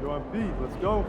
You're on beat. Let's go.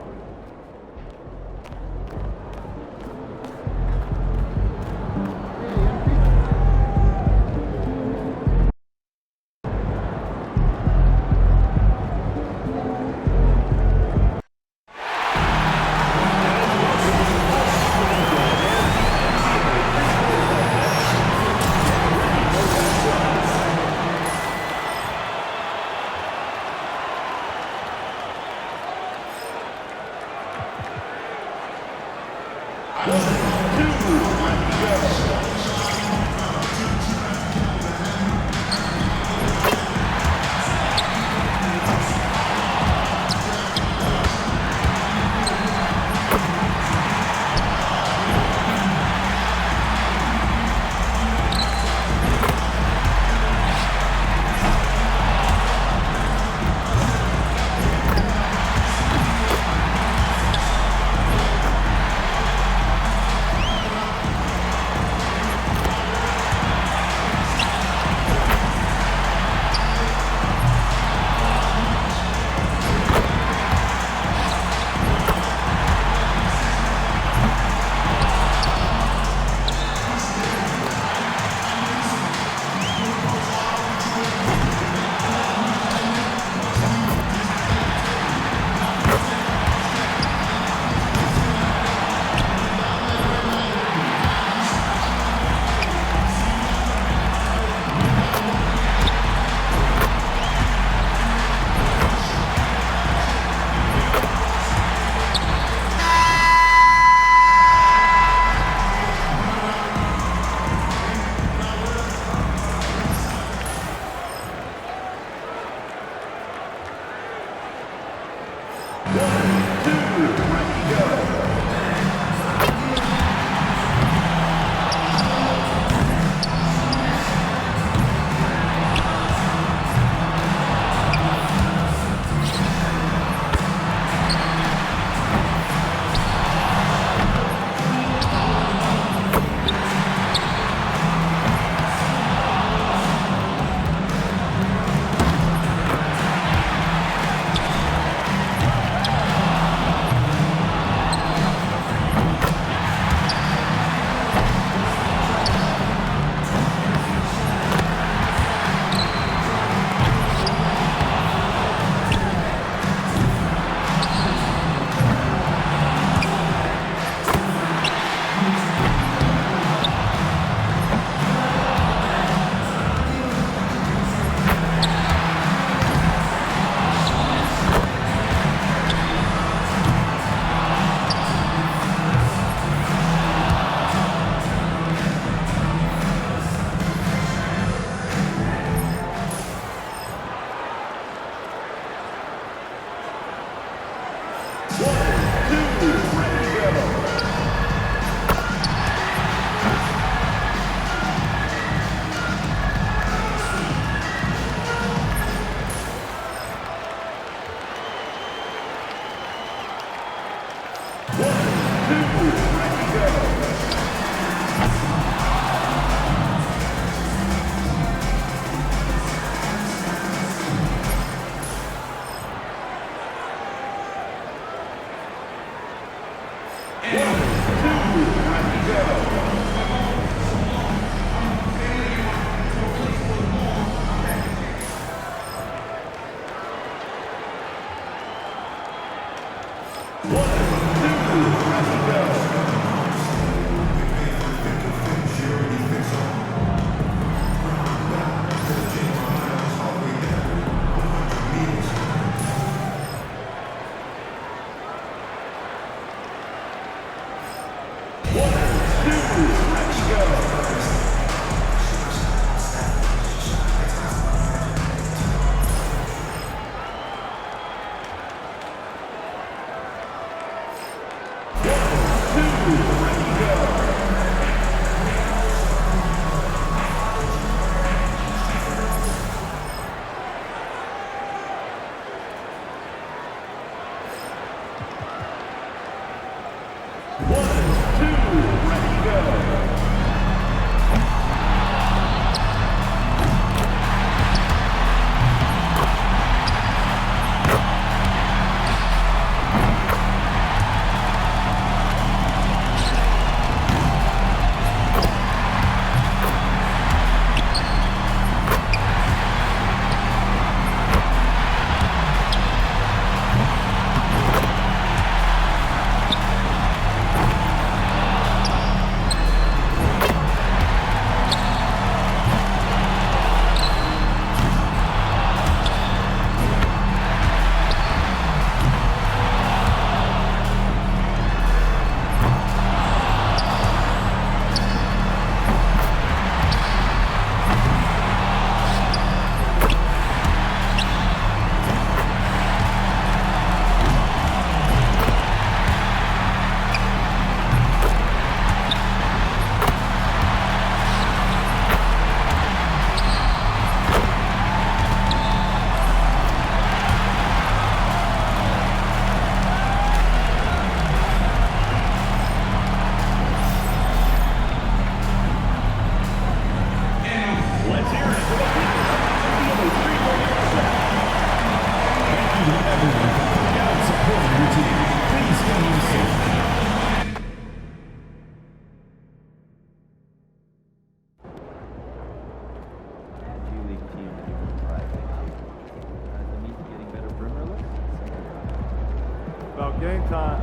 About game time,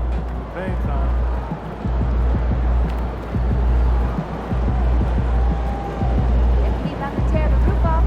pain time. Anthony about to tear the roof off.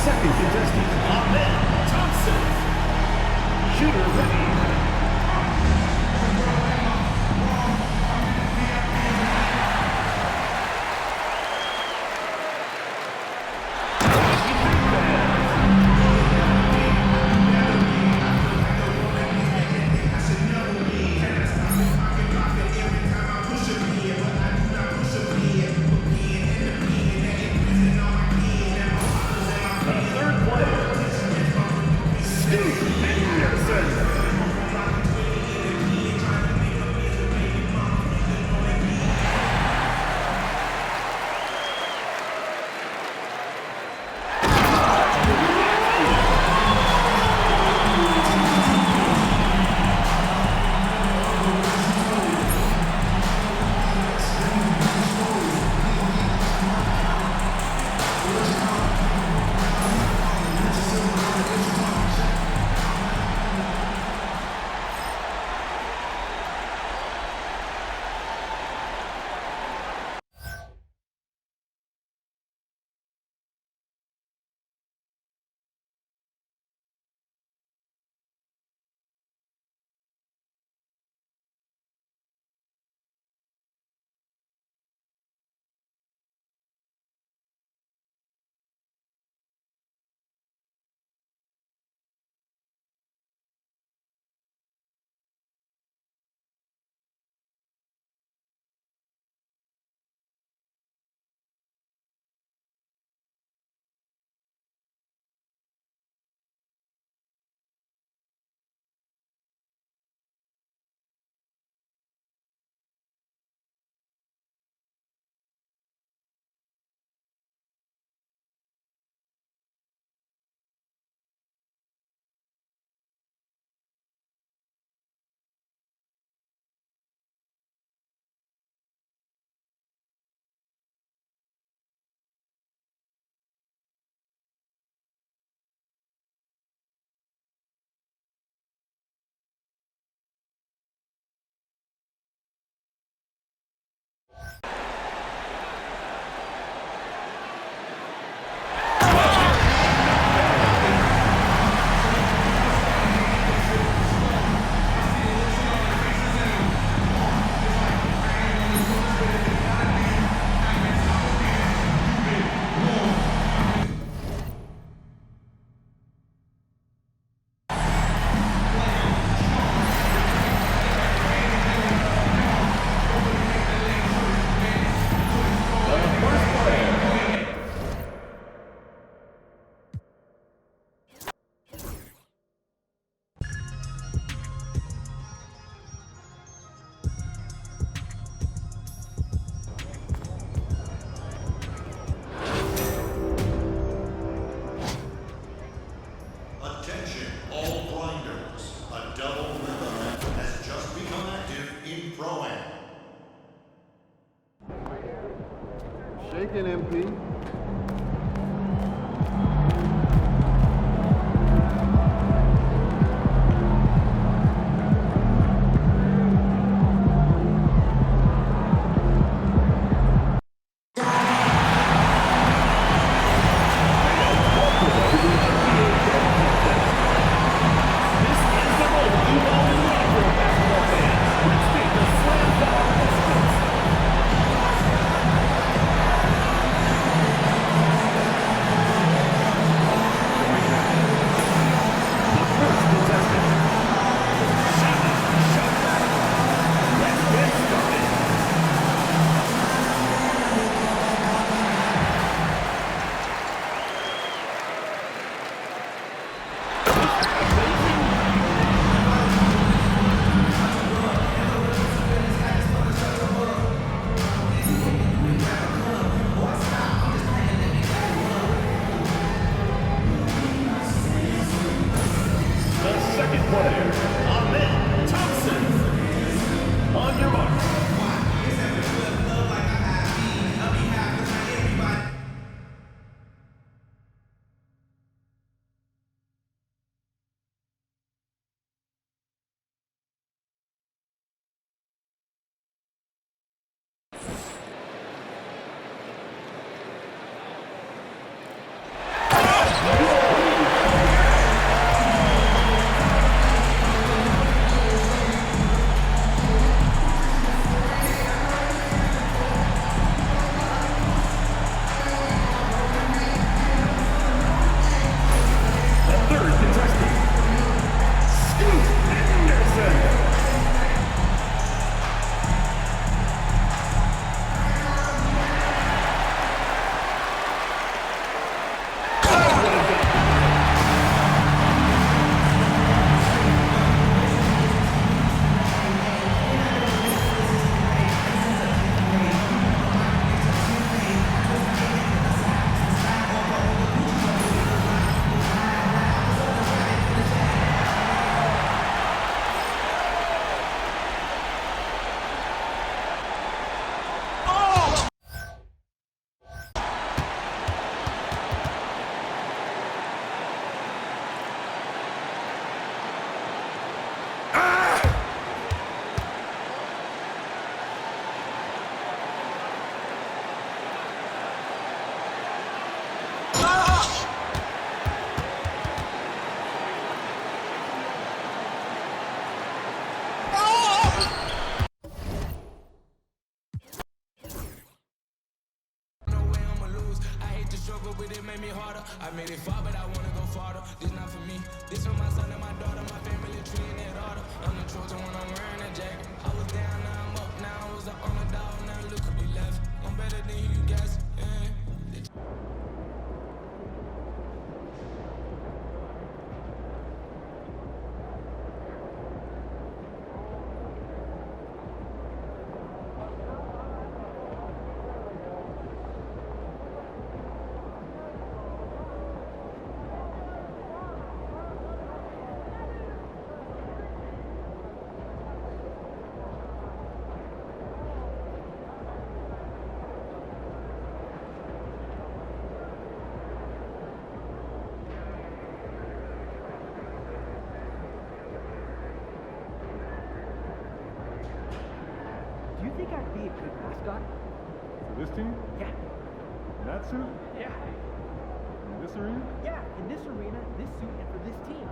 Second contestant, Ahmed Thompson. Shooter ready. please. This is the moment you've all been waiting for, basketball fans. Let's meet the Slam Dunk experts. The first contestant. Shot. Let's get started. The second player, Ahmed Thompson. On your mark. The third contestant, Scoot Henderson. Struggle with it made me harder. I made it far, but I wanna go farther. This not for me. This for my son and my daughter. My family treating it harder. I'm the chosen one. I'm wearing a jacket. I was down, now I'm up. Now I was the underdog. Now look who we left. I'm better than you guys. Do you think I'd be a good mascot? For this team? Yeah. In that suit? Yeah. In this arena? Yeah, in this arena, this suit, and for this team.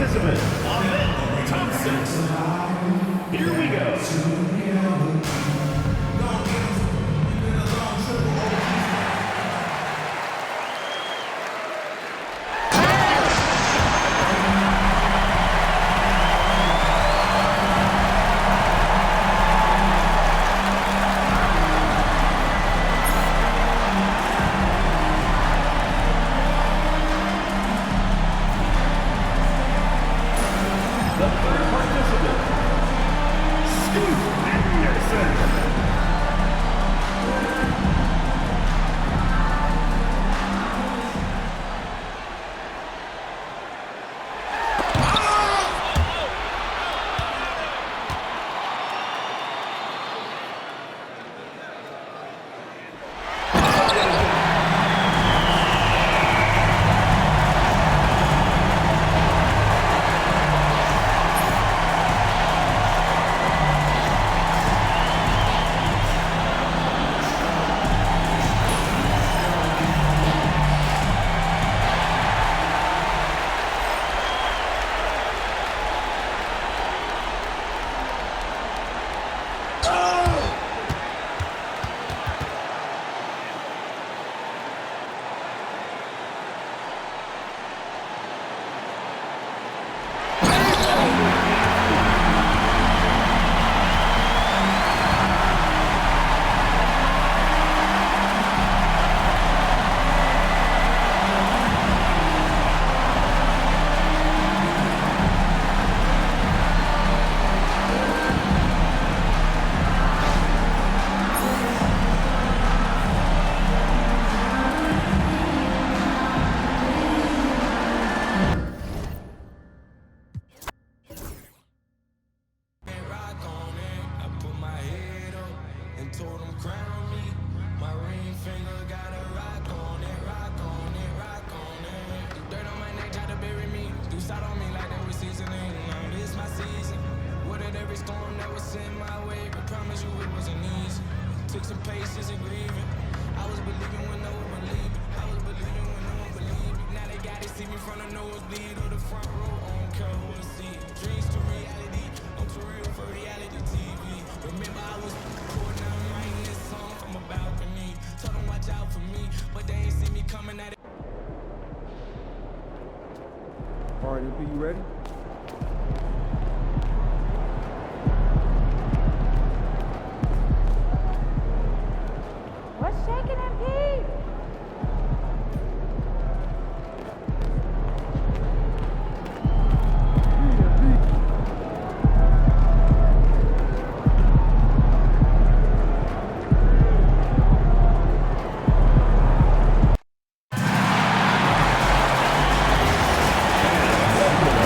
participant, Ahmed Thompson. Here we go. The third participant, Scoot Anderson. Rock on it. I put my head up and told them crown me. My ring finger got a rock on it, rock on it, rock on it. The dirt on my neck tried to bury me. Do side on me like that was seasoning. Now this my season. Weathered every storm that was sent my way, but promise you it wasn't easy. Took some patience and grieving. I was believing when no one believed. I was believing when no one believed. Now they got to see me from the nosebleed or the front row on cover seat. Dreams to reality. I'm too real for reality TV. Remember I was recording, I'm writing this song from a balcony. Told them watch out for me, but they ain't see me coming at it. All right, MP, you ready? What's shaking, MP?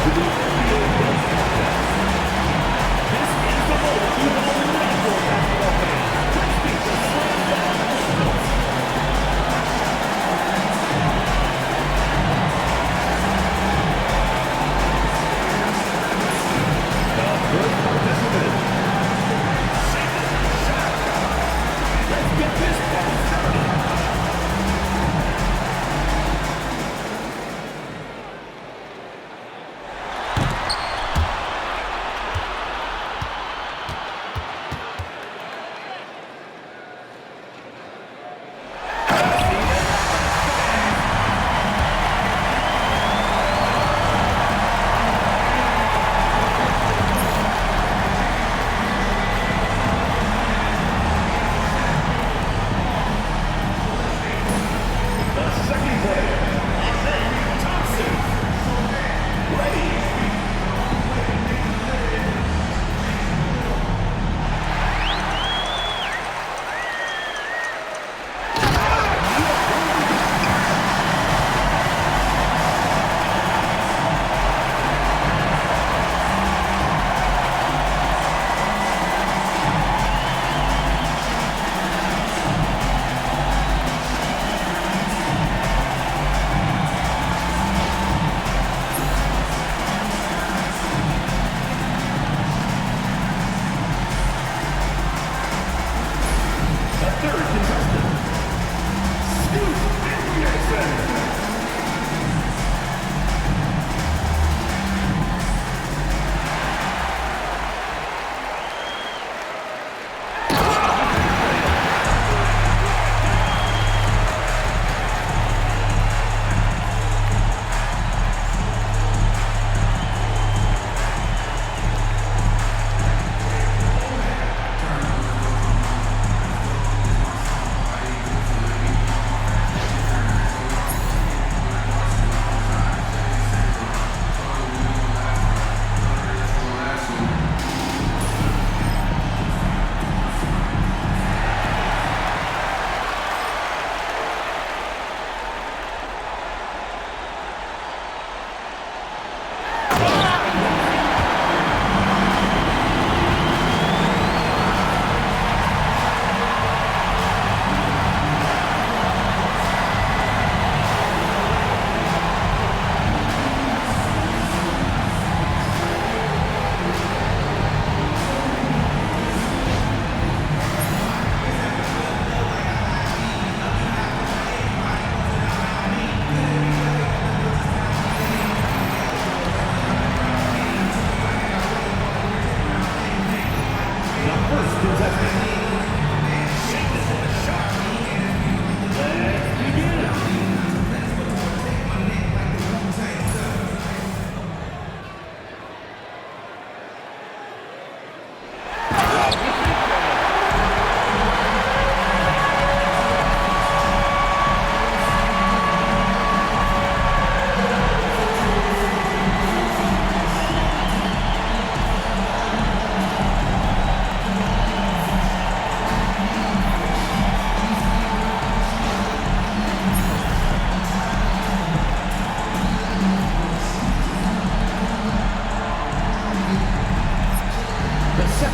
To the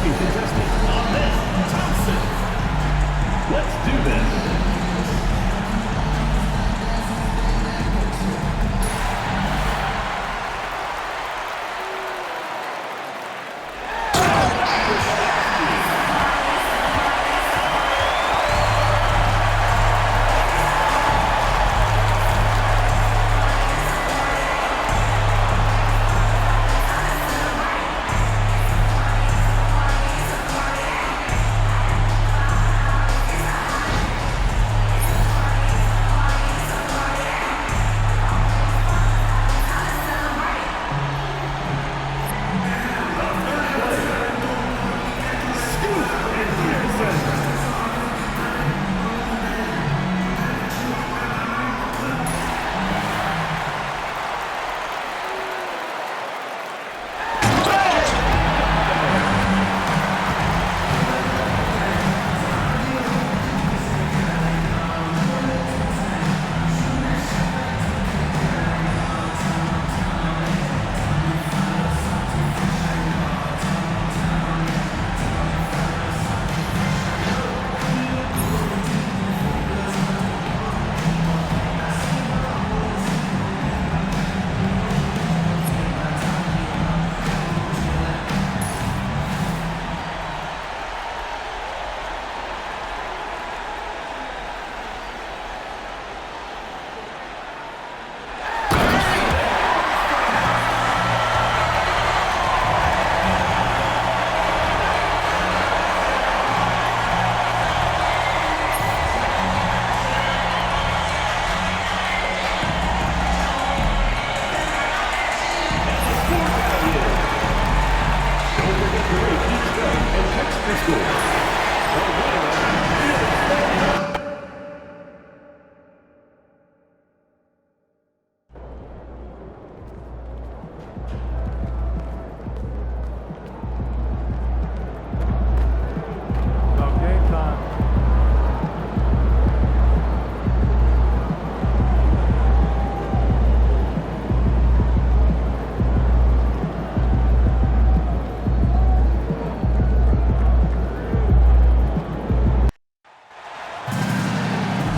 lucky contestant on this, Thompson. Let's do this.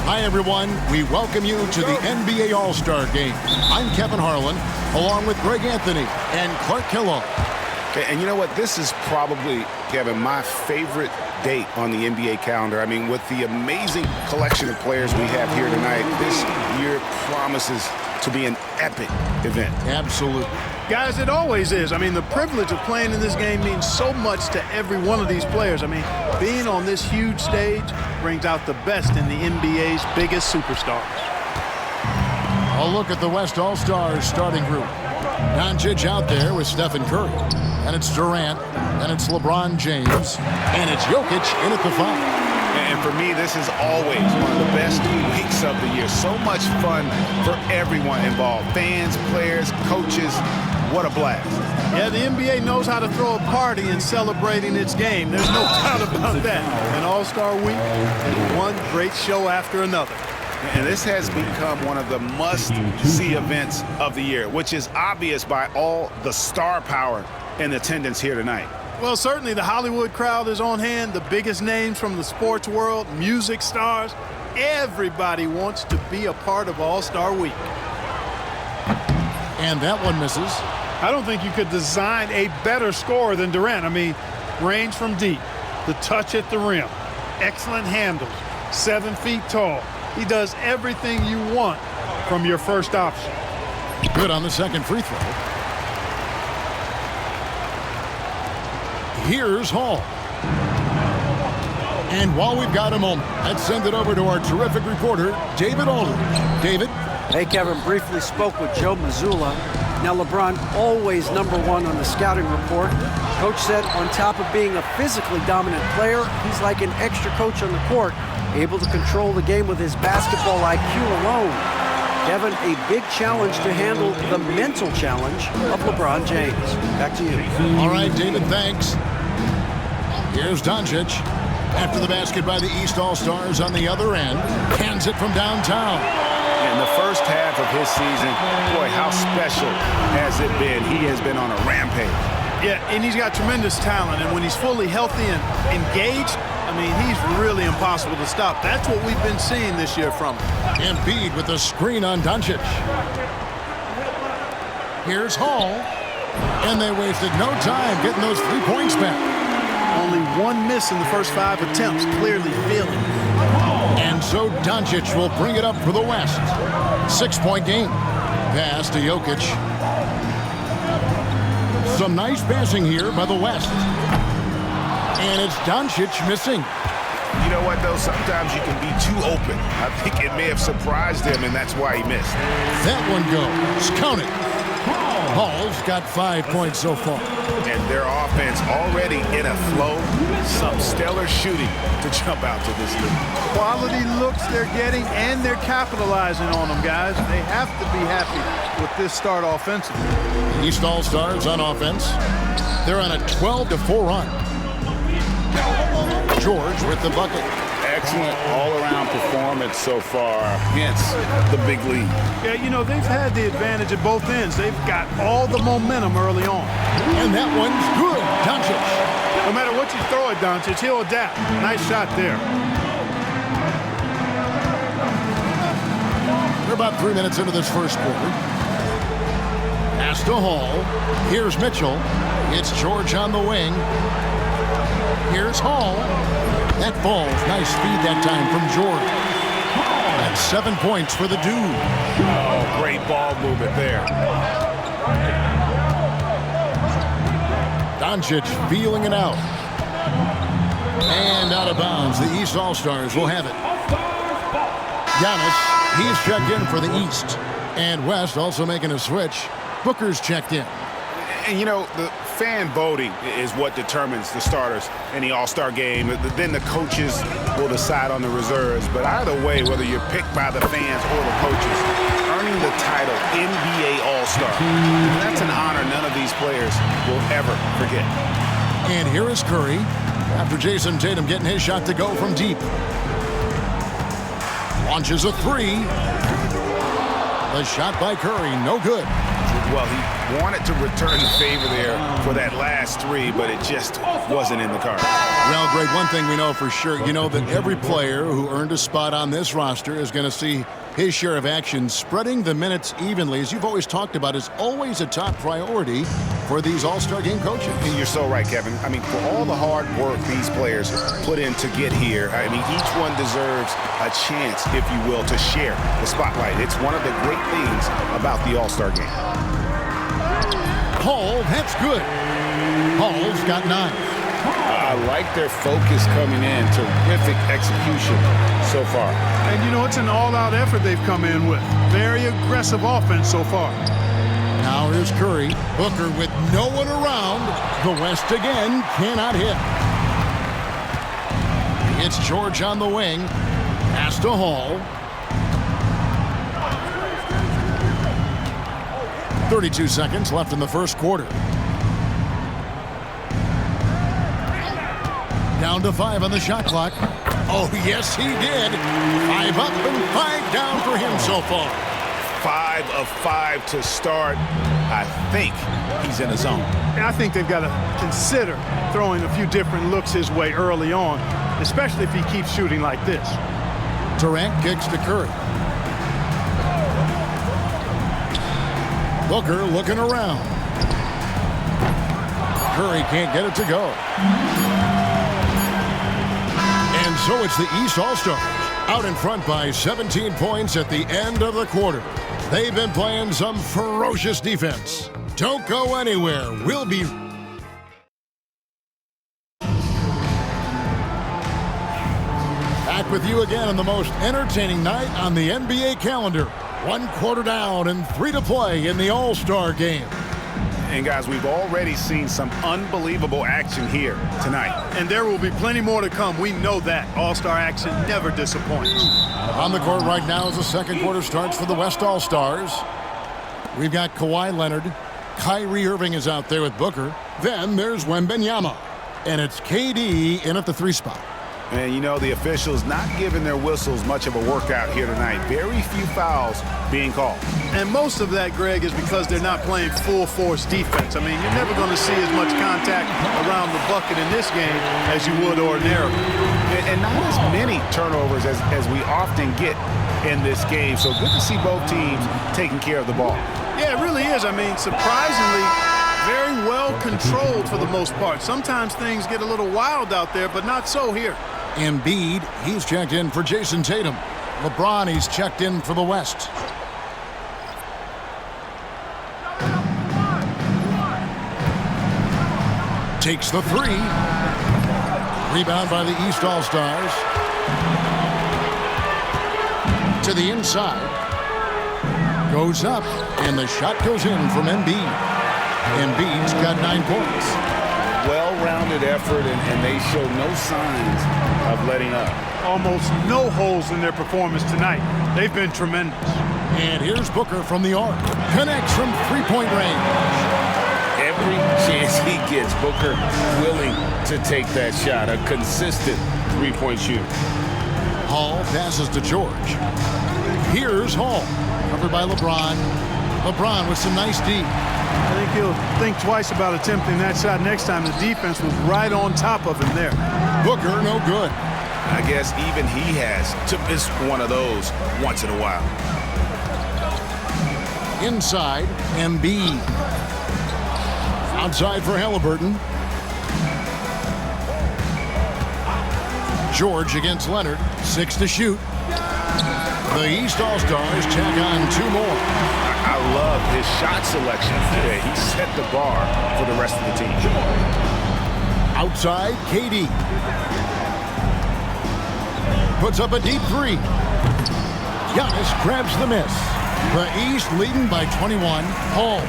Hi, everyone. We welcome you to the NBA All-Star Game. I'm Kevin Harlan, along with Greg Anthony and Clark Kellogg. Okay, and you know what? This is probably, Kevin, my favorite date on the NBA calendar. I mean, with the amazing collection of players we have here tonight, this year promises to be an epic event. Absolutely. Guys, it always is. I mean, the privilege of playing in this game means so much to every one of these players. I mean, being on this huge stage brings out the best in the NBA's biggest superstars. A look at the West All-Stars starting group. Doncic out there with Stephen Curry. And it's Durant. And it's LeBron James. And it's Jokic in at the 5. And for me, this is always one of the best weeks of the year. So much fun for everyone involved. Fans, players, coaches. What a blast. Yeah, the NBA knows how to throw a party in celebrating its game. There's no doubt about that. An All-Star week is one great show after another. And this has become one of the must-see events of the year, which is obvious by all the star power and attendance here tonight. Well, certainly the Hollywood crowd is on hand, the biggest names from the sports world, music stars. Everybody wants to be a part of All-Star Week. And that one misses. I don't think you could design a better scorer than Durant. I mean, range from deep, the touch at the rim, excellent handles, 7 feet tall. He does everything you want from your first option. Good on the second free throw. Here's Hall. And while we've got a moment, let's send it over to our terrific reporter, David Aldridge. David? Hey, Kevin, briefly spoke with Joe Mazzulla. Now, LeBron always #1 on the scouting report. Coach said on top of being a physically dominant player, he's like an extra coach on the court, able to control the game with his basketball IQ alone. Kevin, a big challenge to handle the mental challenge of LeBron James. Back to you. All right, David, thanks. Here's Doncic. After the basket by the East All-Stars on the other end, hands it from downtown. In the first half of his season, boy, how special has it been? He has been on a rampage. Yeah, and he's got tremendous talent, and when he's fully healthy and engaged, I mean, he's really impossible to stop. That's what we've been seeing this year from him. Embiid with the screen on Doncic. Here's Hall. And they wasted no time getting those 3 points back. Only one miss in the first 5 attempts, clearly feeling. And so Doncic will bring it up for the West. 6-point game. Pass to Jokic. Some nice passing here by the West. And it's Doncic missing. You know what, though? Sometimes you can be too open. I think it may have surprised him, and that's why he missed. That one goes. Count it. Hall's got 5 points so far. And their offense already in a flow. Some stellar shooting to jump out to this league. Quality looks they're getting, and they're capitalizing on them, guys. They have to be happy with this start offensively. East All-Stars on offense. They're on a 12-4 run. George with the bucket. Excellent all-around performance so far against the big league. Yeah, you know, they've had the advantage at both ends. They've got all the momentum early on. And that one's good. Doncic. No matter what you throw at Doncic, he'll adapt. Nice shot there. We're about 3 minutes into this first quarter. Pass to Hall. Here's Mitchell. It's George on the wing. Here's Hall. That ball's nice speed that time from George. That's 7 points for the dude. Oh, great ball movement there. Doncic feeling it out. And out of bounds. The East All-Stars will have it. Giannis, he's checked in for the East. And West also making a switch. Booker's checked in. And, you know, the fan voting is what determines the starters in the All-Star game. Then the coaches will decide on the reserves. But either way, whether you're picked by the fans or the coaches, earning the title NBA All-Star, that's an honor none of these players will ever forget. And here is Curry after Jason Tatum getting his shot to go from deep. Launches a 3. The shot by Curry, no good. Well, he wanted to return the favor there for that last 3, but it just wasn't in the cards. Well, Greg, one thing we know for sure, you know that every player who earned a spot on this roster is going to see his share of action. Spreading the minutes evenly, as you've always talked about, is always a top priority for these All-Star game coaches. And you're so right, Kevin. I mean, for all the hard work these players put in to get here, I mean, each one deserves a chance, if you will, to share the spotlight. It's one of the great things about the All-Star game. Hall, that's good. Hall's got 9. I like their focus coming in. Terrific execution so far. And, you know, it's an all-out effort they've come in with. Very aggressive offense so far. Now here's Curry. Booker with no one around. The West again cannot hit. It's George on the wing. Pass to Hall. 32 seconds left in the first quarter. Down to 5 on the shot clock. Oh, yes, he did. 5 up and 5 down for him so far. 5 of 5 to start. I think he's in a zone. I think they've got to consider throwing a few different looks his way early on, especially if he keeps shooting like this. Durant kicks to Curry. Booker looking around. Curry can't get it to go. And so it's the East All-Stars out in front by 17 points at the end of the quarter. They've been playing some ferocious defense. Don't go anywhere. We'll be back with you again on the most entertaining night on the NBA calendar. 1 quarter down and 3 to play in the All-Star game. And guys, we've already seen some unbelievable action here tonight. And there will be plenty more to come. We know that. All-Star action never disappoints. On the court right now as the second quarter starts for the West All-Stars. We've got Kawhi Leonard. Kyrie Irving is out there with Booker. Then there's Wembanyama. And it's KD in at the 3 spot. And, you know, the officials not giving their whistles much of a workout here tonight. Very few fouls being called. And most of that, Greg, is because they're not playing full-force defense. I mean, you're never going to see as much contact around the bucket in this game as you would ordinarily. And not as many turnovers as we often get in this game. So good to see both teams taking care of the ball. Yeah, it really is. I mean, surprisingly, very well controlled for the most part. Sometimes things get a little wild out there, but not so here. Embiid, he's checked in for Jason Tatum. LeBron, he's checked in for the West. Takes the three. Rebound by the East All-Stars. To the inside. Goes up, and the shot goes in from Embiid. Embiid's got 9 points. Well-rounded effort, and they show no signs of letting up. Almost no holes in their performance tonight. They've been tremendous. And here's Booker from the arc. Connects from three-point range. Every chance he gets, Booker willing to take that shot. A consistent three-point shooter. Hall passes to George. Here's Hall. Covered by LeBron. LeBron with some nice D. I think he'll think twice about attempting that shot next time. The defense was right on top of him there. Booker, no good. I guess even he has to miss one of those once in a while. Inside, Embiid. Outside for Halliburton. George against Leonard. 6 to shoot. The East All-Stars tack on 2 more. I love his shot selection today. He set the bar for the rest of the team. Outside, KD. Puts up a deep 3. Giannis grabs the miss. The East leading by 21. Hall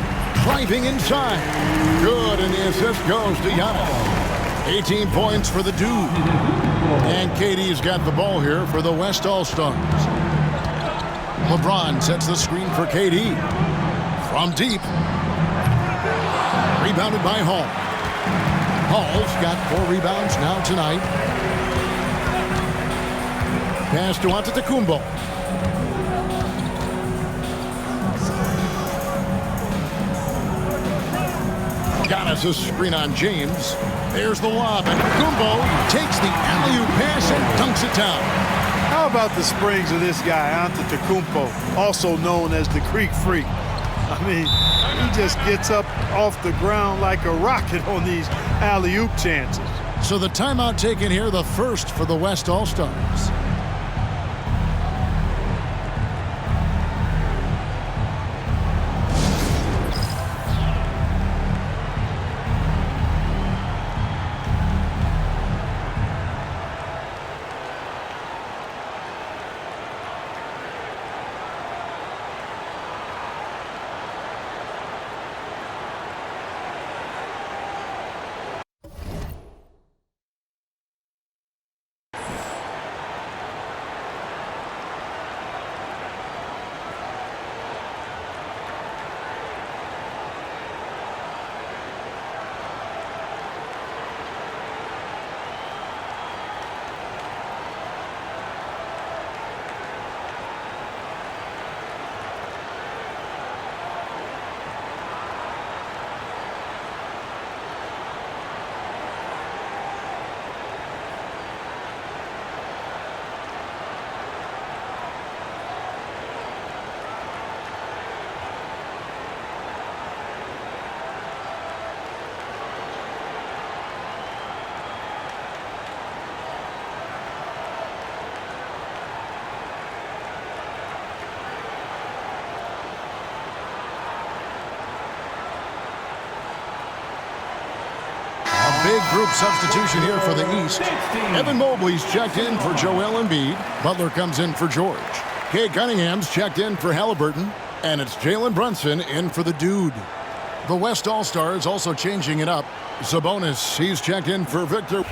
driving inside. Good, and the assist goes to Giannis. 18 points for the dude. And KD's got the ball here for the West All-Stars. LeBron sets the screen for KD. From deep. Rebounded by Hall. Hall's got 4 rebounds now tonight. Pass to Antetokounmpo. Giannis' screen on James. There's the lob, and Kumbo takes the alley-oop pass and dunks it down. How about the springs of this guy, Antetokounmpo, also known as the Greek Freak? I mean, he just gets up off the ground like a rocket on these alley-oop chances. So the timeout taken here, the first for the West All-Stars. Big group substitution here for the East. Evan Mobley's checked in for Joel Embiid. Butler comes in for George. Cade Cunningham's checked in for Halliburton. And it's Jalen Brunson in for the dude. The West All-Stars also changing it up. Sabonis, he's checked in for Victor.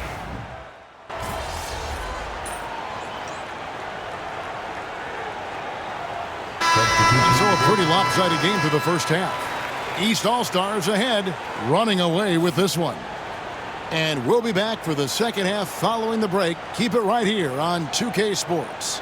So a pretty lopsided game through the first half. East All-Stars ahead, running away with this one. And we'll be back for the second half following the break. Keep it right here on 2K Sports.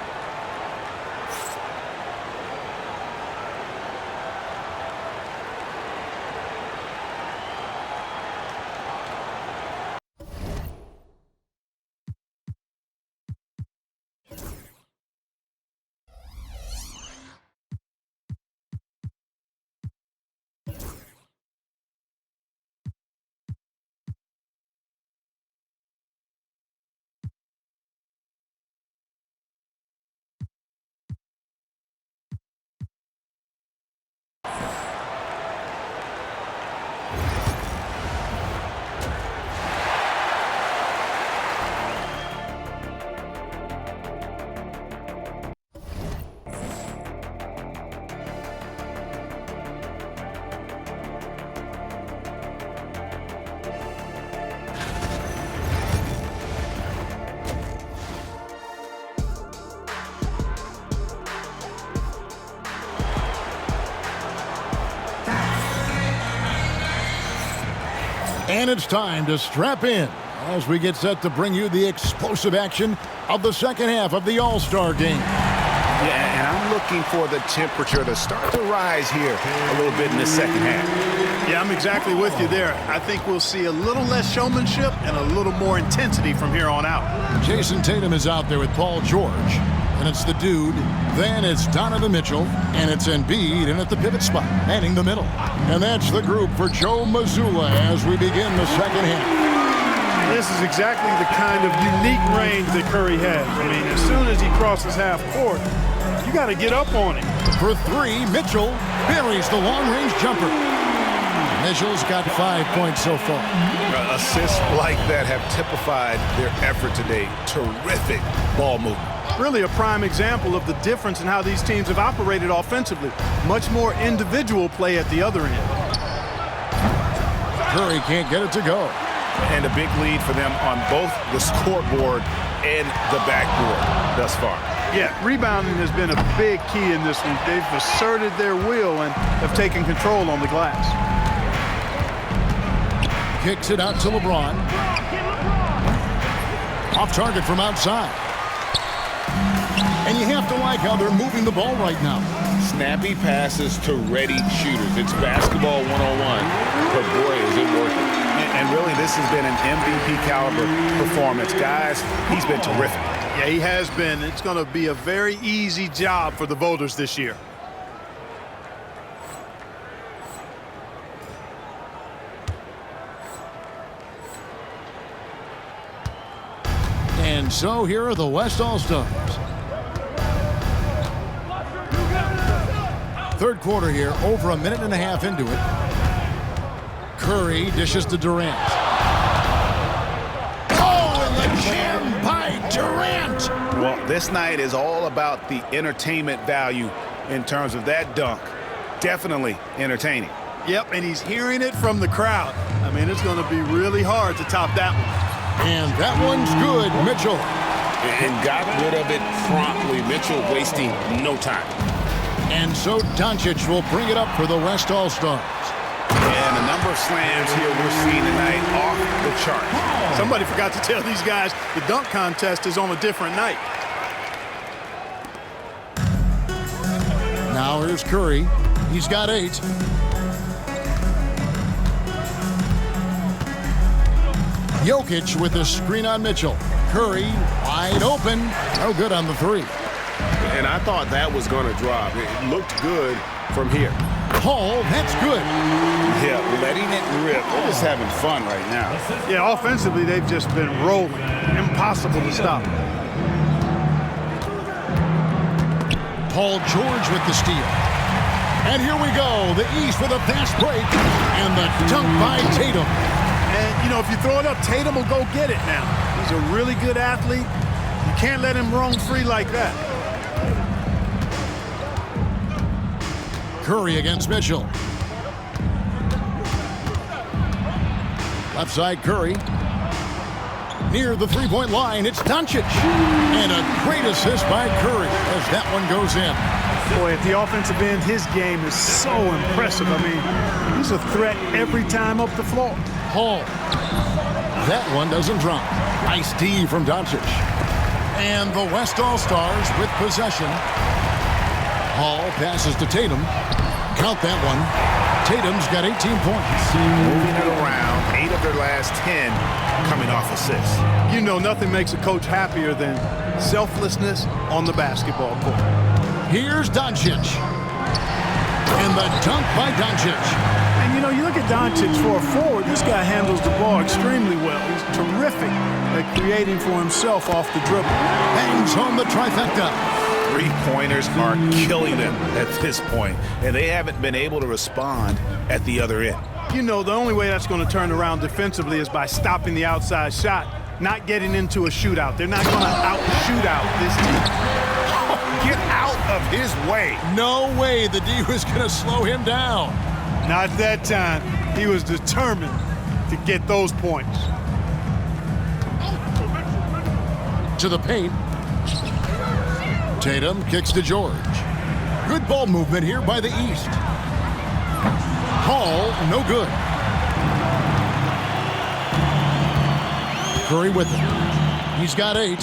And it's time to strap in as we get set to bring you the explosive action of the second half of the All-Star game. Yeah, and I'm looking for the temperature to start to rise here a little bit in the second half. Yeah, I'm exactly with you there. I think we'll see a little less showmanship and a little more intensity from here on out. Jason Tatum is out there with Paul George. And it's the dude, then it's Donovan Mitchell, and it's Embiid in at the pivot spot, manning the middle. And that's the group for Joe Mazzulla as we begin the second half. This is exactly the kind of unique range that Curry has. I mean, as soon as he crosses half court, you got to get up on him. For three, Mitchell buries the long-range jumper. Mitchell's got 5 points so far. Assists like that have typified their effort today. Terrific ball movement. Really a prime example of the difference in how these teams have operated offensively. Much more individual play at the other end. Curry can't get it to go. And a big lead for them on both the scoreboard and the backboard thus far. Yeah, rebounding has been a big key in this one. They've asserted their will and have taken control on the glass. Kicks it out to LeBron. Off target from outside. And you have to like how they're moving the ball right now. Snappy passes to ready shooters. It's basketball 101, but boy, is it working. And really, this has been an MVP caliber performance. Guys, he's been terrific. Yeah, he has been. It's going to be a very easy job for the voters this year. And so here are the West All-Stars. Third quarter here, over a minute and a half into it. Curry dishes to Durant. Oh, and the jam by Durant! Well, this night is all about the entertainment value in terms of that dunk. Definitely entertaining. Yep, and he's hearing it from the crowd. I mean, it's going to be really hard to top that one. And that one's good, Mitchell. And got rid of it promptly. Mitchell wasting no time. And so Doncic will bring it up for the West All-Stars. And the number of slams here we're seeing tonight off the chart. Somebody forgot to tell these guys the dunk contest is on a different night. Now here's Curry. He's got 8. Jokic with a screen on Mitchell. Curry wide open. No good on the 3. And I thought that was going to drop. It looked good from here. Paul, that's good. Yeah, letting it rip. They're just having fun right now. Yeah, offensively, they've just been rolling. Impossible to stop. Paul George with the steal. And here we go. The East with a fast break. And the dunk by Tatum. And, you know, if you throw it up, Tatum will go get it now. He's a really good athlete. You can't let him roam free like that. Curry against Mitchell. Left side Curry. Near the three-point line, it's Doncic. And a great assist by Curry as that one goes in. Boy, at the offensive end, his game is so impressive. I mean, he's a threat every time up the floor. Hall. That one doesn't drop. Nice D from Doncic. And the West All-Stars with possession. Hall passes to Tatum. Count that one. Tatum's got 18 points. Moving it around, 8 of their last 10 coming off assists. You know, nothing makes a coach happier than selflessness on the basketball court. Here's Doncic. And the dunk by Doncic. And, you know, you look at Doncic for a forward, this guy handles the ball extremely well. He's terrific at creating for himself off the dribble. Bangs home the trifecta. Three-pointers are killing them at this point, and they haven't been able to respond at the other end. You know, the only way that's going to turn around defensively is by stopping the outside shot, not getting into a shootout. They're not going to out-shootout this team. Get out of his way. No way the D was going to slow him down. Not that time. He was determined to get those points. To the paint. Tatum kicks to George. Good ball movement here by the East. Hall, no good. Curry with it. He's got 8.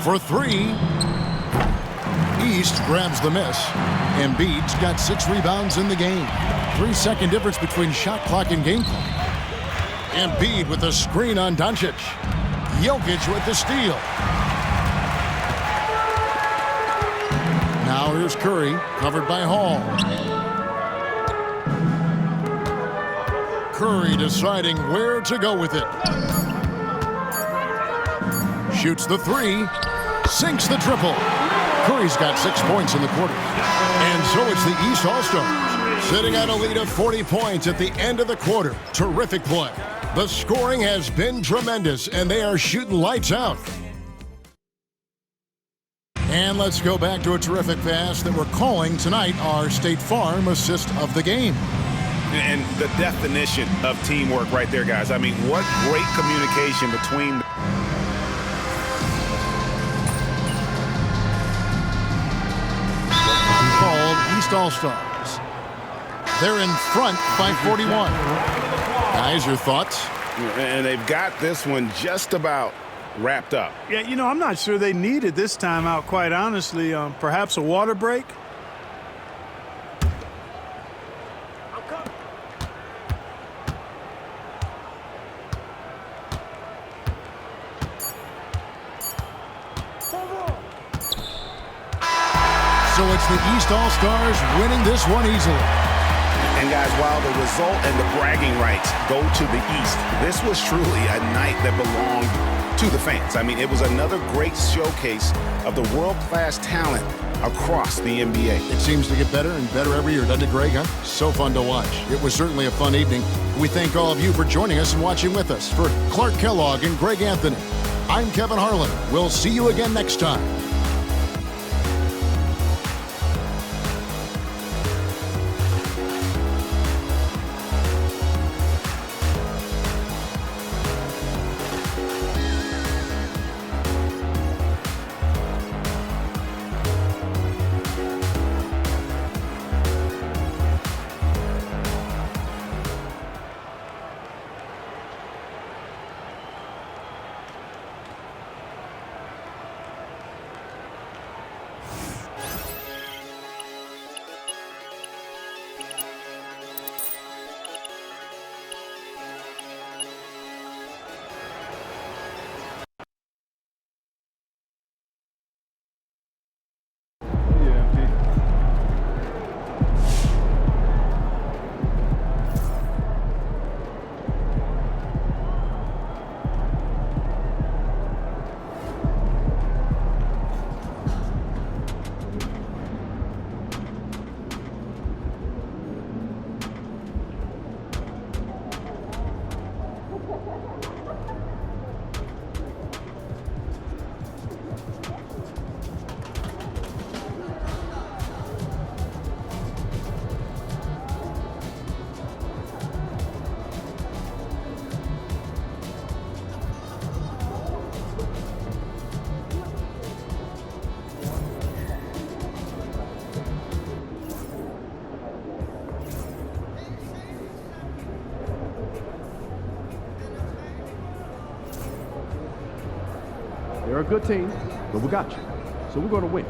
For 3. East grabs the miss. Embiid's got 6 rebounds in the game. 3-second difference between shot clock and game clock. Embiid with a screen on Doncic. Jokic with the steal. Now here's Curry, covered by Hall. Curry deciding where to go with it. Shoots the 3, sinks the triple. Curry's got 6 points in the quarter. And so it's the East All-Stars, sitting at a lead of 40 points at the end of the quarter. Terrific play. The scoring has been tremendous, and they are shooting lights out. And let's go back to a terrific pass that we're calling tonight our State Farm assist of the game. And the definition of teamwork right there, guys. I mean, what great communication between... Called East All-Stars. They're in front by 41. Guys, your thoughts? And they've got this one just about wrapped up. Yeah, you know, I'm not sure they needed this timeout, quite honestly. Perhaps a water break? So it's the East All-Stars winning this one easily. And guys, while the result and the bragging rights go to the East, this was truly a night that belonged to the fans. I mean, it was another great showcase of the world-class talent across the NBA. It seems to get better and better every year, doesn't it, Greg? Huh? So fun to watch. It was certainly a fun evening. We thank all of you for joining us and watching with us. For Clark Kellogg and Greg Anthony, I'm Kevin Harlan. We'll see you again next time. They're a good team, but we got you. So we're going to win.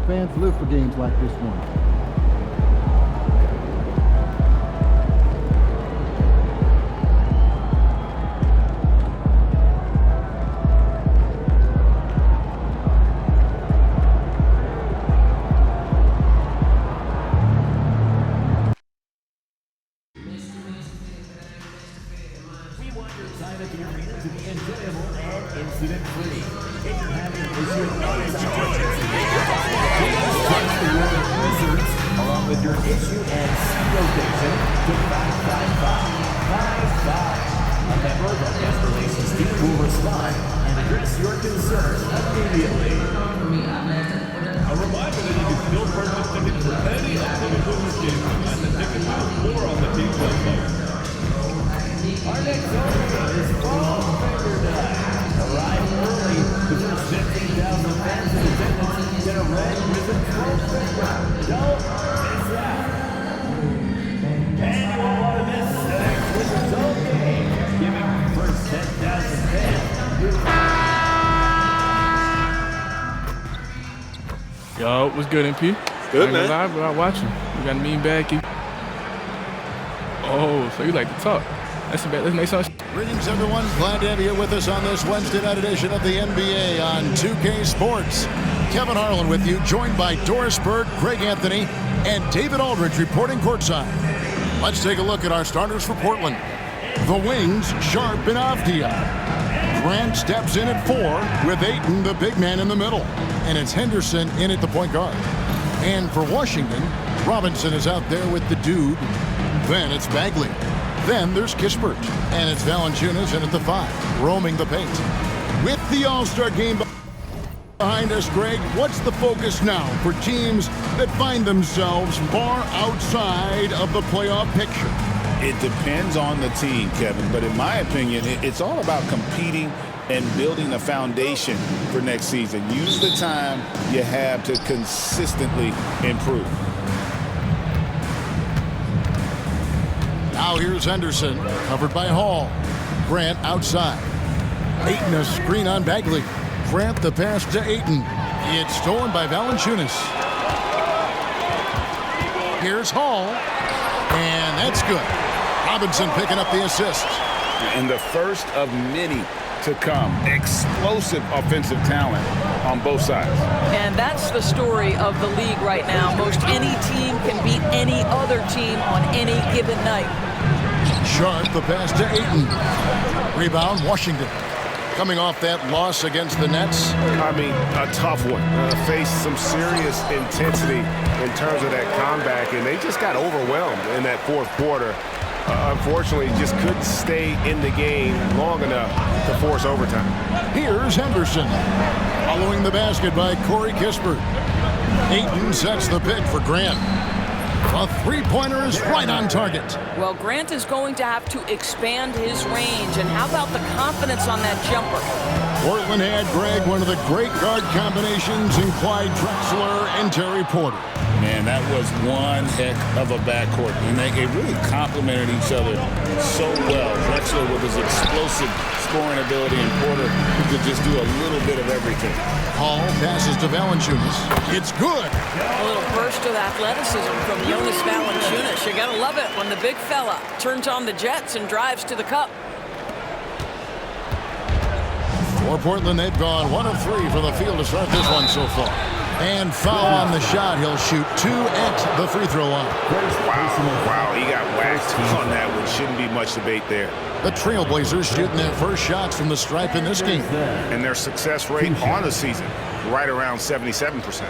Fans live for games like this one. We want your time at the arena to be enjoyable and incident-free. If you're having an issue with noise, text the word Wizards along with your issue and seat location to 55555. A member of our guest relations team will respond and address your concern immediately. A reminder that you can still purchase tickets for any upcoming Wizards games at the ticket booth or on the team's website. Our next opening is Fall Finger Night. Arrive early to first 15,000 fans in attendance get a red ribbon trophy. Don't miss out. And you won't want to miss the next Wizards home game, giving first 10,000 fans. Yo, what's good, MP? Good, man. Live without watching. You got a mean bag. Oh, so you like to talk. That's make sense. Greetings, everyone. Glad to have you with us on this Wednesday night edition of the NBA on 2K Sports. Kevin Harlan with you, joined by Doris Burke, Greg Anthony, and David Aldridge reporting courtside. Let's take a look at our starters for Portland. The wings, Sharp and Avdia. Grant steps in at 4 with Ayton, the big man, in the middle. And it's Henderson in at the point guard. And for Washington, Robinson is out there with the dude. Then it's Bagley. Then there's Kispert, and it's Valanciunas in at the 5, roaming the paint. With the All-Star game behind us, Greg, what's the focus now for teams that find themselves far outside of the playoff picture? It depends on the team, Kevin, but in my opinion, it's all about competing and building a foundation for next season. Use the time you have to consistently improve. Now here's Henderson, covered by Hall. Grant outside. Ayton a screen on Bagley. Grant the pass to Ayton. It's stolen by Valanciunas. Here's Hall, and that's good. Robinson picking up the assist. And the first of many to come. Explosive offensive talent on both sides. And that's the story of the league right now. Most any team can beat any other team on any given night. Sharp, the pass to Ayton. Rebound, Washington. Coming off that loss against the Nets. I mean, a tough one. Faced some serious intensity in terms of that comeback, and they just got overwhelmed in that fourth quarter. Unfortunately, just couldn't stay in the game long enough to force overtime. Here's Henderson. Following the basket by Corey Kispert. Ayton sets the pick for Grant. A three-pointer is right on target. Well, Grant is going to have to expand his range. And how about the confidence on that jumper? Portland had, Greg, one of the great guard combinations in Clyde Drexler and Terry Porter. Man, that was one heck of a backcourt. And they really complemented each other so well. Drexler with his explosive scoring ability and Porter who could just do a little bit of everything. Hall passes to Valanciunas. It's good. A little burst of athleticism from Jonas Valanciunas. You gotta love it when the big fella turns on the jets and drives to the cup. For Portland, they've gone 1 of 3 from the field to start this one so far. And foul on the shot. He'll shoot 2 at the free throw line. Wow, he got whacked on that one. Shouldn't be much debate there. The Trailblazers shooting their first shots from the stripe in this game. And their success rate on the season, right around 77%.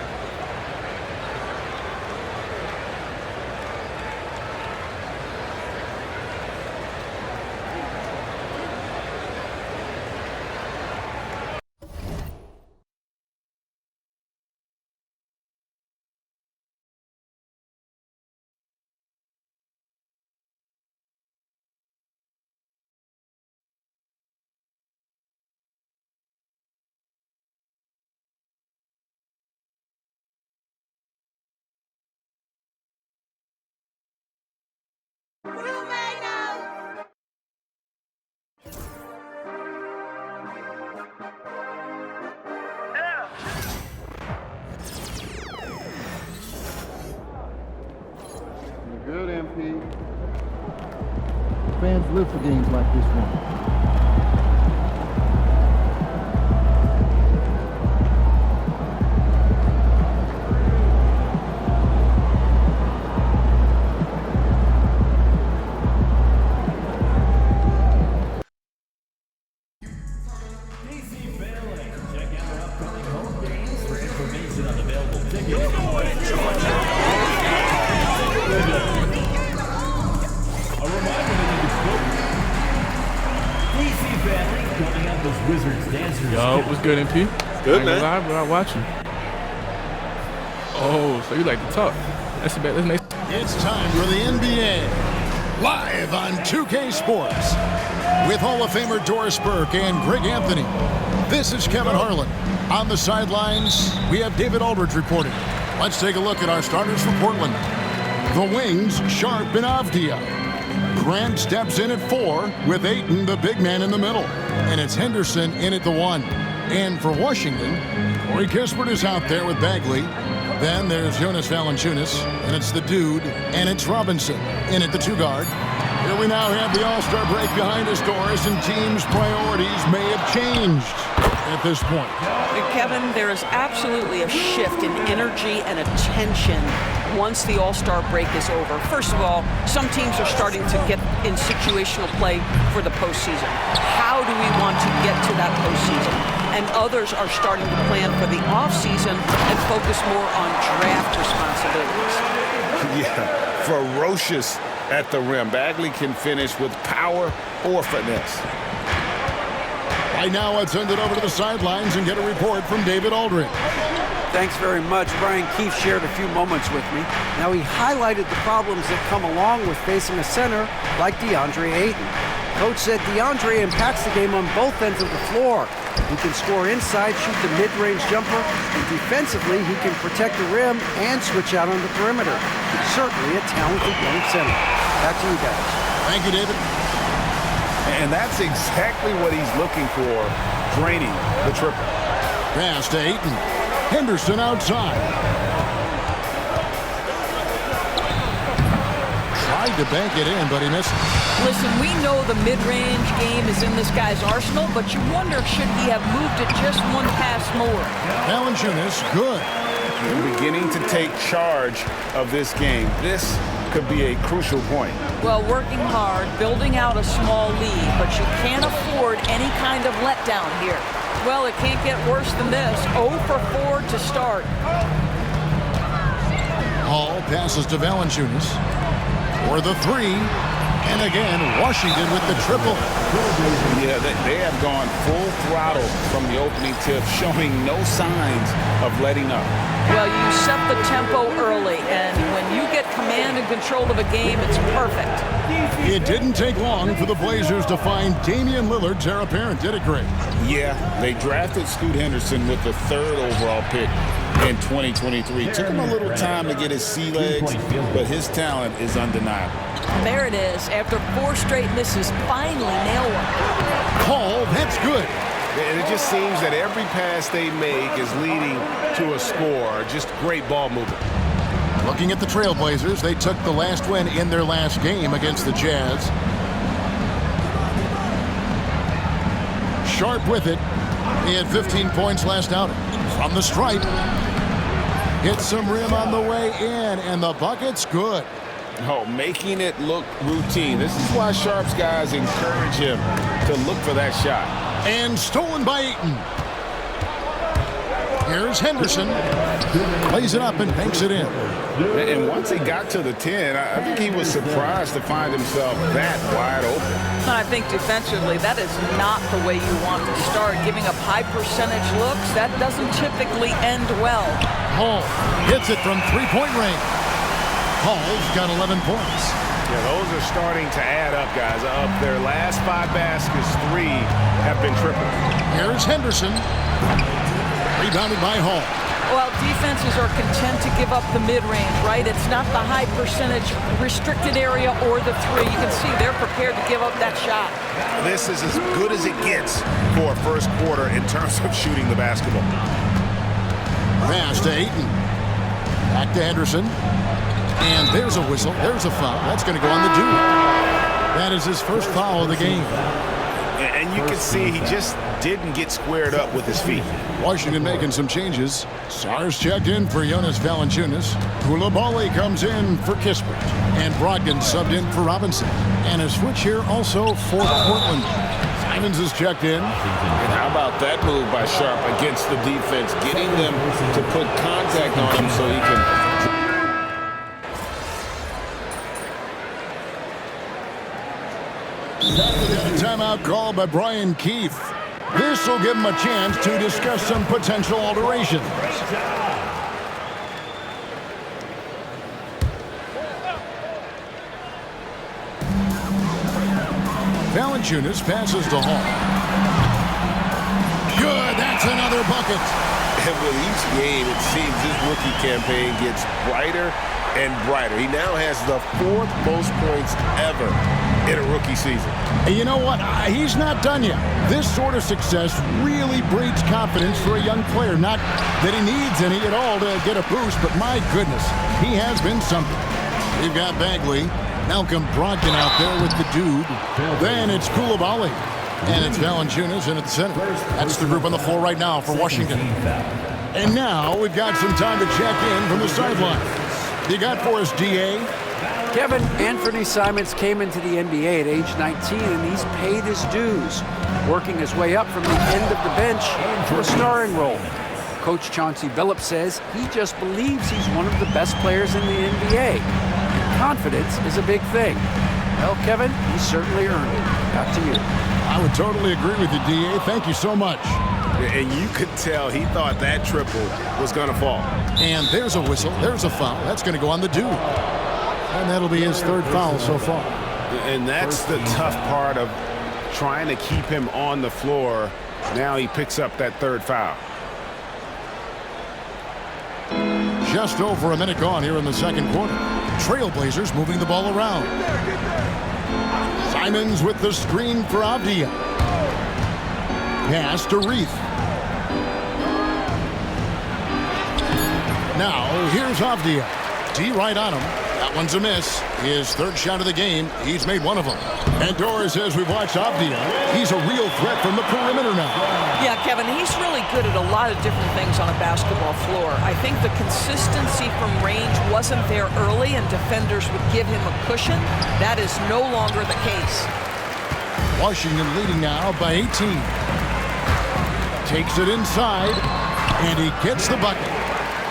live for games like this one. Yo, what's good, MP? Good, man. Live, but I watch you. Oh, so you like to talk? That's nice. It's time for the NBA, live on 2K Sports, with Hall of Famer Doris Burke and Greg Anthony. This is Kevin Harlan. On the sidelines, we have David Aldridge reporting. Let's take a look at our starters for Portland. The wings, Sharp and Avdia. Grant steps in at 4 with Ayton, the big man, in the middle. And it's Henderson in at the 1. And for Washington, Corey Kispert is out there with Bagley. Then there's Jonas Valanciunas, and it's the dude, and it's Robinson in at the 2 guard. Here we now have the All-Star break behind us, Doris, and teams' priorities may have changed at this point. Kevin, there is absolutely a shift in energy and attention once the All-Star break is over. First of all, some teams are starting to get in situational play for the postseason. How do we want to get to that postseason? And others are starting to plan for the offseason and focus more on draft responsibilities. Yeah, ferocious at the rim. Bagley can finish with power or finesse. Right now, let's send it over to the sidelines and get a report from David Aldridge. Thanks very much. Brian Keefe shared a few moments with me. Now, he highlighted the problems that come along with facing a center like DeAndre Ayton. Coach said DeAndre impacts the game on both ends of the floor. He can score inside, shoot the mid-range jumper, and defensively, he can protect the rim and switch out on the perimeter. He's certainly a talented young center. Back to you guys. Thank you, David. And that's exactly what he's looking for, draining the triple. Pass to Ayton. Henderson outside. Tried to bank it in, but he missed. Listen, we know the mid-range game is in this guy's arsenal, but you wonder, should he have moved it just one pass more? Valanciunas, good. You're beginning to take charge of this game. This could be a crucial point. Well, working hard, building out a small lead, but you can't afford any kind of letdown here. Well, it can't get worse than this. 0 for 4 to start. Hall passes to Valanciunas for the 3. And again, Washington with the triple. Yeah, they have gone full throttle from the opening tip, showing no signs of letting up. Well, you set the tempo early, and when you get command and control of a game, it's perfect. It didn't take long for the Blazers to find Damian Lillard's heir apparent, did it, Greg? Yeah, they drafted Scoot Henderson with the 3rd overall pick in 2023. Took him a little time to get his sea legs, but his talent is undeniable. There it is. After 4 straight misses, finally nail one. Hall, that's good. And it just seems that every pass they make is leading to a score. Just great ball movement. Looking at the Trailblazers, they took the last win in their last game against the Jazz. Sharp with it. He had 15 points last outing. From the stripe. Hit some rim on the way in, and the bucket's good. Oh, making it look routine. This is why Sharp's guys encourage him to look for that shot. And stolen by Ayton. Here's Henderson. Plays it up and banks it in. And once he got to the 10, I think he was surprised to find himself that wide open. I think defensively, that is not the way you want to start. Giving up high percentage looks, that doesn't typically end well. Hall hits it from 3-point range. Hall's got 11 points. Yeah, those are starting to add up, guys. Of their last 5 baskets, 3 have been triple. Here's Henderson. Rebounded by Hall. Well, defenses are content to give up the mid-range, right? It's not the high percentage restricted area or the 3. You can see they're prepared to give up that shot. This is as good as it gets for a first quarter in terms of shooting the basketball. Pass to Ayton. Back to Henderson. And there's a whistle. There's a foul. That's going to go on the dude. That is his first foul of the game. And you can see he just didn't get squared up with his feet. Washington making some changes. Stars checked in for Jonas Valanciunas. Coulibaly comes in for Kispert. And Brogdon subbed in for Robinson. And a switch here also for Portland. Simons is checked in. And how about that move by Sharp against the defense, getting them to put contact on him so he can... Timeout called by Brian Keefe. This will give him a chance to discuss some potential alterations. Valanciunas passes to Hall. Good, that's another bucket. And with each game, it seems this rookie campaign gets brighter and brighter. He now has the 4th most points ever in a rookie season. And you know what? He's not done yet. This sort of success really breeds confidence for a young player. Not that he needs any at all to get a boost, but my goodness, he has been something. We've got Bagley, Malcolm Brogdon out there with the dude. Then it's Coulibaly. And it's Valanciunas in at the center. That's the group on the floor right now for Washington. And now we've got some time to check in from the sideline. You got for us, D.A.? Kevin, Anthony Simons came into the NBA at age 19, and he's paid his dues, working his way up from the end of the bench to a starring role. Coach Chauncey Billups says he just believes he's one of the best players in the NBA. Confidence is a big thing. Well, Kevin, he certainly earned it. Back to you. I would totally agree with you, D.A. Thank you so much. And you could tell he thought that triple was going to fall. And there's a whistle. There's a foul. That's going to go on the dude. And that'll be his 3rd foul so far. And that's the tough part of trying to keep him on the floor. Now he picks up that 3rd foul. Just over a minute gone here in the 2nd quarter. Trailblazers moving the ball around. Simons with the screen for Avdia. Pass to Reith. Now here's Avdia. D right on him. That one's a miss. His 3rd shot of the game. He's made one of them. And Doris, as we watch Avdia, he's a real threat from the perimeter now. Yeah, Kevin, he's really good at a lot of different things on a basketball floor. I think the consistency from range wasn't there early, and defenders would give him a cushion. That is no longer the case. Washington leading now by 18. Takes it inside, and he gets the bucket.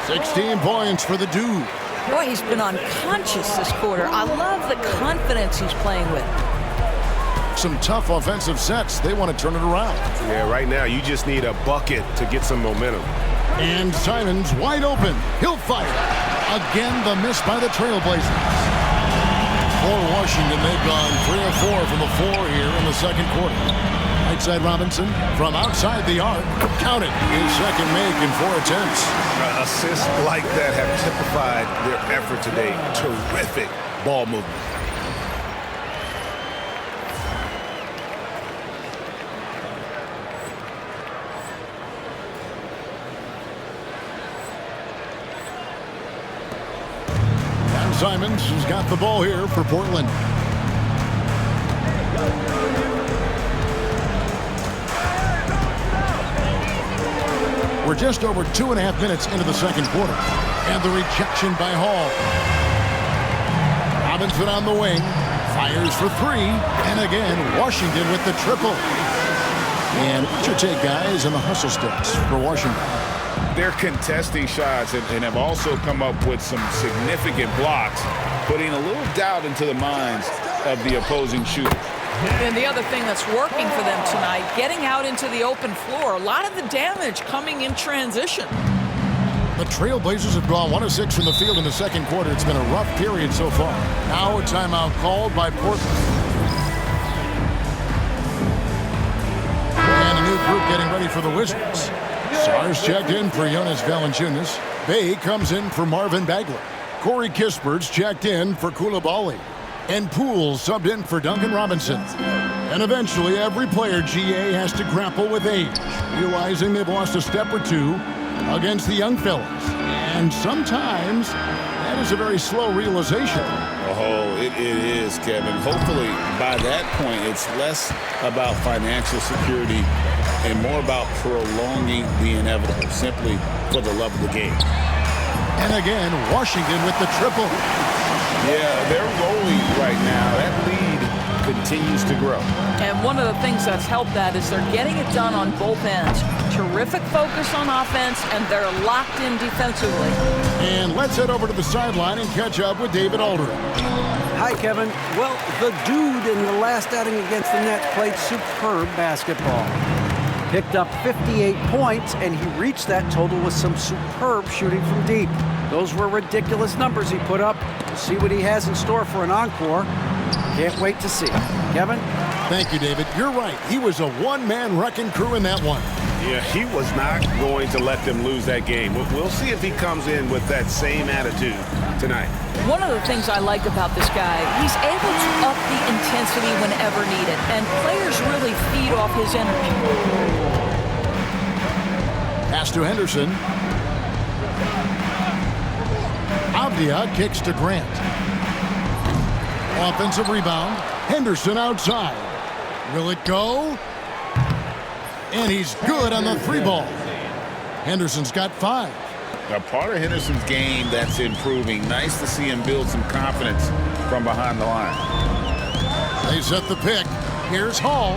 16 points for the dude. Boy, he's been unconscious this quarter. I love the confidence he's playing with. Some tough offensive sets. They want to turn it around. Yeah, right now you just need a bucket to get some momentum. And Simons wide open. He'll fire. Again, the miss by the Trailblazers. For Washington, they've gone 3 of 4 from the floor here in the 2nd quarter. Right side Robinson from outside the arc. Count it. His 2nd make in 4 attempts. Assists like that have typified their effort today. Terrific ball movement. And Simons has got the ball here for Portland. We're just over 2.5 minutes into the 2nd quarter. And the rejection by Hall. Robinson on the wing. Fires for 3. And again, Washington with the triple. And what's your take, guys, on the hustle steps for Washington? They're contesting shots and have also come up with some significant blocks, putting a little doubt into the minds of the opposing shooters. And the other thing that's working for them tonight, getting out into the open floor. A lot of the damage coming in transition. The Trailblazers have gone 1 of 6 from the field in the 2nd quarter. It's been a rough period so far. Now a timeout called by Portland. And a new group getting ready for the Wizards. Stars checked in for Jonas Valanciunas. Bay comes in for Marvin Bagley. Corey Kispert's checked in for Coulibaly. And Poole subbed in for Duncan Robinson. And eventually, every player, GA, has to grapple with age, realizing they've lost a step or 2 against the young fellas. And sometimes, that is a very slow realization. Oh, it is, Kevin. Hopefully, by that point, it's less about financial security and more about prolonging the inevitable, simply for the love of the game. And again, Washington with the triple. Yeah, they're rolling right now. That lead continues to grow. And one of the things that's helped that is they're getting it done on both ends. Terrific focus on offense, and they're locked in defensively. And let's head over to the sideline and catch up with David Aldridge. Hi, Kevin. Well, the dude in the last outing against the Nets played superb basketball. Picked up 58 points, and he reached that total with some superb shooting from deep. Those were ridiculous numbers he put up. We'll see what he has in store for an encore. Can't wait to see. Kevin? Thank you, David. You're right. He was a one-man wrecking crew in that one. Yeah, he was not going to let them lose that game. We'll see if he comes in with that same attitude tonight. One of the things I like about this guy, he's able to up the intensity whenever needed, and players really feed off his energy. Pass to Henderson. Avdia kicks to Grant. Offensive rebound. Henderson outside. Will it go? And he's good on the three ball. Henderson's got 5. A part of Henderson's game that's improving. Nice to see him build some confidence from behind the line. They set the pick. Here's Hall.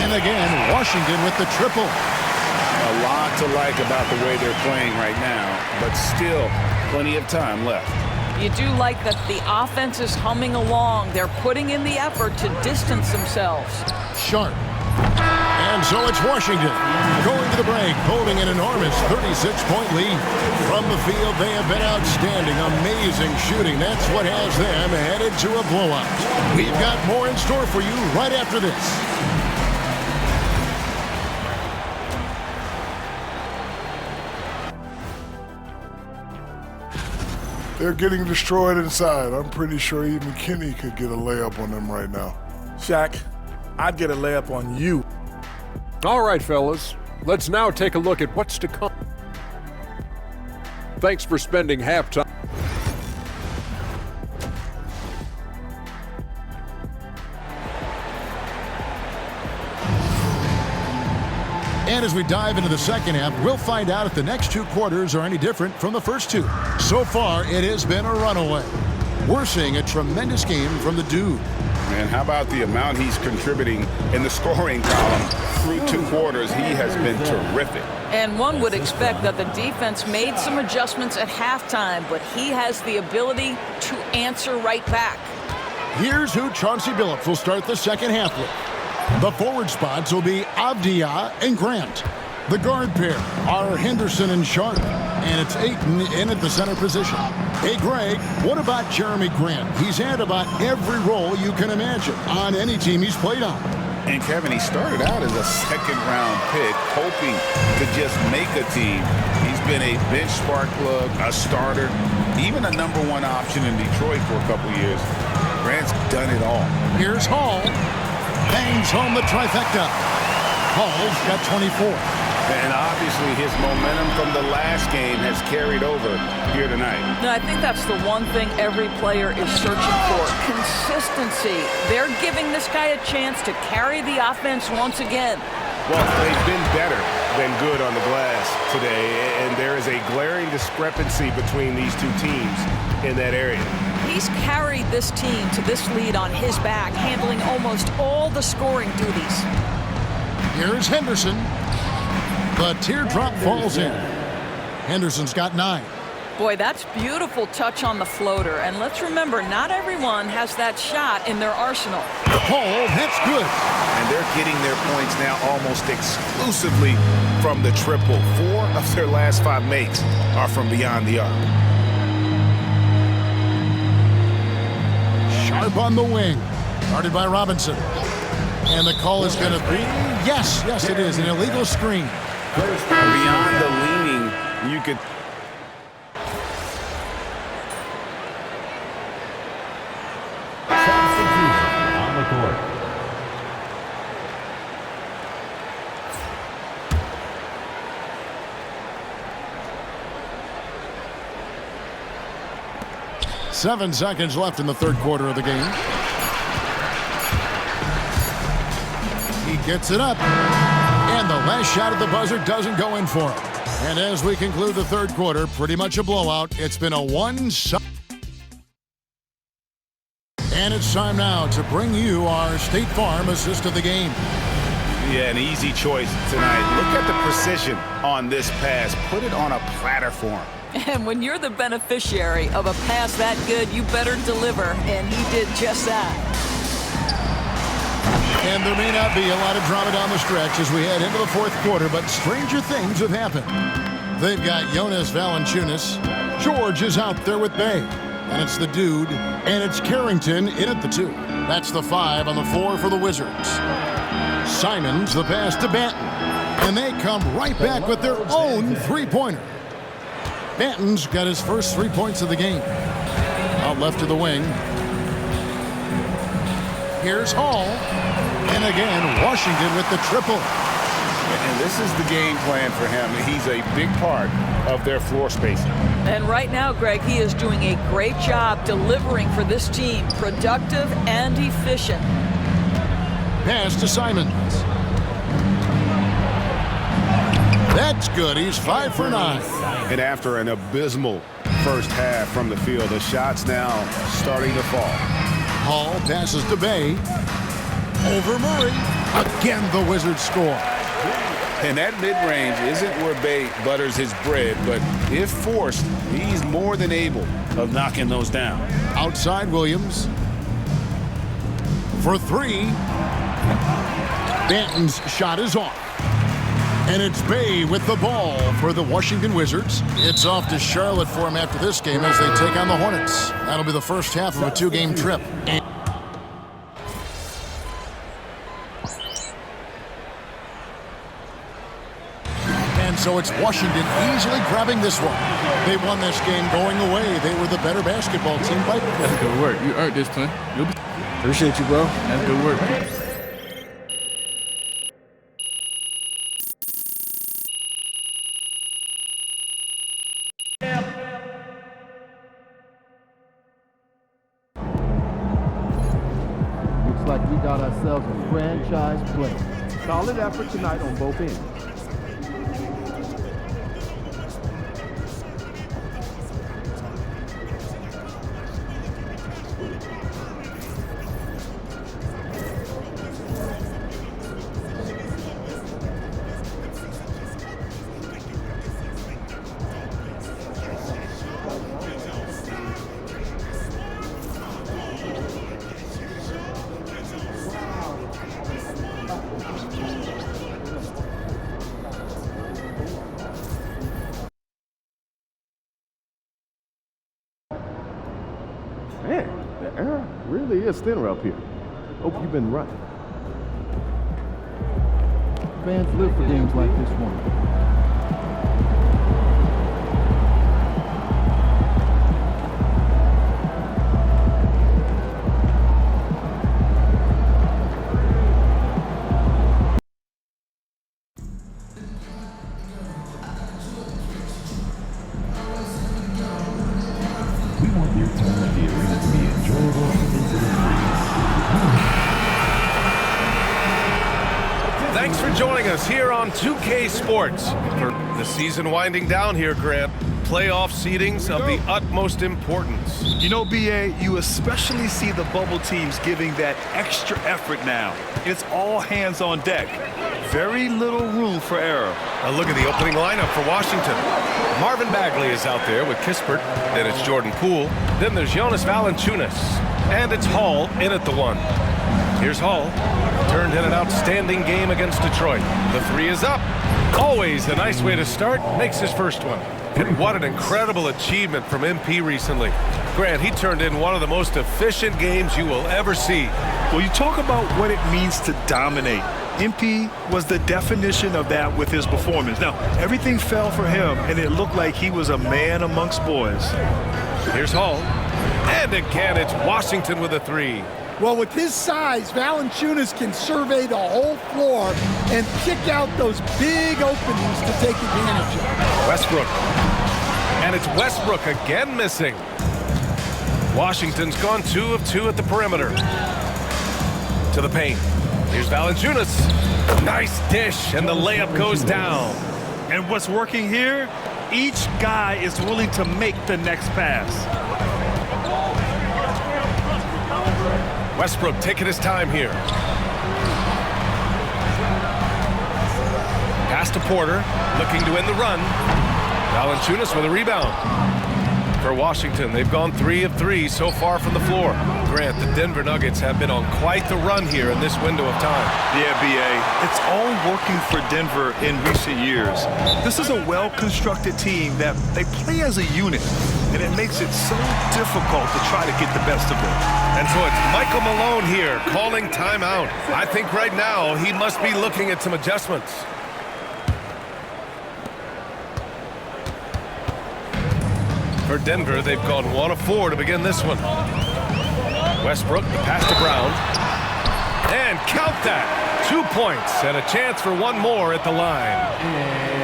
And again, Washington with the triple. A lot to like about the way they're playing right now, but still plenty of time left. You do like that the offense is humming along. They're putting in the effort to distance themselves. Sharp. And so it's Washington going to the break, holding an enormous 36-point lead. From the field, they have been outstanding, amazing shooting. That's what has them headed to a blowout. We've got more in store for you right after this. They're getting destroyed inside. I'm pretty sure even Kenny could get a layup on them right now. Shaq, I'd get a layup on you. All right, fellas. Let's now take a look at what's to come. Thanks for spending halftime. And as we dive into the second half, we'll find out if the next 2 quarters are any different from the first 2. So far, it has been a runaway. We're seeing a tremendous game from the dude. Man, how about the amount he's contributing in the scoring column through 2 quarters? He has been terrific. And one would expect that the defense made some adjustments at halftime, but he has the ability to answer right back. Here's who Chauncey Billups will start the second half with. The forward spots will be Avdia and Grant. The guard pair are Henderson and Sharp. And it's Ayton in at the center position. Hey, Greg, what about Jeremy Grant? He's had about every role you can imagine on any team he's played on. And Kevin, he started out as a second-round pick, hoping to just make a team. He's been a bench spark plug, a starter, even a #1 option in Detroit for a couple years. Grant's done it all. Here's Hall. Bangs home the trifecta. Hall's got 24. And obviously his momentum from the last game has carried over here tonight. No, I think that's the one thing every player is searching for. Consistency. They're giving this guy a chance to carry the offense once again. Well, they've been better than good on the glass today, and there is a glaring discrepancy between these two teams in that area. He's carried this team to this lead on his back, handling almost all the scoring duties. Here's Henderson. The teardrop falls in. Henderson's got 9. Boy, that's beautiful touch on the floater. And let's remember, not everyone has that shot in their arsenal. Oh, that's good. And they're getting their points now almost exclusively from the triple. 4 of their last 5 makes are from beyond the arc. Sharp on the wing. Guarded by Robinson. And the call is going to be, yes, it is, an illegal screen. Beyond the leaning, you could... On the court. 7 seconds left in the third quarter of the game. He gets it up. And the last shot at the buzzer doesn't go in for him. And as we conclude the third quarter, pretty much a blowout. It's been a one-sided. And it's time now to bring you our State Farm assist of the game. Yeah, an easy choice tonight. Look at the precision on this pass. Put it on a platter for him. And when you're the beneficiary of a pass that good, you better deliver. And he did just that. And there may not be a lot of drama down the stretch as we head into the fourth quarter, but stranger things have happened. They've got Jonas Valanciunas. George is out there with Bay. And it's the dude, and it's Carrington in at the 2. That's the 5 on the 4 for the Wizards. Simons the pass to Banton. And they come right back with their own three-pointer. Banton's got his first 3 points of the game. Out left to the wing. Here's Hall. And again, Washington with the triple. And this is the game plan for him. He's a big part of their floor spacing. And right now, Greg, he is doing a great job delivering for this team. Productive and efficient. Pass to Simons. That's good. He's 5 for 9. And after an abysmal first half from the field, the shots now starting to fall. Hall passes to Bay. Over Murray. Again, the Wizards score. And that mid-range isn't where Bay butters his bread, but if forced, he's more than able of knocking those down. Outside Williams. For 3. Banton's shot is off. And it's Bay with the ball for the Washington Wizards. It's off to Charlotte for him after this game as they take on the Hornets. That'll be the first half of a 2-game trip. And so it's Washington easily grabbing this one. They won this game going away. They were the better basketball team by. That's good work. You earned this, Clint. Appreciate you, bro. That's good work. Looks like we got ourselves a franchise play. Solid effort tonight on both ends. Man, the air really is thinner up here. Hope you've been right. Fans live for games like this one. We want your time at the arena to be enjoyable and Thanks for joining us here on 2K Sports. For the season winding down here, Grant, playoff seedings of the utmost importance. You know, BA, you especially see the bubble teams giving that extra effort now. It's all hands on deck. Very little room for error. A look at the opening lineup for Washington. Marvin Bagley is out there with Kispert. Then it's Jordan Poole. Then there's Jonas Valanciunas. And it's Hall in at the 1. Here's Hall. Turned in an outstanding game against Detroit. The 3 is up. Always a nice way to start. Makes his first one. And what an incredible achievement from MP recently. Grant, he turned in one of the most efficient games you will ever see. Well, you talk about what it means to dominate. MP was the definition of that with his performance. Now, everything fell for him, and it looked like he was a man amongst boys. Here's Hall. And again, it's Washington with a 3. Well, with his size, Valanciunas can survey the whole floor and pick out those big openings to take advantage of. Westbrook. And it's Westbrook again missing. Washington's gone 2 of 2 at the perimeter. To the paint. Here's Valanciunas. Nice dish, and the layup goes down. And what's working here? Each guy is willing to make the next pass. Westbrook taking his time here. Pass to Porter, looking to end the run. Valanciunas with a rebound. For Washington, they've gone 3 of 3 so far from the floor. Grant, the Denver Nuggets have been on quite the run here in this window of time. Yeah, B.A., it's all working for Denver in recent years. This is a well-constructed team that they play as a unit, and it makes it so difficult to try to get the best of them. And so it's Michael Malone here calling timeout. I think right now he must be looking at some adjustments. For Denver, they've gone 1 of 4 to begin this one. Westbrook, the pass to Brown. And count that. 2 points and a chance for one more at the line.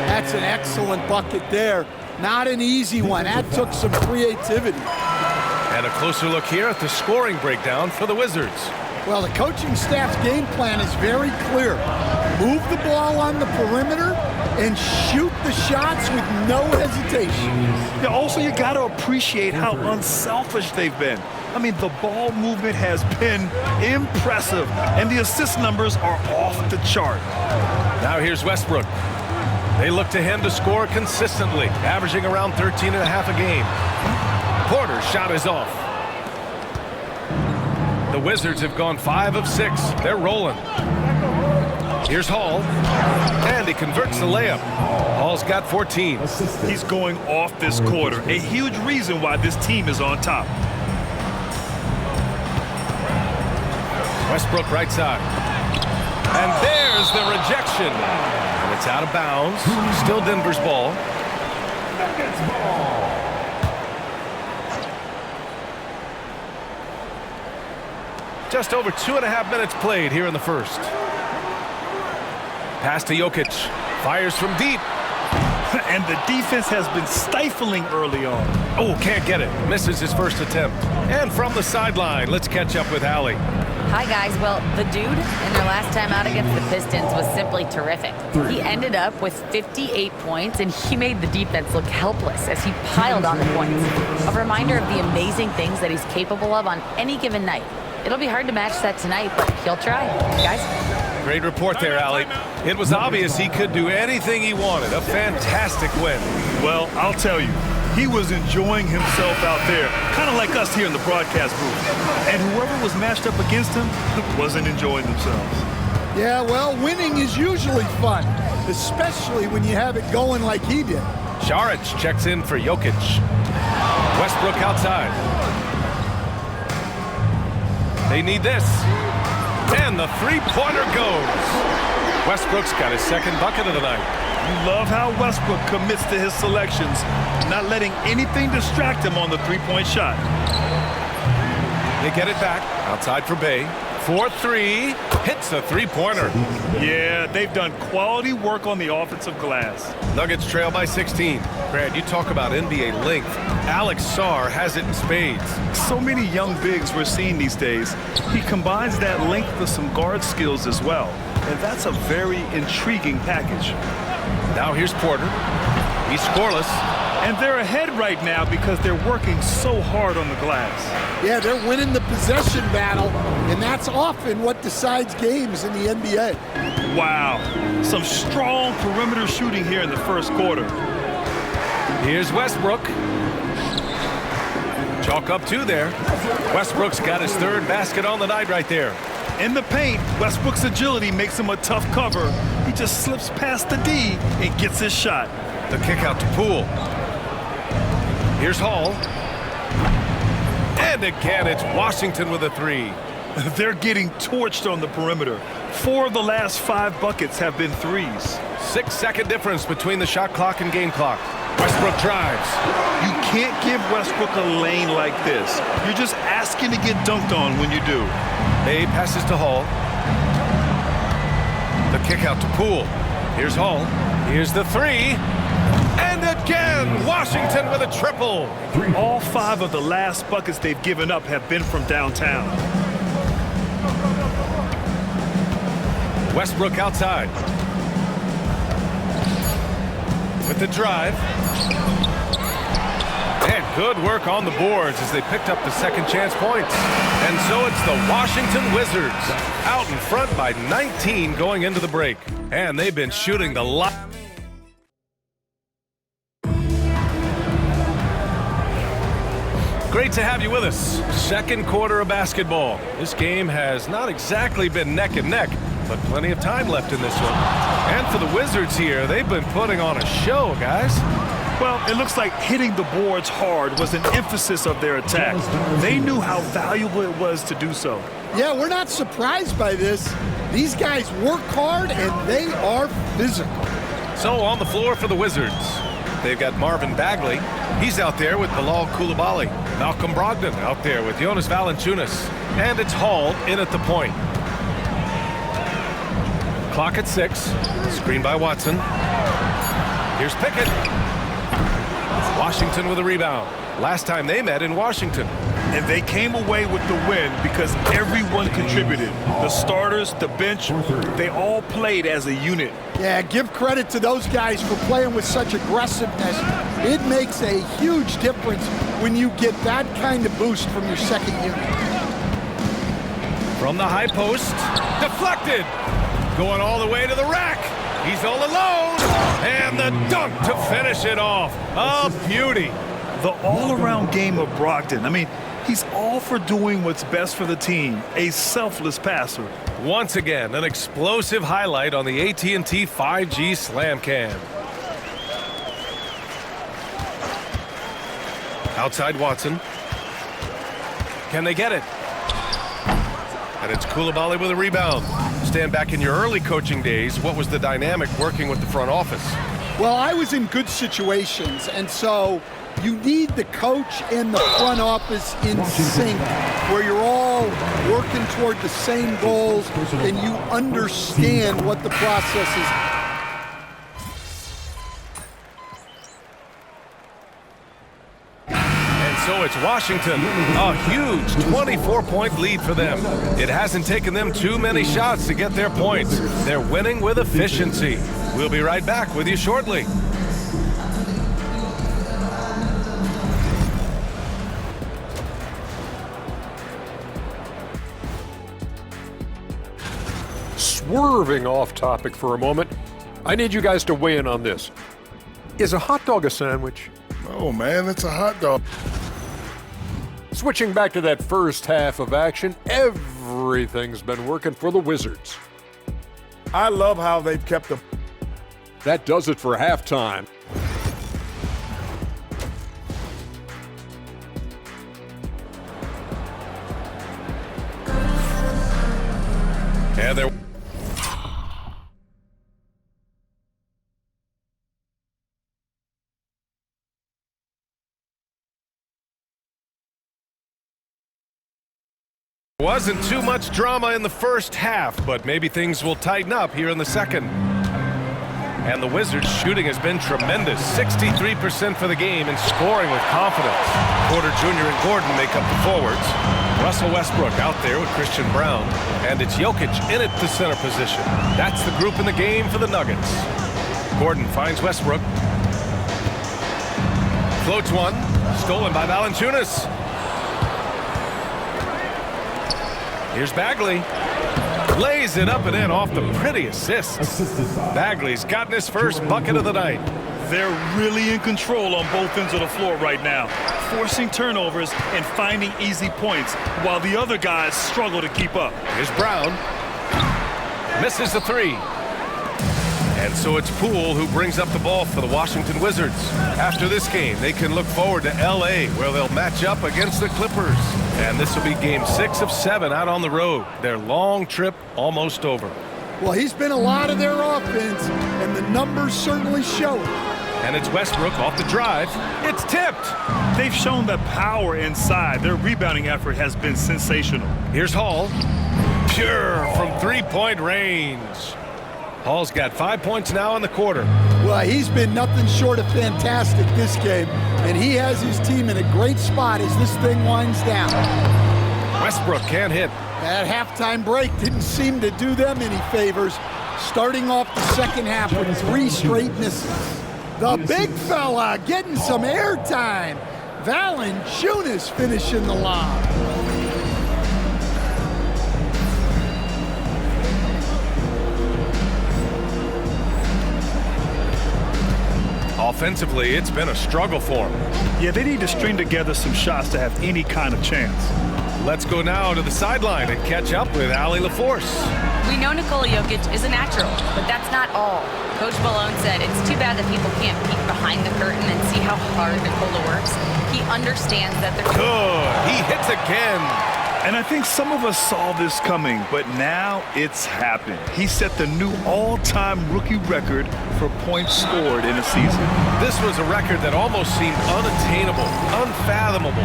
That's an excellent bucket there. Not an easy one. That took some creativity. And a closer look here at the scoring breakdown for the Wizards. Well, the coaching staff's game plan is very clear. Move the ball on the perimeter and shoot the shots with no hesitation. Yeah, also, you got to appreciate how unselfish they've been. I mean, the ball movement has been impressive, and the assist numbers are off the chart. Now here's Westbrook. They look to him to score consistently, averaging around 13.5 a game. Porter's shot is off. The Wizards have gone 5 of 6. They're rolling. Here's Hall, and he converts the layup. Hall's got 14. He's going off this quarter, a huge reason why this team is on top. Westbrook right side. And there's the rejection. And it's out of bounds. Still Denver's ball. Nuggets ball. Just over 2.5 minutes played here in the first. Pass to Jokic. Fires from deep. And the defense has been stifling early on. Oh, can't get it. Misses his first attempt. And from the sideline, let's catch up with Allie. Hi, guys. Well, the dude in their last time out against the Pistons was simply terrific. He ended up with 58 points, and he made the defense look helpless as he piled on the points. A reminder of the amazing things that he's capable of on any given night. It'll be hard to match that tonight, but he'll try. Guys? Great report there, Allie. It was obvious he could do anything he wanted. A fantastic win. Well, I'll tell you, he was enjoying himself out there, kind of like us here in the broadcast booth. And whoever was matched up against him wasn't enjoying themselves. Yeah, well, winning is usually fun, especially when you have it going like he did. Šarić checks in for Jokic. Westbrook outside. They need this. And the three-pointer goes. Westbrook's got his second bucket of the night. You love how Westbrook commits to his selections, not letting anything distract him on the three-point shot. They get it back. Outside for Bay. 4-3. Hits a three-pointer. Yeah, they've done quality work on the offensive glass. Nuggets trail by 16. Brad, you talk about NBA length. Alex Sarr has it in spades. So many young bigs we're seeing these days. He combines that length with some guard skills as well. And that's a very intriguing package. Now here's Porter. He's scoreless. And they're ahead right now because they're working so hard on the glass. Yeah, they're winning the possession battle, and that's often what decides games in the NBA. Wow, some strong perimeter shooting here in the first quarter. Here's Westbrook. Chalk up 2 there. Westbrook's got his third basket on the night right there. In the paint, Westbrook's agility makes him a tough cover. He just slips past the D and gets his shot. The kick out to Poole. Here's Hall. And again, it's Washington with a 3. They're getting torched on the perimeter. 4 of the last 5 buckets have been threes. 6-second difference between the shot clock and game clock. Westbrook drives. You can't give Westbrook a lane like this. You're just asking to get dunked on when you do. Bay passes to Hall. The kick out to Poole. Here's Hall. Here's the 3. And again, Washington Washington with a triple. All 5 of the last buckets they've given up have been from downtown. Westbrook outside. With the drive. And good work on the boards as they picked up the second chance points. And so it's the Washington Wizards out in front by 19 going into the break. And they've been shooting the lot. Great to have you with us. Second quarter of basketball. This game has not exactly been neck and neck, but plenty of time left in this one. And for the Wizards here, they've been putting on a show, guys. Well, it looks like hitting the boards hard was an emphasis of their attack. They knew how valuable it was to do so. Yeah, we're not surprised by this. These guys work hard and they are physical. So on the floor for the Wizards, they've got Marvin Bagley. He's out there with Bilal Coulibaly. Malcolm Brogdon out there with Jonas Valanciunas. And it's Hall in at the point. Clock at 6. Screen by Watson. Here's Pickett. Washington with a rebound. Last time they met in Washington. And they came away with the win because everyone contributed. The starters, the bench, they all played as a unit. Yeah, give credit to those guys for playing with such aggressiveness. It makes a huge difference when you get that kind of boost from your second unit. From the high post, deflected. Going all the way to the rack. He's all alone. And the dunk to finish it off. A beauty. The all-around game of Brogdon. I mean, he's all for doing what's best for the team. A selfless passer. Once again, an explosive highlight on the AT&T 5G Slam Cam. Outside Watson. Can they get it? And it's Coulibaly with a rebound. Stand back in your early coaching days, what was the dynamic working with the front office? Well, I was in good situations, and so you need the coach and the front office in sync, where you're all working toward the same goals and you understand what the process is. So it's Washington, a huge 24-point lead for them. It hasn't taken them too many shots to get their points. They're winning with efficiency. We'll be right back with you shortly. Swerving off topic for a moment, I need you guys to weigh in on this. Is a hot dog a sandwich? Oh, man, it's a hot dog. Switching back to that first half of action, everything's been working for the Wizards. I love how they've kept them. That does it for halftime. And there wasn't too much drama in the first half, but maybe things will tighten up here in the second. And the Wizards' shooting has been tremendous. 63% for the game and scoring with confidence. Porter Jr. and Gordon make up the forwards. Russell Westbrook out there with Christian Brown. And it's Jokic in at the center position. That's the group in the game for the Nuggets. Gordon finds Westbrook. Floats one. Stolen by Valanciunas. Here's Bagley. Lays it up and in off the pretty assist. Bagley's gotten his first bucket of the night. They're really in control on both ends of the floor right now, forcing turnovers and finding easy points, while the other guys struggle to keep up. Here's Brown. Misses the three. And so it's Poole who brings up the ball for the Washington Wizards. After this game, they can look forward to L.A., where they'll match up against the Clippers. And this will be game 6 of 7 out on the road. Their long trip almost over. Well, he's been a lot of their offense, and the numbers certainly show it. And it's Westbrook off the drive. It's tipped. They've shown the power inside. Their rebounding effort has been sensational. Here's Hall. Pure from three-point range. Hall's got 5 points now in the quarter. Well, he's been nothing short of fantastic this game, and he has his team in a great spot as this thing winds down. Westbrook can't hit. That halftime break didn't seem to do them any favors, starting off the second half with 3 straight misses. The big fella getting some airtime. Valanciunas finishing the lob. Offensively, it's been a struggle for him. Yeah, they need to string together some shots to have any kind of chance. Let's go now to the sideline and catch up with Allie LaForce. We know Nikola Jokic is a natural, but that's not all. Coach Malone said it's too bad that people can't peek behind the curtain and see how hard Nikola works. He understands that they're good. He hits again. And I think some of us saw this coming, but now it's happened. He set the new all-time rookie record for points scored in a season. This was a record that almost seemed unattainable, unfathomable.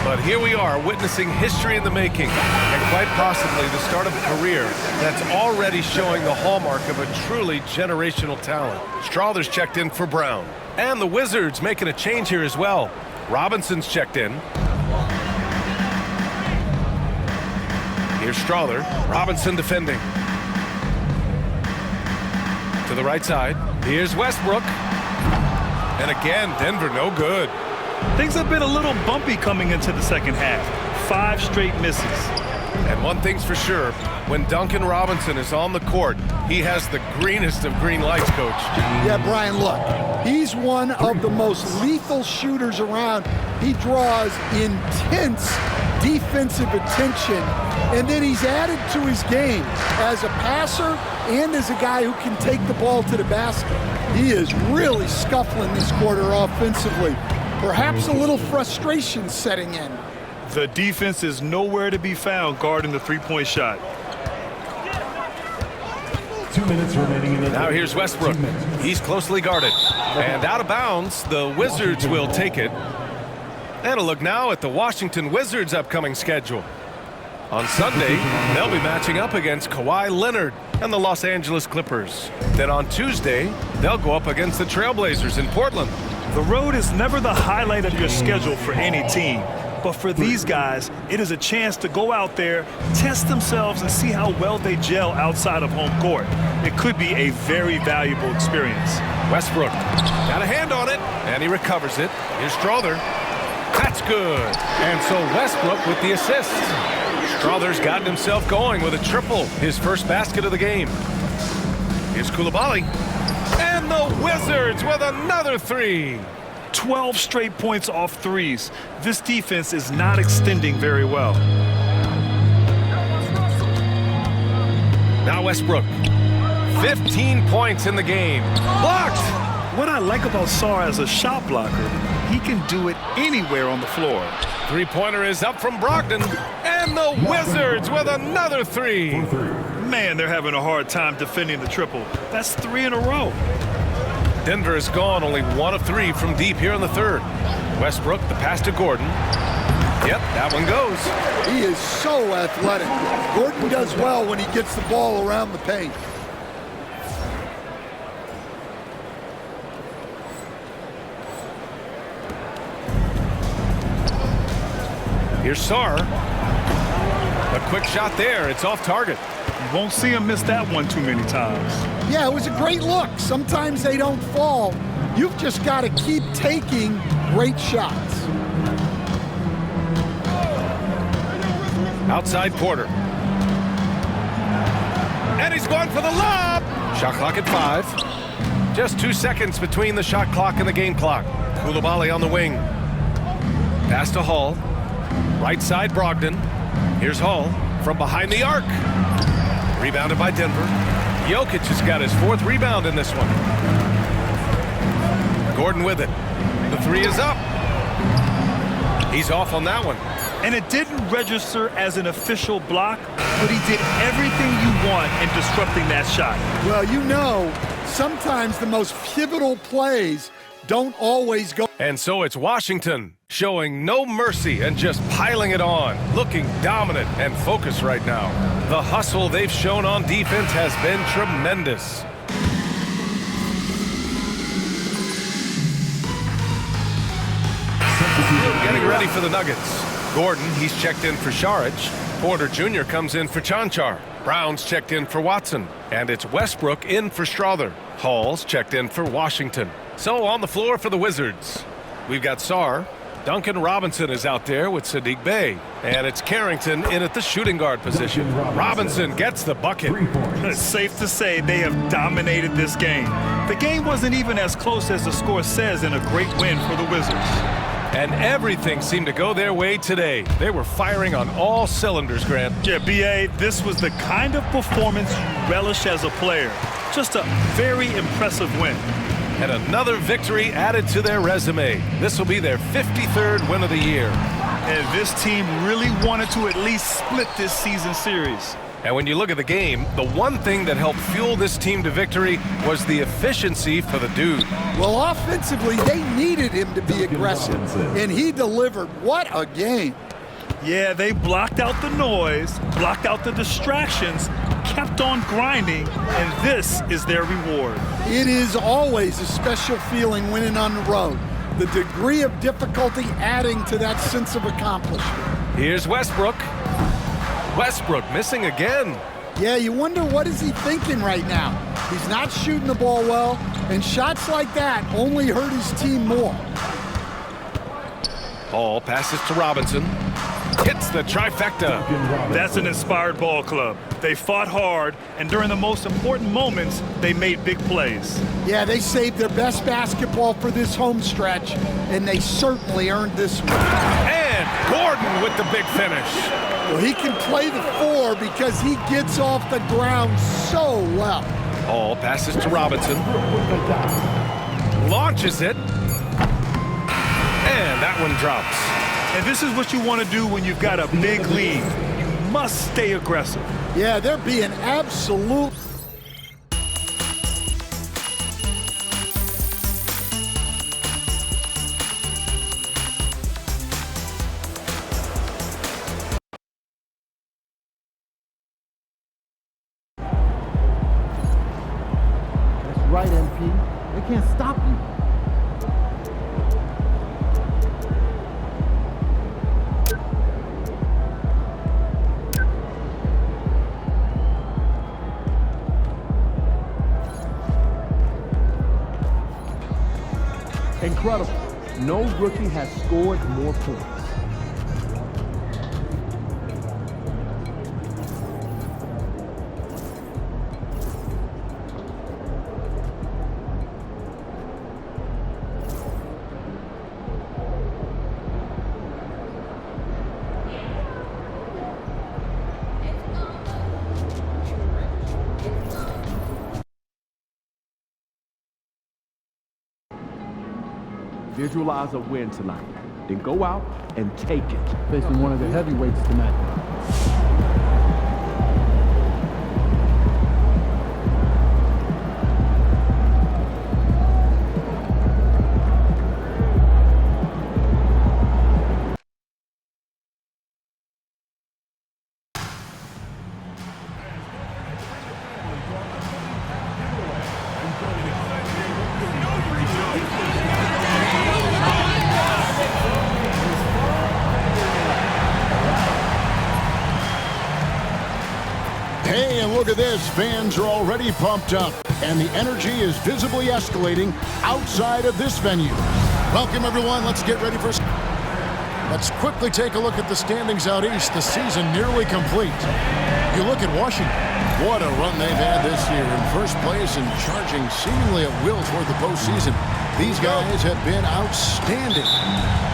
But here we are, witnessing history in the making, and quite possibly the start of a career that's already showing the hallmark of a truly generational talent. Strawther's checked in for Brown. And the Wizards making a change here as well. Robinson's checked in. Here's Strawther. Robinson defending. To the right side. Here's Westbrook. And again, Denver no good. Things have been a little bumpy coming into the second half. 5 straight misses. And one thing's for sure, when Duncan Robinson is on the court, he has the greenest of green lights, Coach. Yeah, Brian, look, he's one of the most lethal shooters around. He draws intense defensive attention, and then he's added to his game as a passer and as a guy who can take the ball to the basket. He is really scuffling this quarter offensively. Perhaps a little frustration setting in. The defense is nowhere to be found guarding the three-point shot. 2 minutes remaining in the Now here's Westbrook. He's closely guarded. And out of bounds, the Wizards will take it. And a look now at the Washington Wizards' upcoming schedule. On Sunday, they'll be matching up against Kawhi Leonard and the Los Angeles Clippers. Then on Tuesday, they'll go up against the Trailblazers in Portland. The road is never the highlight of your schedule for any team. But for these guys, it is a chance to go out there, test themselves, and see how well they gel outside of home court. It could be a very valuable experience. Westbrook got a hand on it, and he recovers it. Here's Strawther. That's good. And so Westbrook with the assist. Strawther's gotten himself going with a triple, his first basket of the game. Here's Coulibaly. And the Wizards with another 3. 12 straight points off threes. This defense is not extending very well. Now Westbrook. 15 points in the game. Blocked! What I like about Sarr as a shot blocker, he can do it anywhere on the floor. Three-pointer is up from Brogdon. And the Wizards with another 3. Man, they're having a hard time defending the triple. That's 3 in a row. Denver has gone only 1 of 3 from deep here in the third. Westbrook, the pass to Gordon. Yep, that one goes. He is so athletic. Gordon does well when he gets the ball around the paint. Here's Sarr. A quick shot there. It's off target. You won't see him miss that one too many times. Yeah, it was a great look. Sometimes they don't fall. You've just got to keep taking great shots. Outside Porter. And he's going for the lob. Shot clock at 5. Just 2 seconds between the shot clock and the game clock. Coulibaly on the wing. Pass to Hall. Right side Brogdon. Here's Hall from behind the arc. Rebounded by Denver. Jokic has got his 4th rebound in this one. Gordon with it. The 3 is up. He's off on that one. And it didn't register as an official block, but he did everything you want in disrupting that shot. Well, you know, sometimes the most pivotal plays don't always go. And so it's Washington showing no mercy and just piling it on, looking dominant and focused right now. The hustle they've shown on defense has been tremendous. getting ready for the Nuggets. Gordon, he's checked in for Saric. Porter Jr. comes in for Chanchar. Brown's checked in for Watson. And it's Westbrook in for Strother. Hall's checked in for Washington. So on the floor for the Wizards, we've got Sarr. Duncan Robinson is out there with Sadiq Bey. And it's Carrington in at the shooting guard position. Robinson gets the bucket. It's safe to say they have dominated this game. The game wasn't even as close as the score says in a great win for the Wizards. And everything seemed to go their way today. They were firing on all cylinders, Grant. Yeah, B.A., this was the kind of performance you relish as a player. Just a very impressive win. And another victory added to their resume. This will be their 53rd win of the year. And this team really wanted to at least split this season series. And when you look at the game, the one thing that helped fuel this team to victory was the efficiency for the dude. Well, offensively, they needed him to be aggressive, and he delivered. What a game. Yeah, they blocked out the noise, blocked out the distractions, kept on grinding, and this is their reward. It is always a special feeling winning on the road. The degree of difficulty adding to that sense of accomplishment. Here's Westbrook. Westbrook missing again. Yeah, you wonder what is he thinking right now. He's not shooting the ball well, and shots like that only hurt his team more. Ball passes to Robinson. Hits the trifecta. That's an inspired ball club. They fought hard, and during the most important moments, they made big plays. Yeah, they saved their best basketball for this home stretch, and they certainly earned this one. And Gordon with the big finish. Well, he can play the 4 because he gets off the ground so well. Ball passes to Robinson. Launches it. And that one drops. And this is what you want to do when you've got a big lead. You must stay aggressive. Yeah, they're being absolute. That's right, MP. They can't stop you. Incredible. No rookie has scored more points. Visualize a win tonight. Then go out and take it. Facing one of the heavyweights tonight. Hey, and look at this. Fans are already pumped up, and the energy is visibly escalating outside of this venue. Welcome, everyone. Let's get ready for... Let's quickly take a look at the standings out east. The season nearly complete. You look at Washington. What a run they've had this year. In first place and charging seemingly at will toward the postseason. These guys have been outstanding.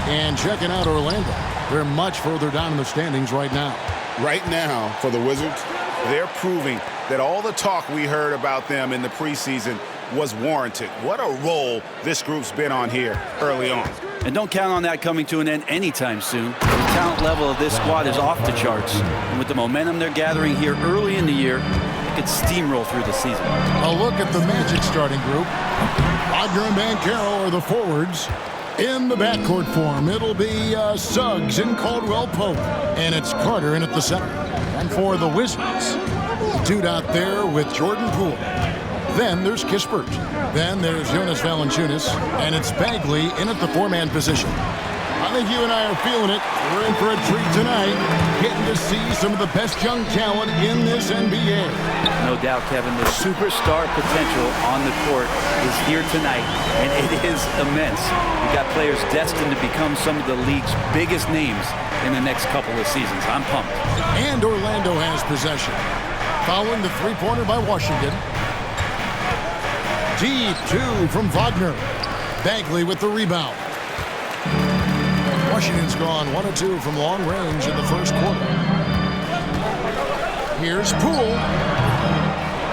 And checking out Orlando. They're much further down in the standings right now. Right now, for the Wizards, they're proving that all the talk we heard about them in the preseason was warranted. What a role this group's been on here early on. And don't count on that coming to an end anytime soon. The talent level of this squad is off the charts. And with the momentum they're gathering here early in the year, they could steamroll through the season. A look at the Magic starting group. Wagner and Banchero are the forwards. In the backcourt form, it'll be Suggs and Caldwell Pope. And it's Carter in at the center. And for the Wizards, dude out there with Jordan Poole. Then there's Kispert. Then there's Jonas Valanciunas. And it's Bagley in at the four-man position. I think you and I are feeling it. We're in for a treat tonight, getting to see some of the best young talent in this NBA. No doubt, Kevin, the superstar potential on the court is here tonight, and it is immense. We've got players destined to become some of the league's biggest names in the next couple of seasons. I'm pumped. And Orlando has possession. Following the three-pointer by Washington. Deep two from Wagner. Bagley with the rebound. Washington's gone 1 of 2 from long range in the first quarter. Here's Poole.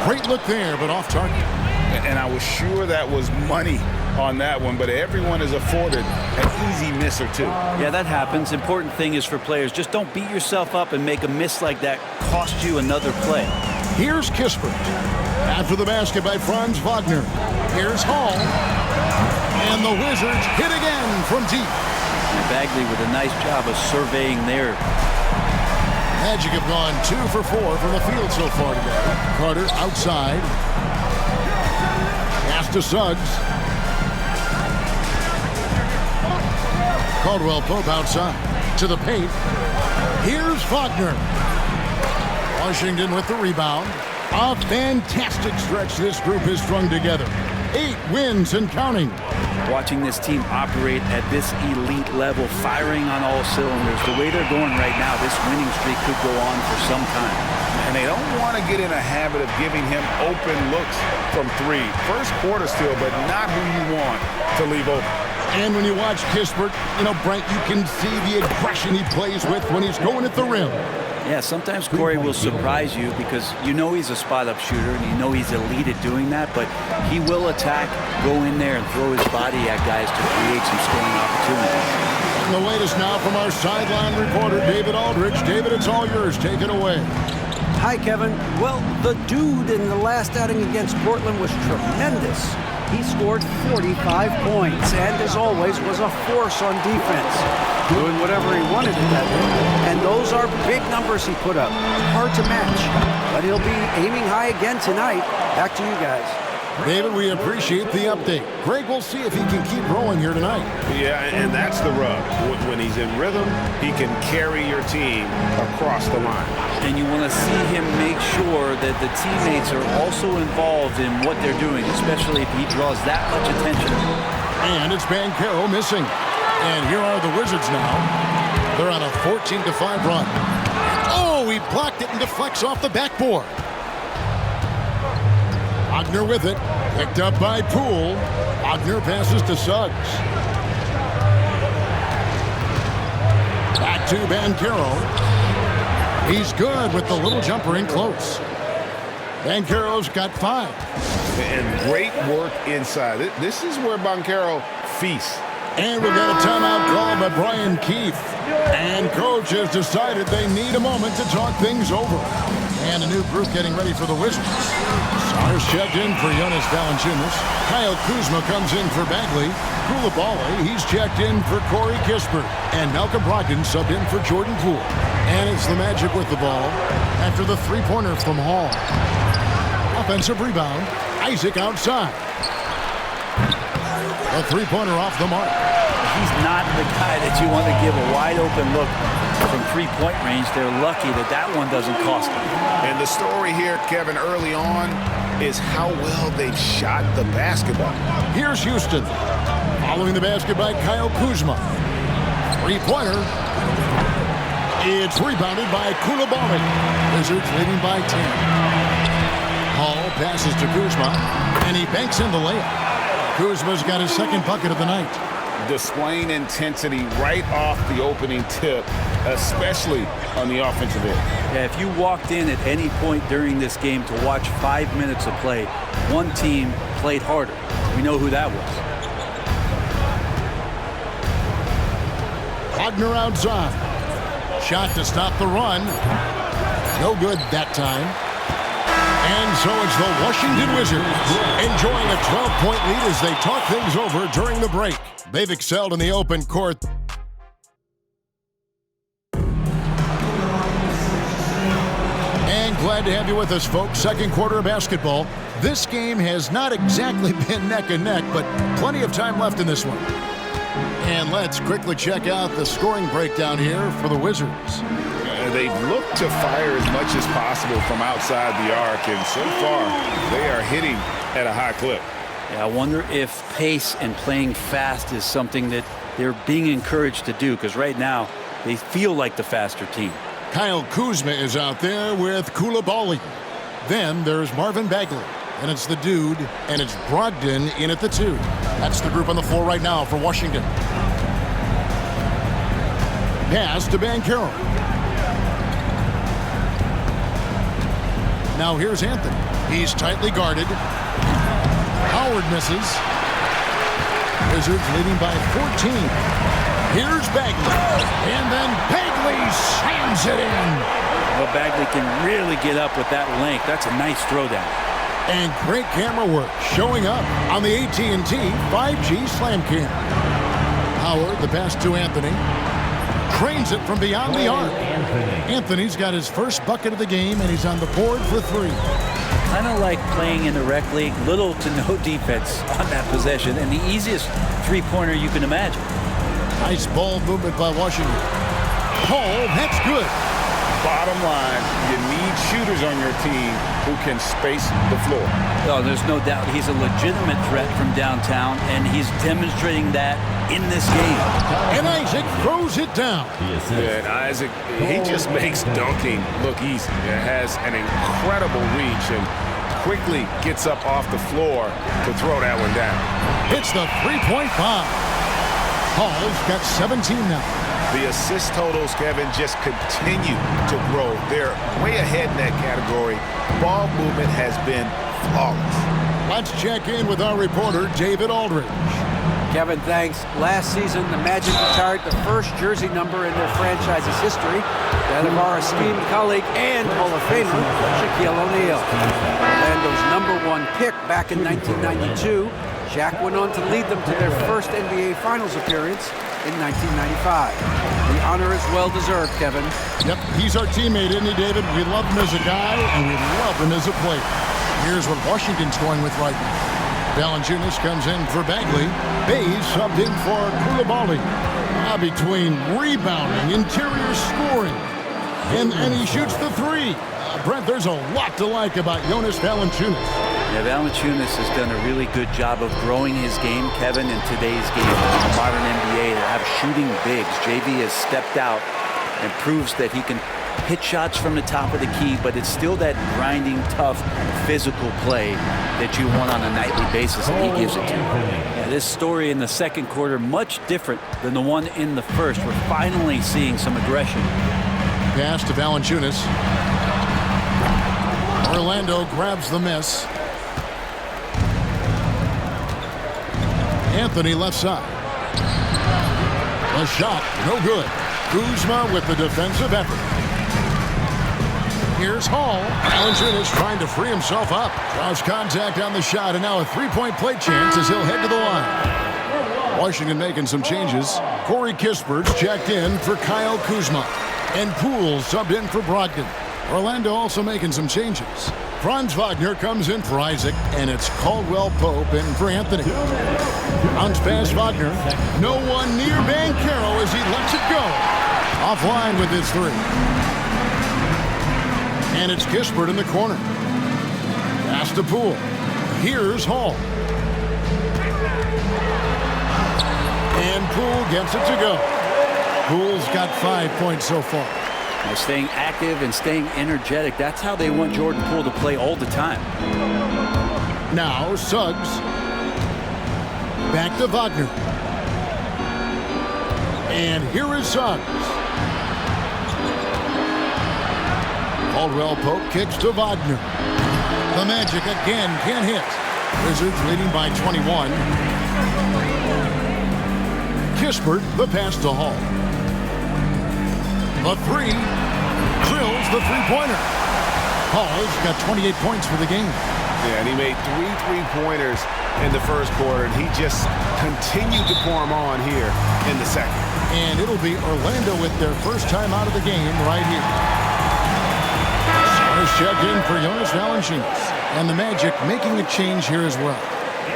Great look there, but off target. And I was sure that was money on that one, but everyone is afforded an easy miss or two. Yeah, that happens. Important thing is for players, just don't beat yourself up and make a miss like that cost you another play. Here's Kispert. After the basket by Franz Wagner. Here's Hall. And the Wizards hit again from deep. And Bagley with a nice job of surveying there. Magic have gone 2 for 4 from the field so far today. Carter outside. Pass to Suggs. Caldwell Pope outside. To the paint. Here's Wagner. Washington with the rebound. A fantastic stretch this group has strung together. 8 wins and counting. Watching this team operate at this elite level, firing on all cylinders. The way they're going right now, this winning streak could go on for some time. And they don't want to get in a habit of giving him open looks from 3. First quarter still, but not who you want to leave open. And when you watch Kispert, Brent, you can see the aggression he plays with when he's going at the rim. Yeah, sometimes Corey will surprise you because you know he's a spot-up shooter and you know he's elite at doing that, but he will attack, go in there, and throw his body at guys to create some scoring opportunities. And the latest now from our sideline reporter, David Aldridge. David, it's all yours. Take it away. Hi, Kevin. Well, the dude in the last outing against Portland was tremendous. He scored 45 points and, as always, was a force on defense, doing whatever he wanted at that point. And those are big numbers he put up. Hard to match, but he'll be aiming high again tonight. Back to you guys. David, we appreciate the update. Greg, we'll see if he can keep rolling here tonight. Yeah, and that's the rub. When he's in rhythm, he can carry your team across the line. And you want to see him make sure that the teammates are also involved in what they're doing, especially if he draws that much attention. And it's Banchero missing. And here are the Wizards now. They're on a 14-5 run. Oh, he blocked it and deflects off the backboard. Wagner with it. Picked up by Poole. Wagner passes to Suggs. Back to Banchero. He's good with the little jumper in close. Banchero's got 5. And great work inside. This is where Banchero feasts. And we've got a timeout called by Brian Keefe. And coach has decided they need a moment to talk things over. And a new group getting ready for the Wizards. Sars checked in for Jonas Valanciunas. Kyle Kuzma comes in for Bagley. Coulibaly, he's checked in for Corey Kispert. And Malcolm Brogdon subbed in for Jordan Poole. And it's the Magic with the ball after the three-pointer from Hall. Offensive rebound. Isaac outside. A three-pointer off the mark. He's not the guy that you want to give a wide-open look from three-point range. They're lucky that that one doesn't cost them. And the story here, Kevin, early on is how well they've shot the basketball. Here's Houston. Following the basket by Kyle Kuzma. Three-pointer. It's rebounded by Coulibaly. Wizards leading by 10. Hall passes to Kuzma, and he banks in the layup. Kuzma's got his second bucket of the night. Displaying intensity right off the opening tip, especially on the offensive end. Yeah, if you walked in at any point during this game to watch 5 minutes of play, one team played harder. We know who that was. Wagner outside. Shot to stop the run. No good that time. And so it's the Washington Wizards enjoying a 12-point lead as they talk things over during the break. They've excelled in the open court. And glad to have you with us, folks. Second quarter of basketball. This game has not exactly been neck and neck, but plenty of time left in this one. And let's quickly check out the scoring breakdown here for the Wizards. They've looked to fire as much as possible from outside the arc, and so far they are hitting at a high clip. Yeah, I wonder if pace and playing fast is something that they're being encouraged to do, because right now they feel like the faster team. Kyle Kuzma is out there with Coulibaly. Then there's Marvin Bagley, and it's the dude, and it's Brogdon in at the 2. That's the group on the floor right now for Washington. Pass to Banchero. Now here's Anthony. He's tightly guarded. Howard misses. Wizards leading by 14. Here's Bagley. And then Bagley slams it in. Well, Bagley can really get up with that length. That's a nice throwdown. And great camera work showing up on the AT&T 5G Slam Cam. Howard, the pass to Anthony. Trains it from beyond the arc. Anthony's got his first bucket of the game, and he's on the board for 3. Kind of like playing in the rec league, little to no defense on that possession, and the easiest three-pointer you can imagine. Nice ball movement by Washington. Paul, that's good. Bottom line, you need shooters on your team who can space the floor. Oh, there's no doubt he's a legitimate threat from downtown, and he's demonstrating that in this game. And Isaac throws it down. Yeah, and Isaac, he just makes dunking look easy. It has an incredible reach and quickly gets up off the floor to throw that one down. It's the three-point bomb. Paul's got 17 now. The assist totals, Kevin, just continue to grow. They're way ahead in that category. Ball movement has been flawless. Let's check in with our reporter, David Aldridge. Kevin, thanks. Last season, the Magic retired the first jersey number in their franchise's history, that of our esteemed colleague and Hall of Famer, Shaquille O'Neal. Orlando's #1 pick back in 1992, Shaq went on to lead them to their first NBA Finals appearance in 1995. The honor is well-deserved, Kevin. Yep, he's our teammate, isn't he, David? We love him as a guy, and we love him as a player. Here's what Washington's going with right now. Valanciunas comes in for Bagley. Bays subbed in for Coulibaly. Between rebounding, interior scoring, and he shoots the 3. Brent, there's a lot to like about Jonas Valanciunas. Yeah, Valanciunas has done a really good job of growing his game, Kevin, in today's game. In the modern NBA, to have shooting bigs. JV has stepped out and proves that he can hit shots from the top of the key, but it's still that grinding, tough, physical play that you want on a nightly basis, and he gives it to you. Yeah, this story in the second quarter, much different than the one in the first. We're finally seeing some aggression. Pass to Valanciunas. Orlando grabs the miss. Anthony left side. A shot, no good. Kuzma with the defensive effort. Here's Hall. Valanciunas trying to free himself up. Draws contact on the shot, and now a three-point play chance as he'll head to the line. Washington making some changes. Corey Kispert's checked in for Kyle Kuzma. And Poole subbed in for Brogdon. Orlando also making some changes. Franz Wagner comes in for Isaac, and it's Caldwell Pope in for Anthony. Bounce pass Wagner. No one near Banchero as he lets it go. Offline with his 3. And it's Kispert in the corner. Pass to Poole. Here's Hall. And Poole gets it to go. Poole's got 5 points so far. Now staying active and staying energetic. That's how they want Jordan Poole to play all the time. Now Suggs. Back to Wagner. And here is Suggs. Caldwell Pope kicks to Wagner. The Magic again can't hit. Wizards leading by 21. Kispert, the pass to Hall. The 3 drills the three-pointer. Hall's got 28 points for the game. Yeah, and he made 3 three-pointers in the first quarter, and he just continued to pour them on here in the second. And it'll be Orlando with their first time out of the game right here. Stars checked in for Jonas Valanciunas. And the Magic making a change here as well.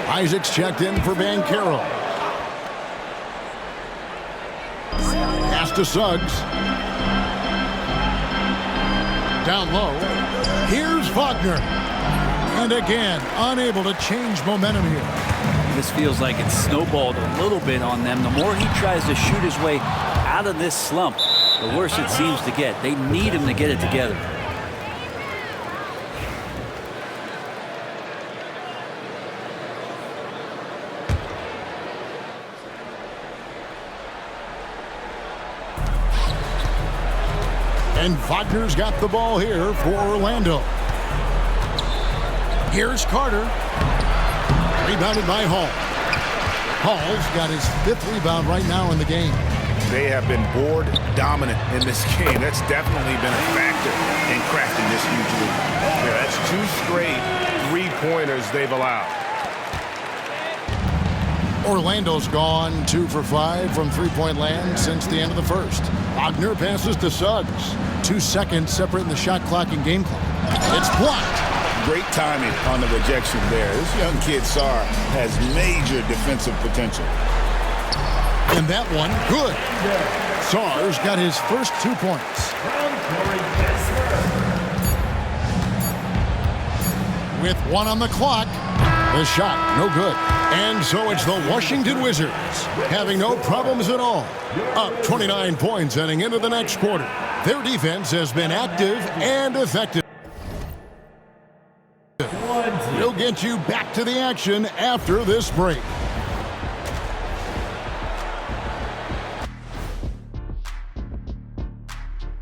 Isaac's checked in for Banchero. Pass to Suggs. Down low. Here's Wagner. And again, unable to change momentum here. This feels like it's snowballed a little bit on them. The more he tries to shoot his way out of this slump, the worse it seems to get. They need him to get it together. And Wagner's got the ball here for Orlando. Here's Carter. Rebounded by Hall. Hall's got his 5th rebound right now in the game. They have been board dominant in this game. That's definitely been a factor in crafting this huge lead. Yeah, that's 2 straight 3-pointers they've allowed. Orlando's gone 2 for 5 from three-point land since the end of the first. Wagner passes to Suggs. 2 seconds separating the shot clock and game clock. It's blocked. Great timing on the rejection there. This young kid, Sarr, has major defensive potential. And that one, good. Sarr's got his first 2 points. With 1 on the clock, the shot, no good. And so it's the Washington Wizards, having no problems at all. Up 29 points heading into the next quarter. Their defense has been active and effective. We'll get you back to the action after this break.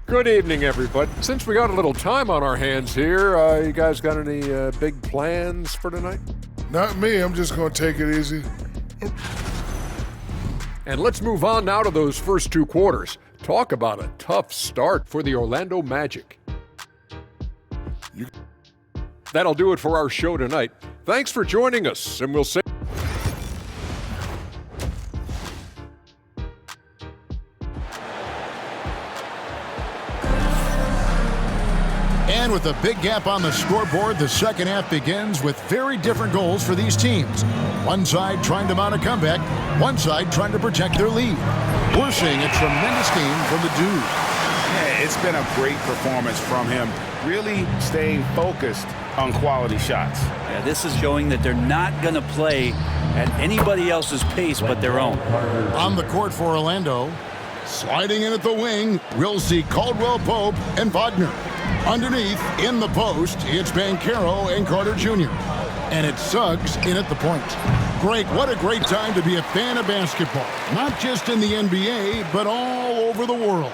Good evening, everybody. Since we got a little time on our hands here, you guys got any big plans for tonight? Not me. I'm just going to take it easy. And let's move on now to those first 2 quarters. Talk about a tough start for the Orlando Magic. That'll do it for our show tonight. Thanks for joining us, and we'll see. And with a big gap on the scoreboard, the second half begins with very different goals for these teams. One side trying to mount a comeback, one side trying to protect their lead. We're seeing a tremendous game from the Dude. Yeah, it's been a great performance from him, really staying focused on quality shots. Yeah, this is showing that they're not going to play at anybody else's pace but their own. On the court for Orlando, sliding in at the wing, we'll see Caldwell Pope and Wagner. Underneath, in the post, it's Banchero and Carter Jr. And it's Suggs in at the point. Greg, what a great time to be a fan of basketball. Not just in the NBA, but all over the world.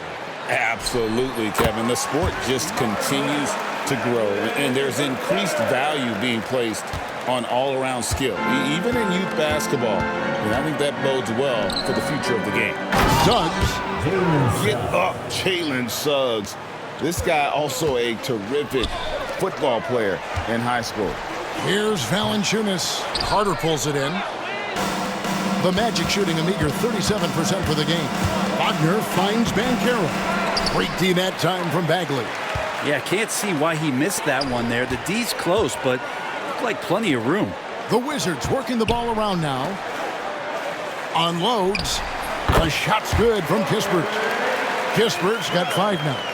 Absolutely, Kevin. The sport just continues to grow, and there's increased value being placed on all-around skill, even in youth basketball. And I think that bodes well for the future of the game. Suggs. Get up, Jalen Suggs. This guy also a terrific football player in high school. Here's Valanciunas. Carter pulls it in. The Magic shooting a meager 37% for the game. Wagner finds Banchero. Great D that time from Bagley. Yeah, can't see why he missed that one there. The D's close, but looked like plenty of room. The Wizards working the ball around now. Unloads. The shot's good from Kispert. Kispert's got 5 now.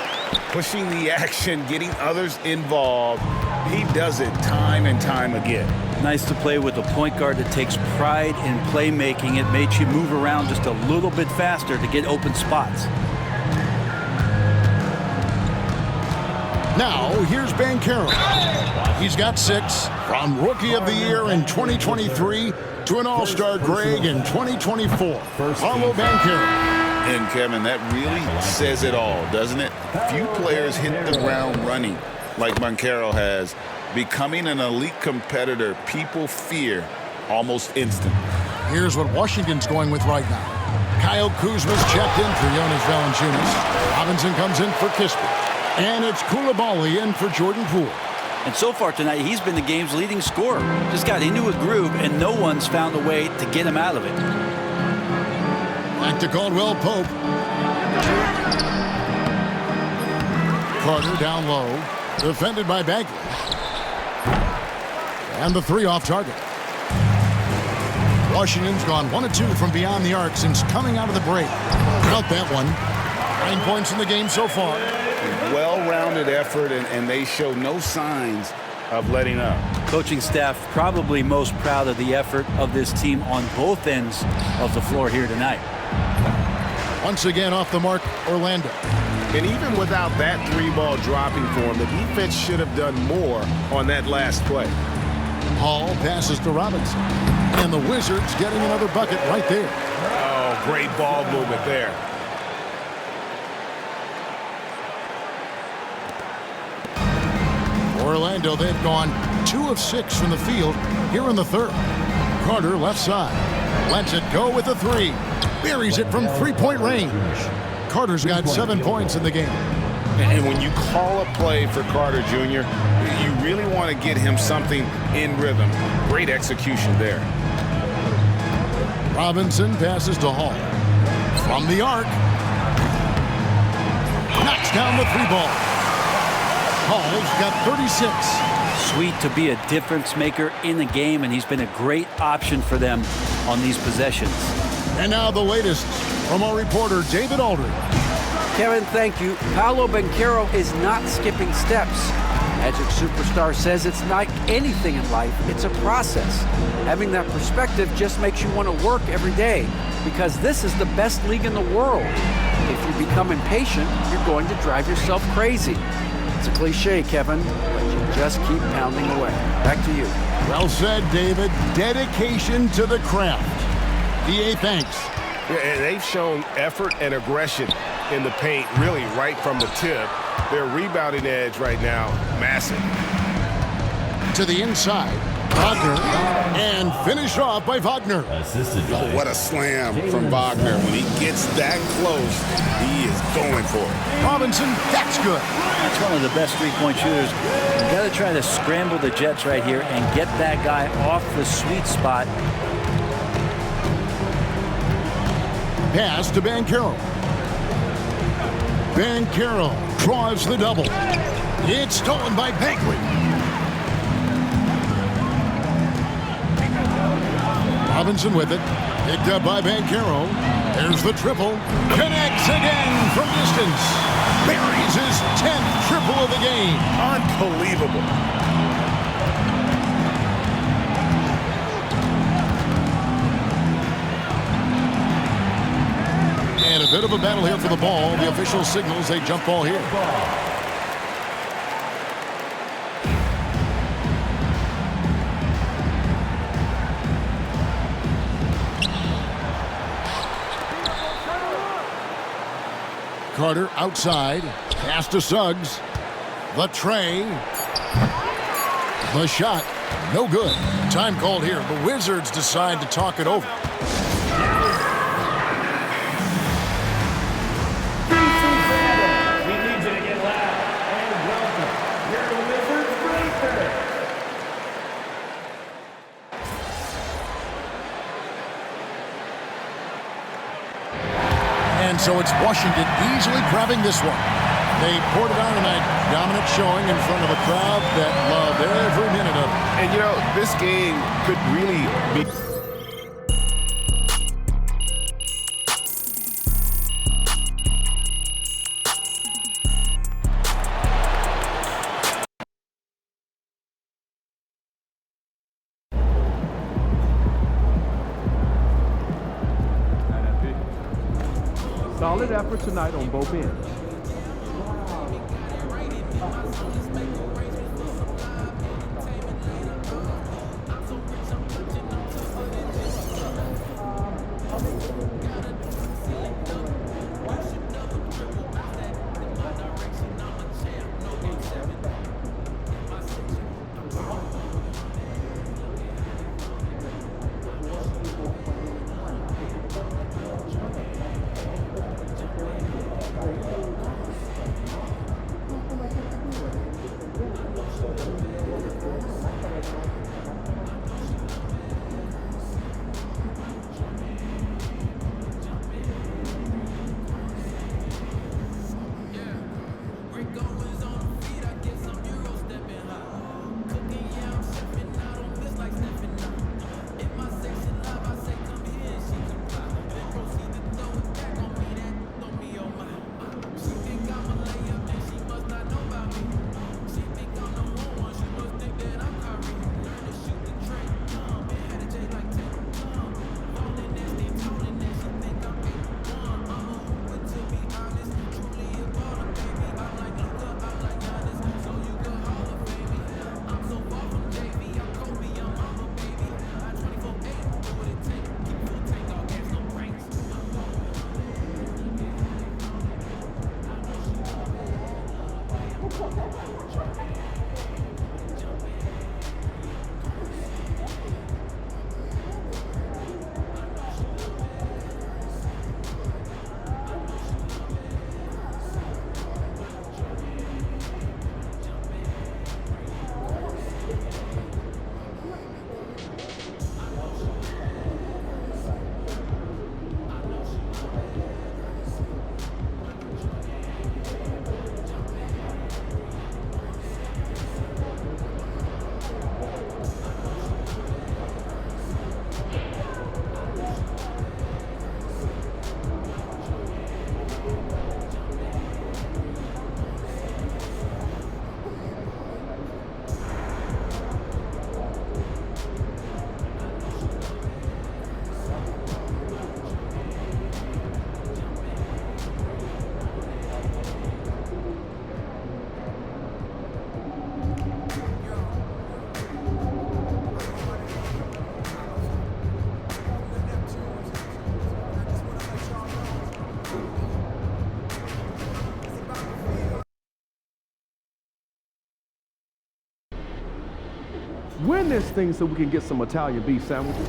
Pushing the action, getting others involved. He does it time and time again. Nice to play with a point guard that takes pride in playmaking. It makes you move around just a little bit faster to get open spots. Now, here's Banchero. He's got 6, from Rookie of the Year in 2023 to an All-Star Greg in 2024. Paolo Banchero. And, Kevin, that really says it all, doesn't it? Few players hit the ground running like Banchero has. Becoming an elite competitor, people fear almost instant. Here's what Washington's going with right now. Kyle Kuzma's checked in for Jonas Valanciunas. Robinson comes in for Kispert. And it's Coulibaly in for Jordan Poole. And so far tonight, he's been the game's leading scorer. Just got into a groove, and no one's found a way to get him out of it. Back to Caldwell Pope. Carter down low. Defended by Bagley. And the 3 off target. Washington's gone 1 of 2 from beyond the arc since coming out of the break. Cut that one. 9 points in the game so far. Well-rounded effort, and they show no signs of letting up. Coaching staff probably most proud of the effort of this team on both ends of the floor here tonight. Once again off the mark, Orlando. And even without that 3-ball dropping for him, the defense should have done more on that last play. Hall passes to Robinson. And the Wizards getting another bucket right there. Oh, great ball movement there. Orlando, they've gone 2 of 6 from the field here in the third. Carter left side. Lets it go with a 3. Buries it from 3-point range. Carter's got 7 points in the game. And when you call a play for Carter Jr., you really want to get him something in rhythm. Great execution there. Robinson passes to Hall. From the arc. Knocks down the 3-ball. Hall's got 36. Sweet to be a difference maker in the game, and he's been a great option for them on these possessions. And now the latest from our reporter, David Aldridge. Kevin, thank you. Paolo Banchero is not skipping steps. Magic Superstar says it's like anything in life. It's a process. Having that perspective just makes you want to work every day because this is the best league in the world. If you become impatient, you're going to drive yourself crazy. It's a cliche, Kevin, but you just keep pounding away. Back to you. Well said, David. Dedication to the craft. DA, thanks. Yeah, and they've shown effort and aggression in the paint, really right from the tip. Their rebounding edge right now, massive. To the inside, Wagner, and finished off by Wagner. Oh, what a slam from Wagner. When he gets that close, he is going for it. Robinson, that's good. That's one of the best three-point shooters. You got to try to scramble the Jets right here and get that guy off the sweet spot. Pass to Banchero. Banchero draws the double. It's stolen by Bagley. Robinson with it. Picked up by Banchero. There's the triple. Connects again from distance. Buries his 10th triple of the game. Unbelievable. And a bit of a battle here for the ball. The official signals a jump ball here. Carter outside. Pass to Suggs. The tray. The shot. No good. Time called here. The Wizards decide to talk it over. And so it's Washington easily grabbing this one. They poured it on tonight. Dominant showing in front of a crowd that loved every minute of it. And, you know, this game could really be... Solid effort tonight on both ends. win this thing so we can get some Italian beef sandwiches.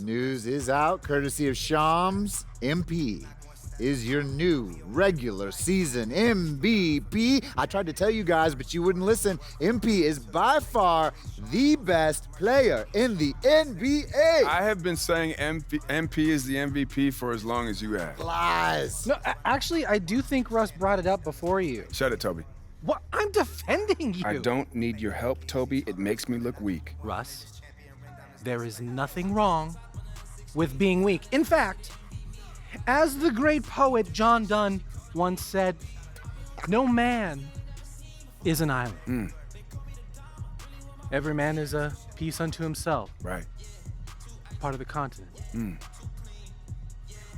News is out courtesy of Shams. MP is your new regular season MVP. I tried to tell you guys, but you wouldn't listen. MP is by far the best player in the NBA. I have been saying MP is the MVP for as long as you have. Lies. No, actually, I do think Russ brought it up before you. Shut it, Toby. What? I'm defending you. I don't need your help, Toby. It makes me look weak. Russ, there is nothing wrong with being weak. In fact, as the great poet John Donne once said, no man is an island. Every man is a piece unto himself. Right. Part of the continent.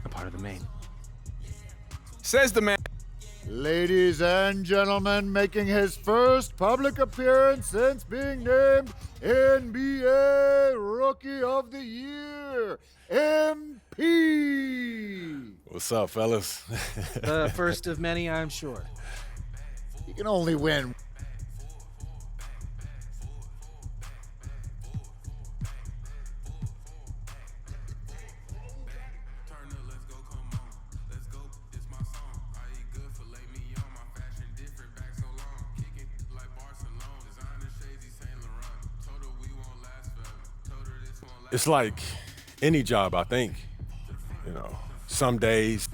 A part of the main. Says the man Ladies and gentlemen, making his first public appearance since being named NBA Rookie of the Year, MP. What's up, fellas? The first of many, I'm sure. You can only win. It's like any job, I think. You know, some days.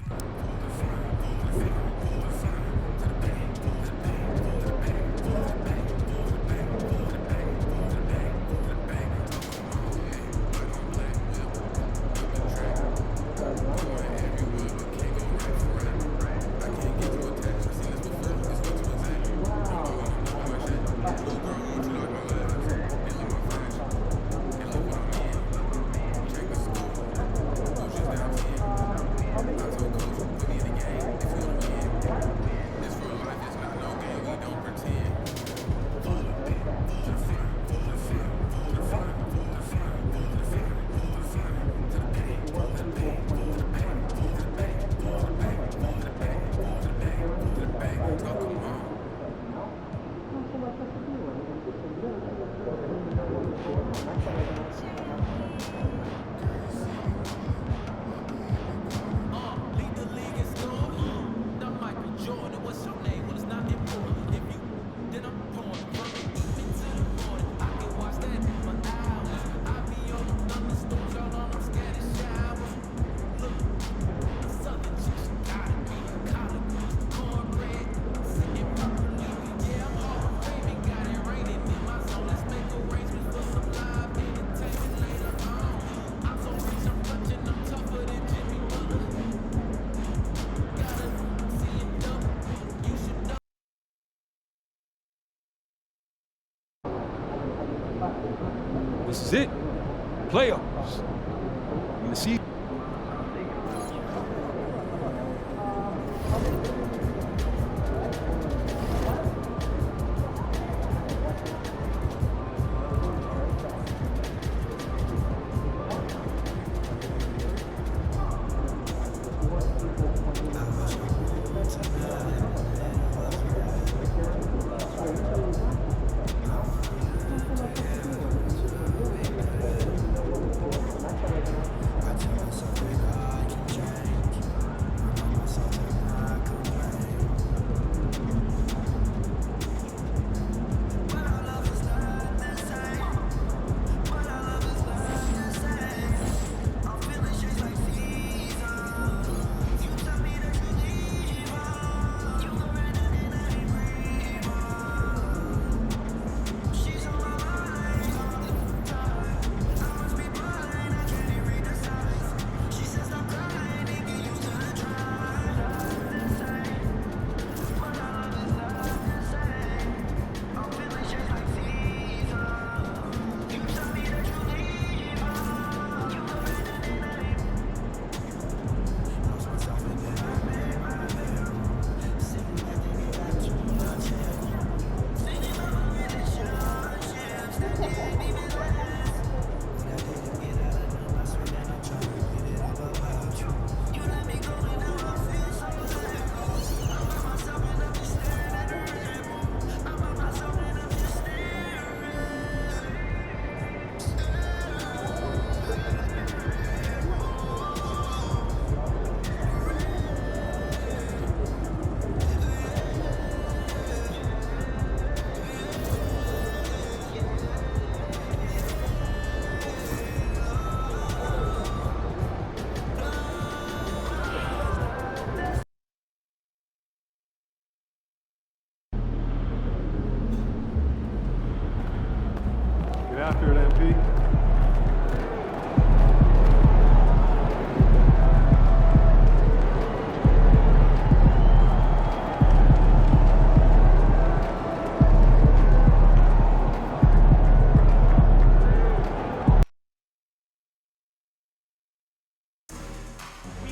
This is it. Playoffs. In the season.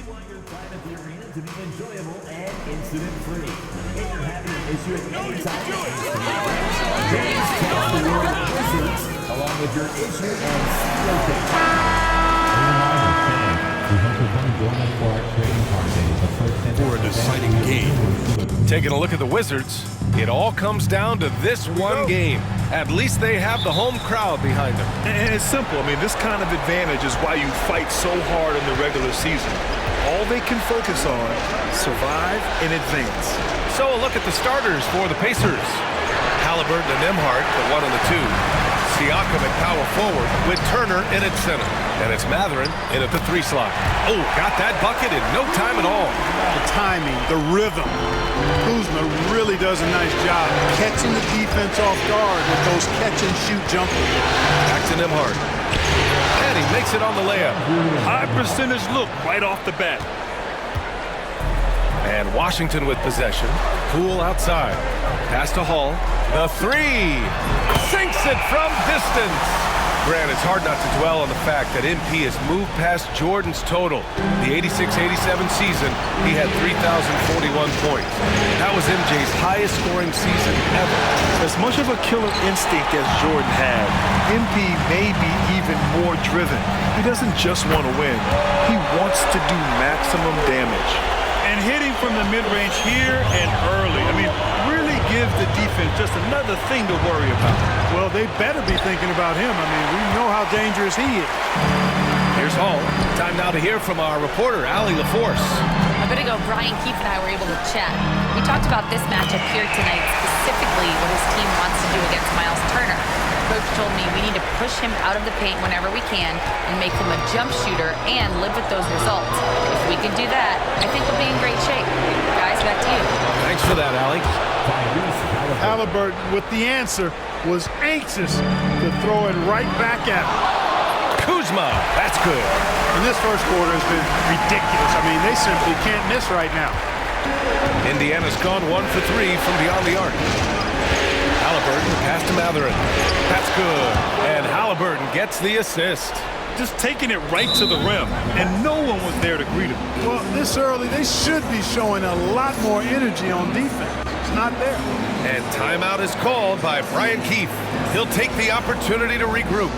want your time at the arena to be enjoyable and incident-free. If you're having an issue at any time, James tells the word Wizards along with your issue and see location. For an exciting game. Taking a look at the Wizards, it all comes down to this one game. At least they have the home crowd behind them. And it's simple. I mean, this kind of advantage is why you fight so hard in the regular season. All they can focus on, survive and advance. So a look at the starters for the Pacers. Halliburton and Nembhard, the 1 and the 2. Siakam at power forward with Turner in at center. And it's Mathurin in at the 3 slot. Oh, got that bucket in no time at all. The timing, the rhythm. Kuzma really does a nice job catching the defense off guard with those catch-and-shoot jumpers. Back to Nembhard. And he makes it on the layup. High percentage look right off the bat. And Washington with possession. Poole outside. Pass to Hall. The 3. Sinks it from distance. Grant, it's hard not to dwell on the fact that MP has moved past Jordan's total. The 86-87 season, he had 3,041 points. That was MJ's highest scoring season ever. As much of a killer instinct as Jordan had, MP may be even more driven. He doesn't just want to win. He wants to do maximum damage. And hitting from the mid-range here and early. I mean, really gives the defense just another thing to worry about. Well, they better be thinking about him. I mean, we know how dangerous he is. Here's Hall. Time now to hear from our reporter, Allie LaForce. A bit ago, Brian Keefe and I were able to chat. We talked about this matchup here tonight, specifically what his team wants to do against Miles Turner. Coach told me we need to push him out of the paint whenever we can and make him a jump shooter and live with those results. If we can do that, I think we'll be in great shape. Guys, back to you. Thanks for that, Allie. Halliburton, with the answer, was anxious to throw it right back at him. Kuzma, that's good. And this first quarter has been ridiculous. I mean, they simply can't miss right now. Indiana's gone 1 for 3 from beyond the arc. Halliburton, pass to Mathurin. That's good. And Halliburton gets the assist. Just taking it right to the rim, and no one was there to greet him. Well, this early, they should be showing a lot more energy on defense. It's not there. And timeout is called by Brian Keefe. He'll take the opportunity to regroup.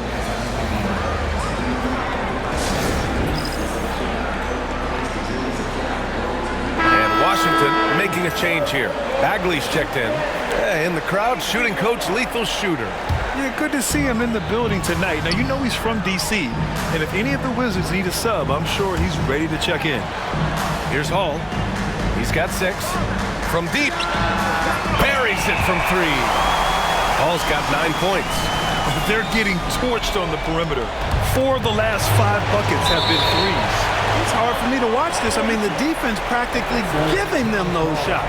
And Washington making a change here. Bagley's checked in. In the crowd, shooting coach Lethal Shooter. Yeah, good to see him in the building tonight. Now, you know he's from D.C., and if any of the Wizards need a sub, I'm sure he's ready to check in. Here's Hall. He's got 6. From deep. Buries it from 3. Hall's got 9 points. They're getting torched on the perimeter. 4 of the last 5 buckets have been threes. It's hard for me to watch this. I mean, the defense practically giving them those shots.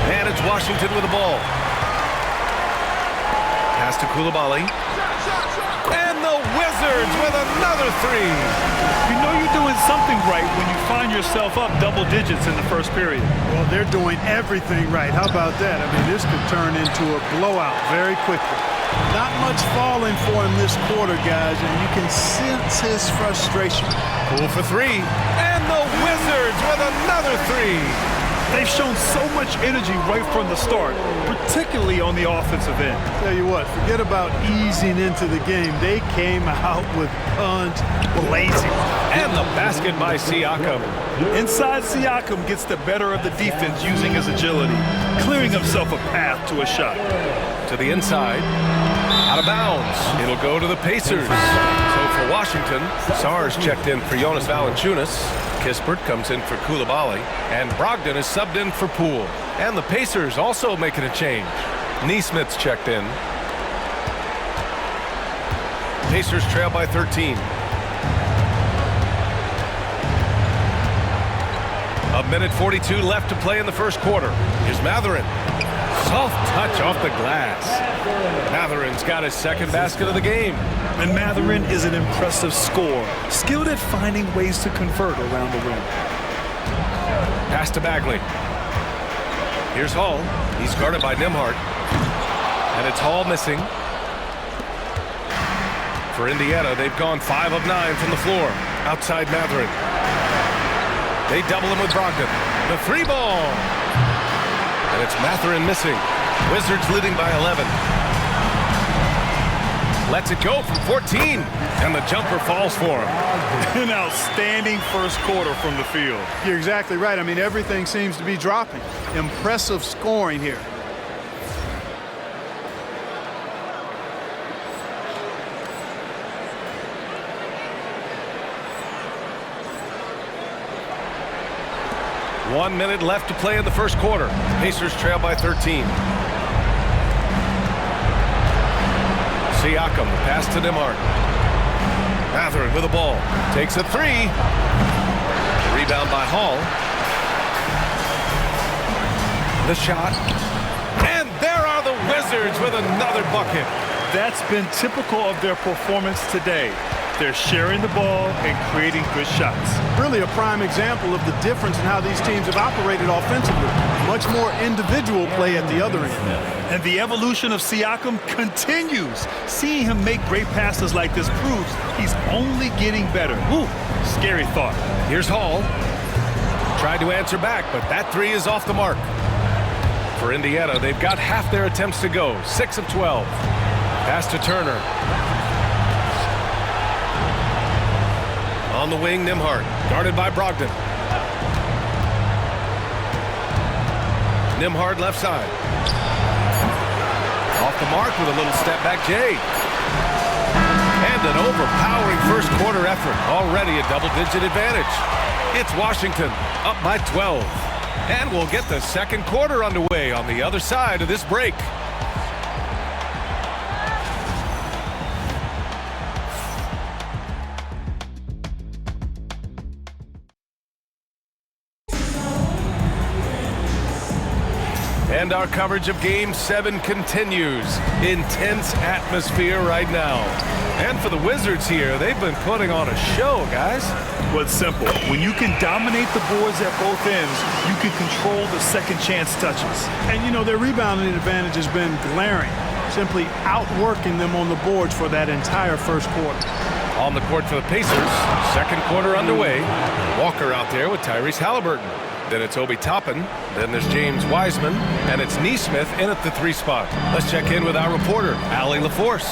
And it's Washington with the ball. Pass to Coulibaly. And the Wizards with another 3. You know you're doing something right when you find yourself up double digits in the first period. Well, they're doing everything right. How about that? I mean, this could turn into a blowout very quickly. Not much falling for him this quarter, guys, and you can sense his frustration. Poole for 3. And the Wizards with another 3. They've shown so much energy right from the start, particularly on the offensive end. Tell you what, forget about easing into the game. They came out with guns blazing. And the basket by Siakam. Inside, Siakam gets the better of the defense using his agility, clearing himself a path to a shot. To the inside, out of bounds. It'll go to the Pacers. So for Washington, Sarge checked in for Jonas Valanciunas. Kispert comes in for Coulibaly, and Brogdon is subbed in for Poole. And the Pacers also making a change. Neesmith's checked in. Pacers trail by 13. A minute 42 left to play in the first quarter. Here's Mathurin. Soft touch off the glass. Mathurin's got his second basket of the game. And Mathurin is an impressive scorer, skilled at finding ways to convert around the rim. Pass to Bagley. Here's Hall. He's guarded by Nembhard. And it's Hall missing. For Indiana, they've gone 5 of 9 from the floor. Outside Mathurin. They double him with Brogdon. The 3 ball. And it's Mathurin missing. Wizards leading by 11. Lets it go from 14. And the jumper falls for him. An outstanding first quarter from the field. You're exactly right. I mean, everything seems to be dropping. Impressive scoring here. One minute left to play in the first quarter. Pacers trail by 13. Siakam, the pass to Nembhard. Mathurin with the ball. Takes a 3. Rebound by Hall. The shot. And there are the Wizards with another bucket. That's been typical of their performance today. They're sharing the ball and creating good shots. Really a prime example of the difference in how these teams have operated offensively. Much more individual play at the other end. And the evolution of Siakam continues. Seeing him make great passes like this proves he's only getting better. Ooh, scary thought. Here's Hall. Tried to answer back, but that 3 is off the mark. For Indiana, they've got half their attempts to go. 6 of 12. Pass to Turner. On the wing, Nembhard, guarded by Brogdon. Nembhard left side. Off the mark with a little step back, Jay. And an overpowering first quarter effort. Already a double-digit advantage. It's Washington up by 12. And we'll get the second quarter underway on the other side of this break. And our coverage of Game 7 continues. Intense atmosphere right now. And for the Wizards here, they've been putting on a show, guys. Well, it's simple. When you can dominate the boards at both ends, you can control the second chance touches. And, you know, their rebounding advantage has been glaring. Simply outworking them on the boards for that entire first quarter. On the court for the Pacers, second quarter underway. Walker out there with Tyrese Halliburton. Then it's Obi Toppin. Then there's James Wiseman. And it's Nesmith in at the 3 spot. Let's check in with our reporter, Allie LaForce.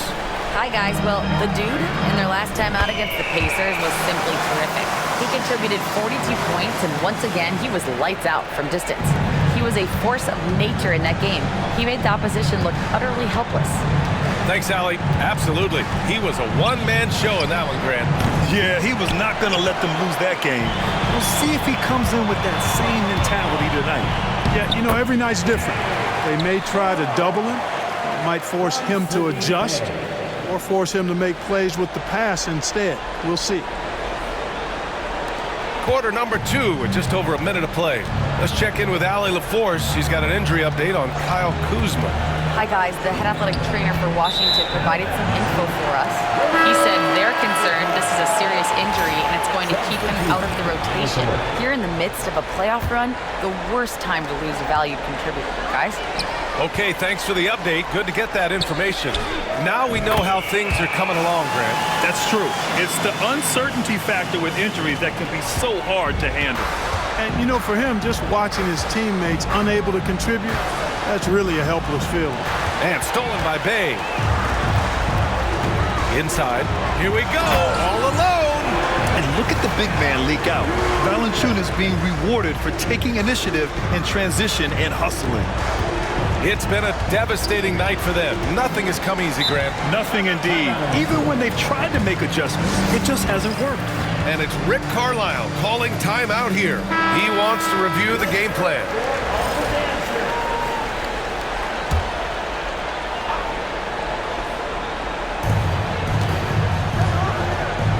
Hi, guys. Well, the dude in their last time out against the Pacers was simply terrific. He contributed 42 points, and once again, he was lights out from distance. He was a force of nature in that game. He made the opposition look utterly helpless. Thanks, Allie. Absolutely. He was a one-man show in that one, Grant. Yeah, he was not going to let them lose that game. We'll see if he comes in with that same mentality tonight. Yeah, you know, every night's different. They may try to double him. It might force him to adjust or force him to make plays with the pass instead. We'll see. Quarter number 2 with just over a minute of play. Let's check in with Allie LaForce. She's got an injury update on Kyle Kuzma. Hi, guys. The head athletic trainer for Washington provided some info for us. He said they're concerned this is a serious injury and it's going to keep him out of the rotation. Here in the midst of a playoff run, the worst time to lose a valued contributor, guys. Okay, thanks for the update. Good to get that information. Now we know how things are coming along, Grant. That's true. It's the uncertainty factor with injuries that can be so hard to handle. And, you know, for him, just watching his teammates unable to contribute, that's really a helpless feeling. And stolen by Bay. Inside. Here we go. All alone. And look at the big man leak out. Valanciunas being rewarded for taking initiative in transition and hustling. It's been a devastating night for them. Nothing has come easy, Grant. Nothing indeed. Even when they've tried to make adjustments, it just hasn't worked. And it's Rick Carlisle calling timeout here. He wants to review the game plan.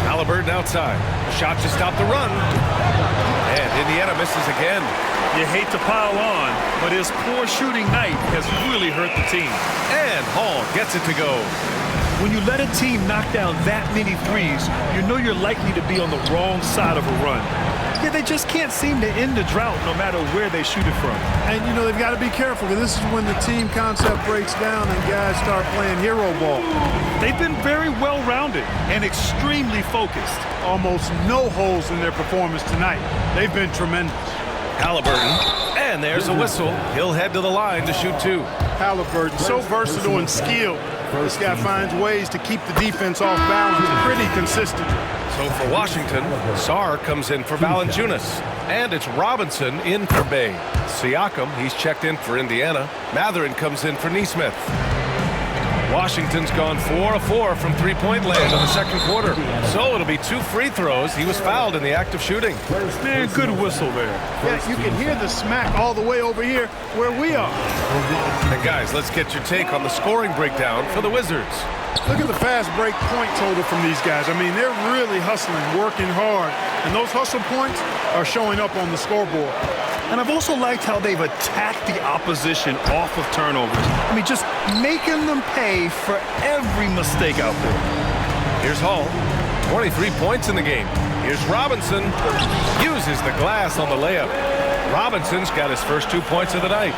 Halliburton outside. Shot to stop the run. And Indiana misses again. You hate to pile on, but his poor shooting night has really hurt the team. And Hall gets it to go. When you let a team knock down that many threes, you know you're likely to be on the wrong side of a run. Yeah, they just can't seem to end the drought no matter where they shoot it from. And, you know, they've got to be careful because this is when the team concept breaks down and guys start playing hero ball. They've been very well-rounded and extremely focused. Almost no holes in their performance tonight. They've been tremendous. Halliburton, and there's a whistle. He'll head to the line to shoot 2. Halliburton, so versatile and skilled. This guy finds ways to keep the defense off balance pretty consistently. So for Washington, Sarr comes in for Valanciunas. And it's Robinson in for Bay. Siakam, he's checked in for Indiana. Mathurin comes in for Nesmith. Washington's gone 4 of 4 from three-point land in the second quarter. So it'll be 2 free throws. He was fouled in the act of shooting. Man, good whistle there. Yeah, you can hear the smack all the way over here where we are. And guys, let's get your take on the scoring breakdown for the Wizards. Look at the fast break point total from these guys. I mean, they're really hustling, working hard. And those hustle points are showing up on the scoreboard. And I've also liked how they've attacked the opposition off of turnovers. I mean, just making them pay for every mistake out there. Here's Hall. 23 points in the game. Here's Robinson. Uses the glass on the layup. Robinson's got his first 2 points of the night.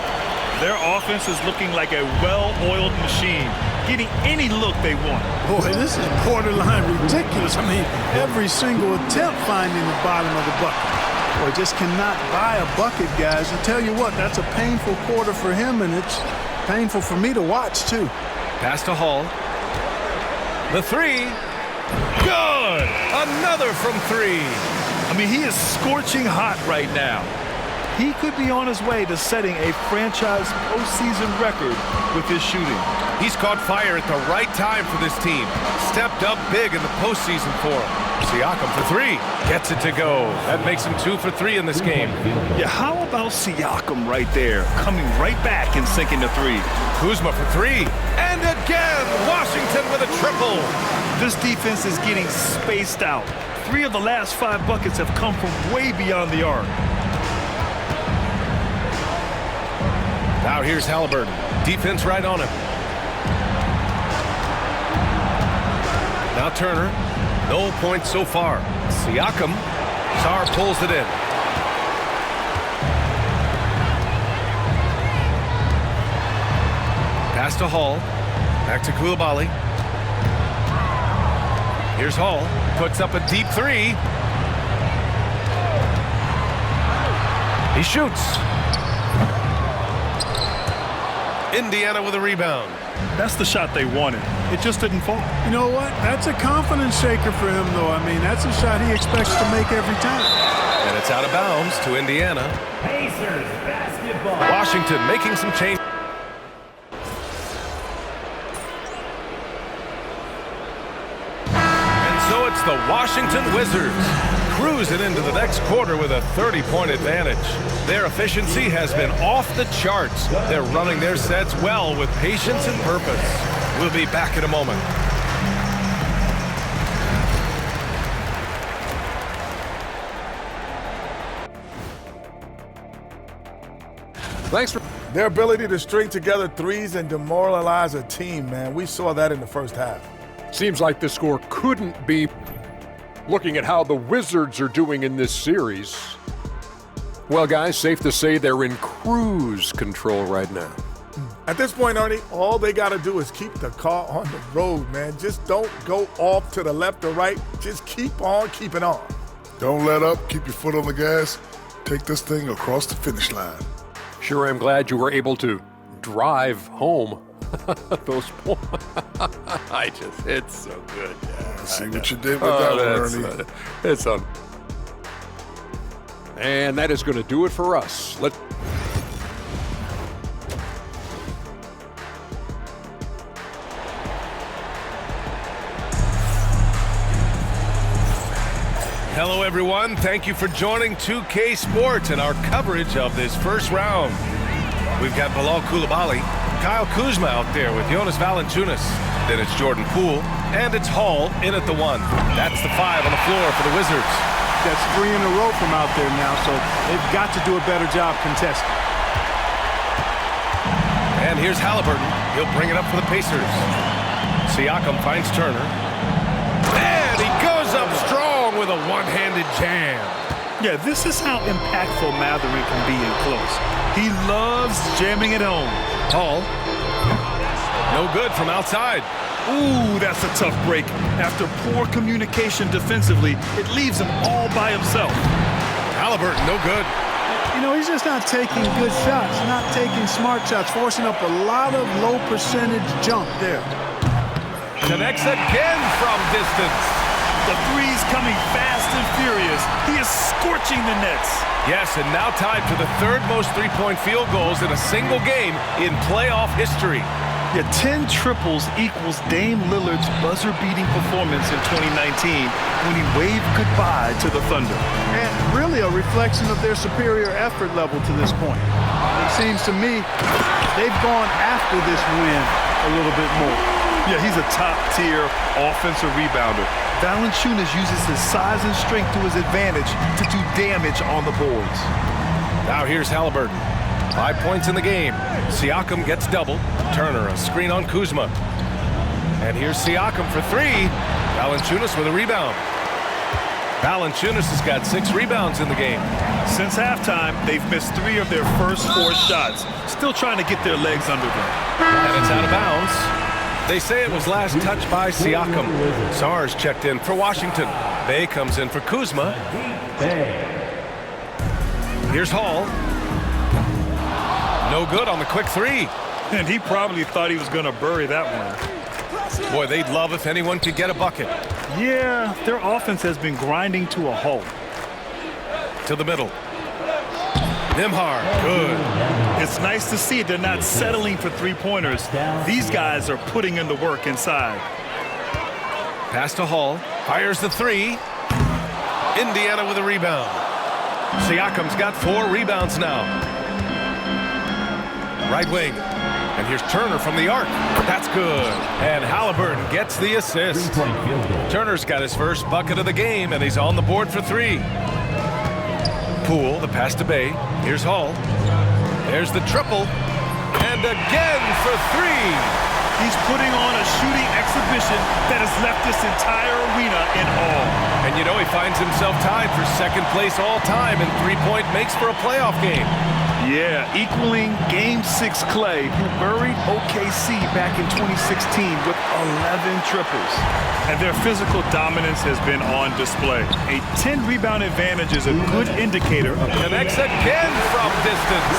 Their offense is looking like a well-oiled machine, getting any look they want. Boy, this is borderline ridiculous. I mean, every single attempt finding the bottom of the bucket. Boy, just cannot buy a bucket, guys. I tell you what, that's a painful quarter for him, and it's painful for me to watch, too. Pass to Hall. The 3. Good! Another from 3. I mean, he is scorching hot right now. He could be on his way to setting a franchise postseason record with his shooting. He's caught fire at the right time for this team. Stepped up big in the postseason for him. Siakam for 3. Gets it to go. That makes him 2 for 3 in this game. Yeah, how about Siakam right there, coming right back and sinking the 3. Kuzma for 3. And again, Washington with a triple. This defense is getting spaced out. 3 of the last 5 buckets have come from way beyond the arc. Now here's Halliburton. Defense right on him. Now Turner. No points so far. Siakam. Sarr pulls it in. Pass to Hall. Back to Coulibaly. Here's Hall. Puts up a deep 3. He shoots. Indiana with a rebound. That's the shot they wanted. It just didn't fall. You know what? That's a confidence shaker for him, though. I mean, that's a shot he expects to make every time. And it's out of bounds to Indiana. Pacers basketball. Washington making some change. And so it's the Washington Wizards cruising into the next quarter with a 30-point advantage. Their efficiency has been off the charts. They're running their sets well with patience and purpose. We'll be back in a moment. Thanks for their ability to string together threes and demoralize a team, man. We saw that in the first half. Seems like the score couldn't be. Looking at how the Wizards are doing in this series, well, guys, safe to say they're in cruise control right now. At this point, Ernie, all they got to do is keep the car on the road, man. Just don't go off to the left or right. Just keep on keeping on. Don't let up. Keep your foot on the gas. Take this thing across the finish line. Sure, I'm glad you were able to drive home. Those points. It's so good. Yeah, see what you did with that one, Ernie. It's on. And that is going to do it for us. Hello, everyone. Thank you for joining 2K Sports and our coverage of this first round. We've got Bilal Coulibaly, Kyle Kuzma out there with Jonas Valanciunas. Then it's Jordan Poole, and it's Hall in at the 1. That's the 5 on the floor for the Wizards. That's 3 in a row from out there now, so they've got to do a better job contesting. And here's Halliburton. He'll bring it up for the Pacers. Siakam finds Turner. And he goes up strong with a one-handed jam. Yeah, this is how impactful Mathurin can be in close. He loves jamming it home. Hall. No good from outside. Ooh, that's a tough break. After poor communication defensively, it leaves him all by himself. Halliburton, no good. You know, he's just not taking good shots, not taking smart shots, forcing up a lot of low percentage jump there. Connects again from distance. The three's coming fast and furious. He is scorching the nets. Yes, and now tied for the third most three-point field goals in a single game in playoff history. Yeah, 10 triples equals Dame Lillard's buzzer-beating performance in 2019 when he waved goodbye to the Thunder. And really a reflection of their superior effort level to this point. It seems to me they've gone after this win a little bit more. Yeah, he's a top-tier offensive rebounder. Valanciunas uses his size and strength to his advantage to do damage on the boards. Now here's Halliburton. 5 points in the game. Siakam gets doubled. Turner, a screen on Kuzma. And here's Siakam for three. Valanciunas with a rebound. Valanciunas has got 6 rebounds in the game. Since halftime, they've missed 3 of their first 4 shots. Still trying to get their legs under them. And it's out of bounds. They say it was last touched by Siakam. Sars checked in for Washington. Bay comes in for Kuzma. Here's Hall. No good on the quick three. And he probably thought he was going to bury that one. Boy, they'd love if anyone could get a bucket. Yeah, their offense has been grinding to a halt. To the middle. Nembhard, good. It's nice to see they're not settling for three-pointers. These guys are putting in the work inside. Pass to Hall. Fires the three. Indiana with a rebound. Siakam's got 4 rebounds now. Right wing. And here's Turner from the arc. That's good. And Halliburton gets the assist. Turner's got his first bucket of the game, and he's on the board for 3. Poole, the pass to Bay. Here's Hall. There's the triple. And again for 3. He's putting on a shooting exhibition that has left this entire arena in awe. And you know he finds himself tied for second place all time in three-point makes for a playoff game. Yeah, equaling Game 6 Clay, who buried OKC back in 2016 with 11 triples. And their physical dominance has been on display. A 10-rebound advantage is a good indicator of... Connects again from distance.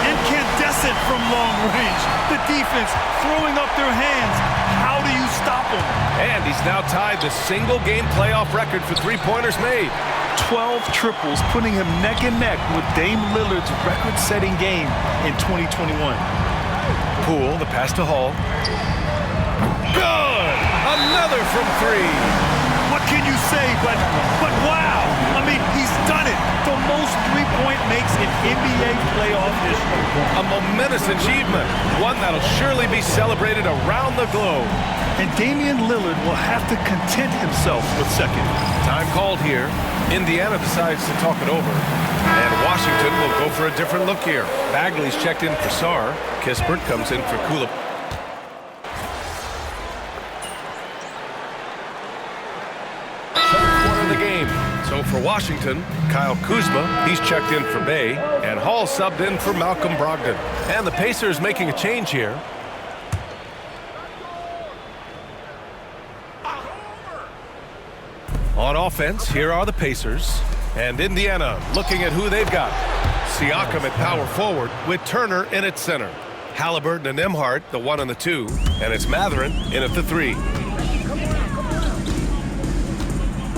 Incandescent from long range. The defense throwing up their hands. How do you stop him? And he's now tied the single-game playoff record for three-pointers made. 12 triples, putting him neck and neck with Dame Lillard's record-setting game in 2021. Poole, the pass to Hall. Good! Another from 3. What can you say, but wow! I mean, he's done it. The most three-point makes in NBA playoff history. A momentous achievement, one that'll surely be celebrated around the globe. And Damian Lillard will have to content himself with second. Time called here. Indiana decides to talk it over. And Washington will go for a different look here. Bagley's checked in for Sarr. Kispert comes in for Kula. Third quarter of the game. So for Washington, Kyle Kuzma, he's checked in for Bay. And Hall subbed in for Malcolm Brogdon. And the Pacers making a change here. On offense, here are the Pacers. And Indiana looking at who they've got. Siakam at power forward with Turner in at center. Halliburton and Nembhard, the 1 and the 2. And it's Mathurin in at the 3.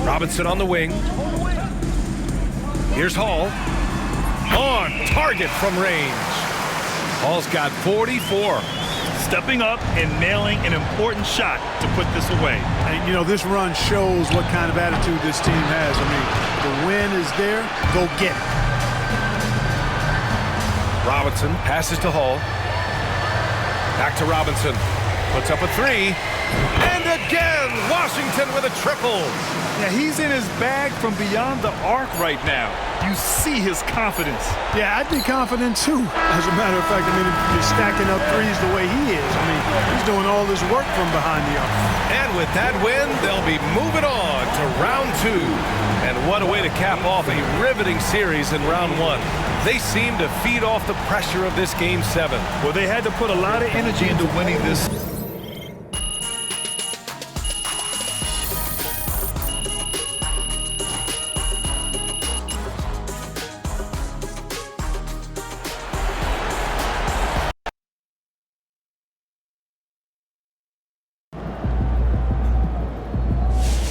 Robinson on the wing. Here's Hall. On target from range. Hall's got 44. Stepping up and nailing an important shot to put this away. And, you know, this run shows what kind of attitude this team has. I mean, the win is there. Go get it. Robinson passes to Hall. Back to Robinson. Puts up a 3. And again, Washington with a triple. Yeah, he's in his bag from beyond the arc right now. You see his confidence. Yeah, I'd be confident too. As a matter of fact, I mean, if he's stacking up threes the way he is, I mean, he's doing all this work from behind the arc. And with that win, they'll be moving on to round 2. And what a way to cap off a riveting series in round 1. They seem to feed off the pressure of this Game 7. Well, they had to put a lot of energy into winning this.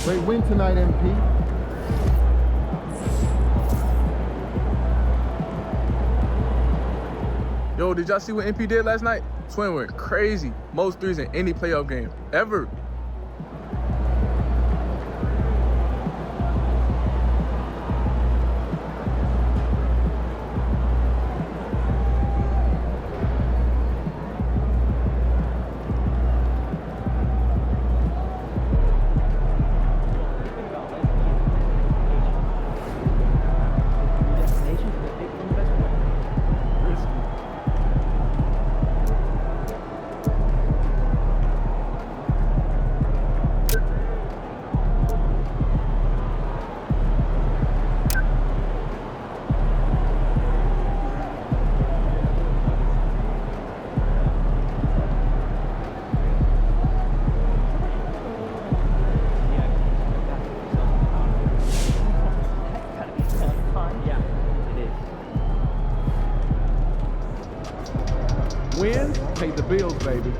Great win tonight, MP. Yo, did y'all see what MP did last night? Twin went crazy. Most threes in any playoff game ever. Wins pay the bills, baby.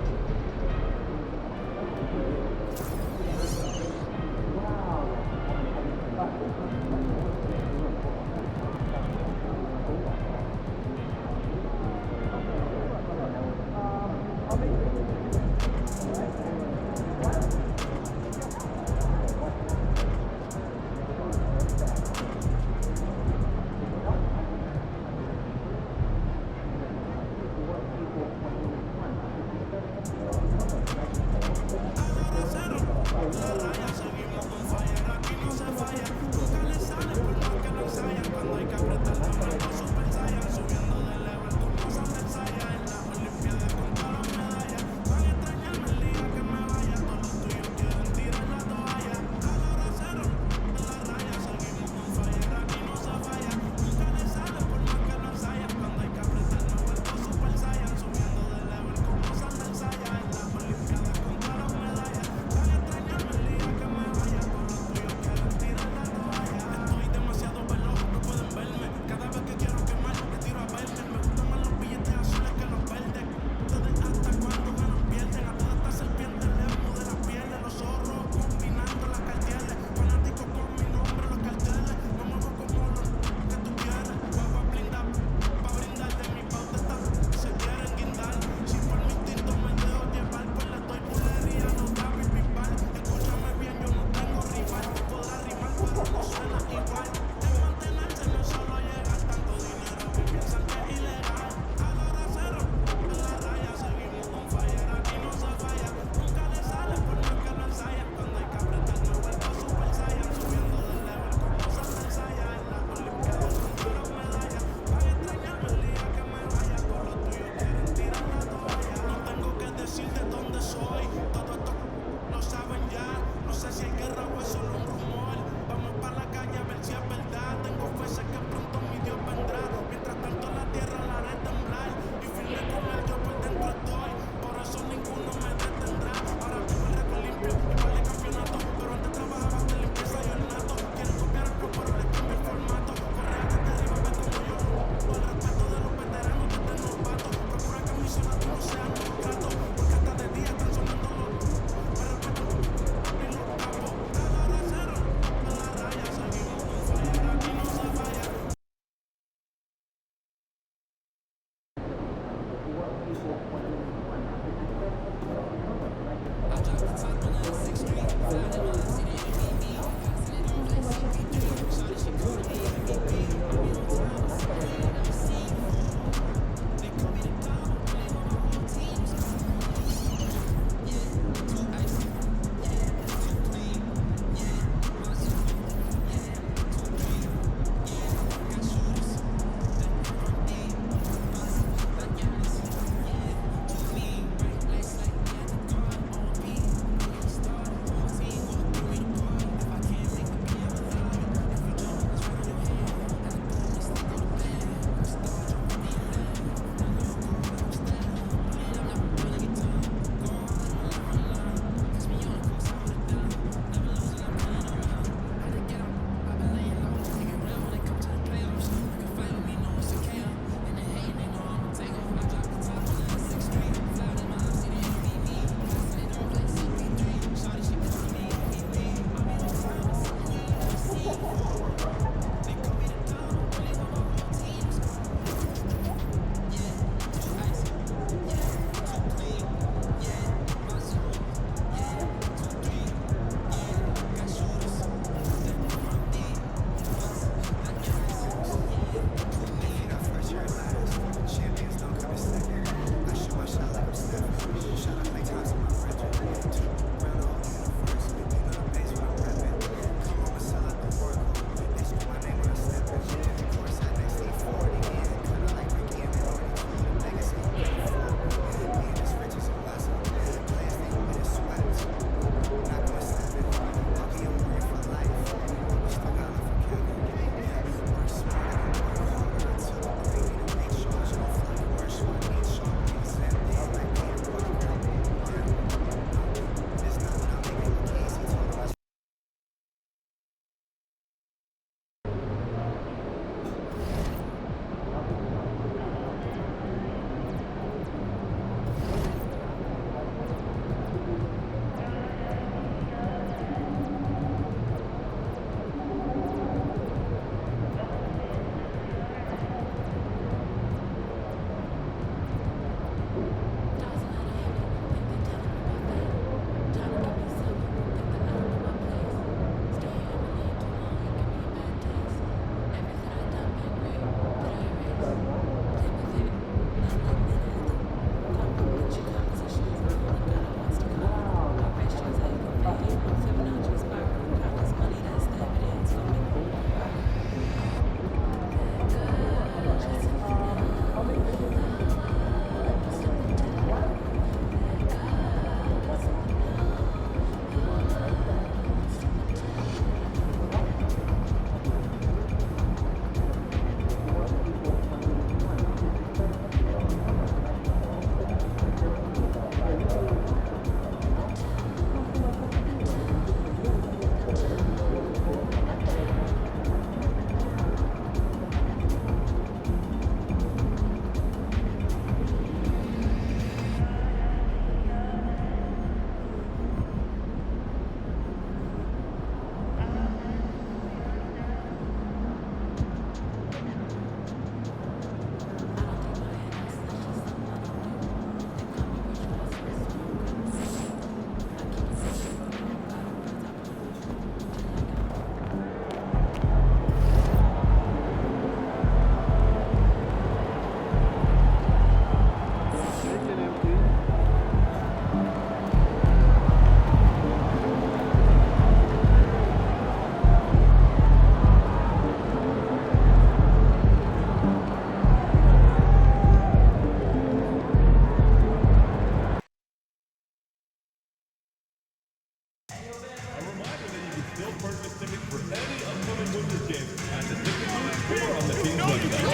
A reminder that you can still purchase tickets for any upcoming Wizards game at the ticket booth or on the team's website.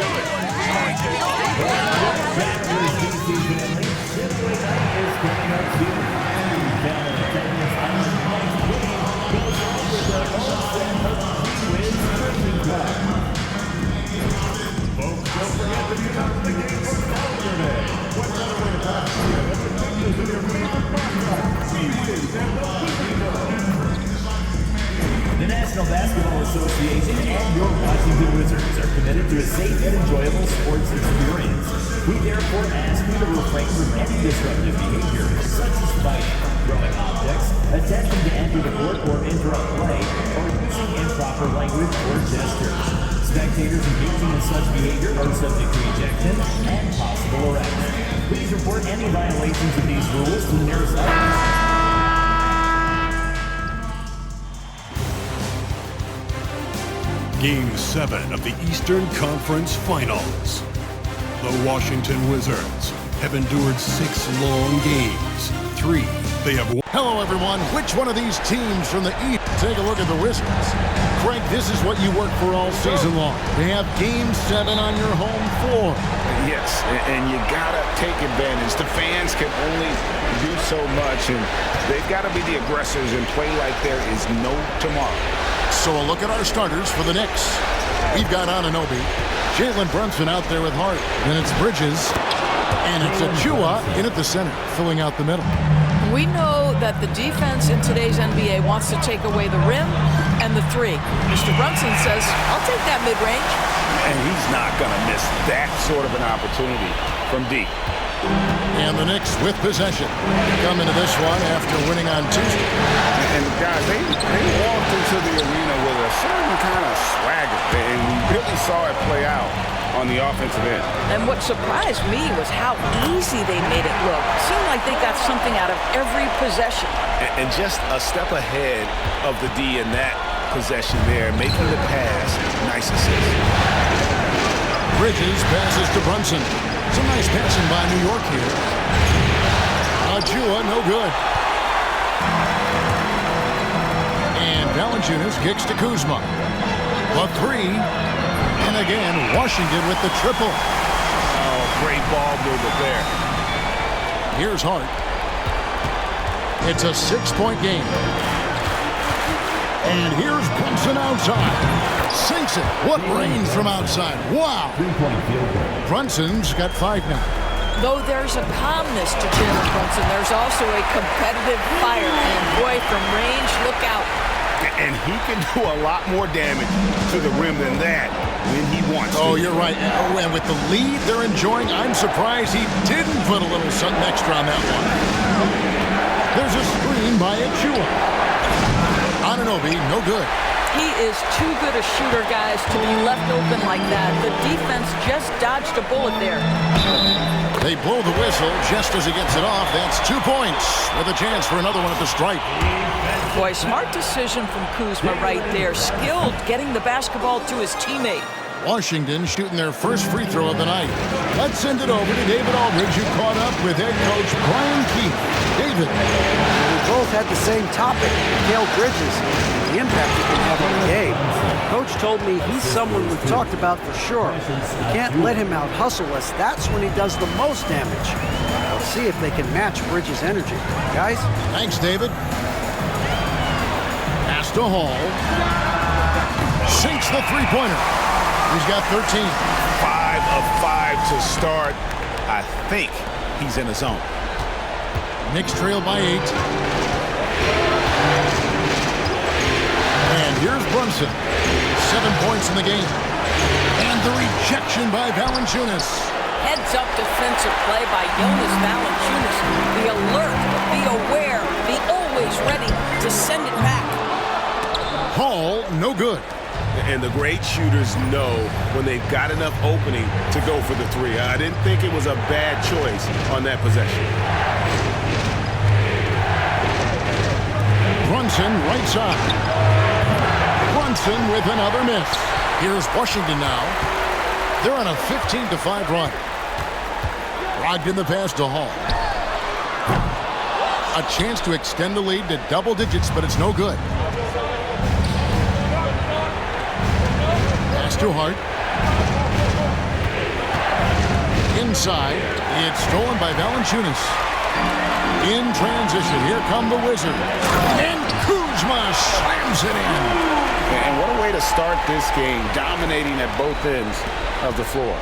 Back to the DC family. Simply Night is coming up soon. Family attendance on the tonight's game goes on with the Olsen Wiz Drinking Cup. Folks, don't forget to be out of the game for Calendar Day. What better way to pass the year than the figures of your favorite prospects, Wiz and the Wizards. The National Basketball Association and your Washington Wizards are committed to a safe and enjoyable sports experience. We therefore ask you to refrain from any disruptive behavior, such as fighting, throwing objects, attempting to enter the court or interrupt play, or using improper language or gestures. Spectators engaging in such behavior are subject to ejection and possible arrest. Please report any violations of these rules to the nearest office. Game 7 of the Eastern Conference Finals. The Washington Wizards have endured 6 long games. 3 they have won. Hello, everyone. Which one of these teams from the East? Take a look at the Wizards. Craig, this is what you work for all season long. They have Game 7 on your home floor. Yes, and you gotta take advantage. The fans can only do so much, and they've got to be the aggressors and play like there is no tomorrow. So a look at our starters for the Knicks. We've got Anunoby, Jalen Brunson out there with Hart. Then it's Bridges, and it's Achua in at the center, filling out the middle. We know that the defense in today's NBA wants to take away the rim and the three. Mr. Brunson says, I'll take that mid-range. And he's not going to miss that sort of an opportunity from deep. And the Knicks with possession. Come into this one after winning on Tuesday. And guys, they walked into the arena with a certain kind of swagger. And we really saw it play out on the offensive end. And what surprised me was how easy they made it look. Seemed like they got something out of every possession. And just a step ahead of the D in that possession there, making the pass. Nice assist. Bridges passes to Brunson. Some nice passing by New York here. Achua, no good. And Valanciunas kicks to Kuzma. The three. And again, Washington with the triple. Oh, great ball movement there. Here's Hart. It's a 6-point game. And here's Brunson outside. Sinks it. What range from outside. Wow. Brunson's got 5 now. Though there's a calmness to Jalen Brunson, there's also a competitive fire. And boy, from range, look out. And he can do a lot more damage to the rim than that when he wants to. Oh, you're right. And with the lead they're enjoying, I'm surprised he didn't put a little something extra on that one. There's a screen by Achua. Anunoby, no good. He is too good a shooter, guys, to be left open like that. The defense just dodged a bullet there. They blow the whistle just as he gets it off. That's 2 points with a chance for another one at the stripe. Boy, smart decision from Kuzma right there. Skilled getting the basketball to his teammate. Washington shooting their first free throw of the night. Let's send it over to David Aldridge, who caught up with head coach Brian Keefe. David. We both had the same topic, Mikal Bridges, the impact he can have on the game. Coach told me he's someone we've talked about for sure. You can't let him out-hustle us. That's when he does the most damage. We'll see if they can match Bridges' energy. Guys? Thanks, David. Pass to Hall. Sinks the three-pointer. He's got 13. 5 of 5 to start. I think he's in the zone. Knicks trail by 8. And here's Brunson. 7 points in the game. And the rejection by Valanciunas. Heads-up defensive play by Jonas Valanciunas. Be alert, be aware, be always ready to send it back. Hall, no good. And the great shooters know when they've got enough opening to go for the three. I didn't think it was a bad choice on that possession. Brunson, right side. Brunson with another miss. Here's Washington now. They're on a 15-5 run. Brogdon the pass to Hall. A chance to extend the lead to double digits, but it's no good. Pass to Hart. Inside, it's stolen by Valanciunas. In transition, here come the Wizards. And Kuzma slams it in. And what a way to start this game, dominating at both ends of the floor.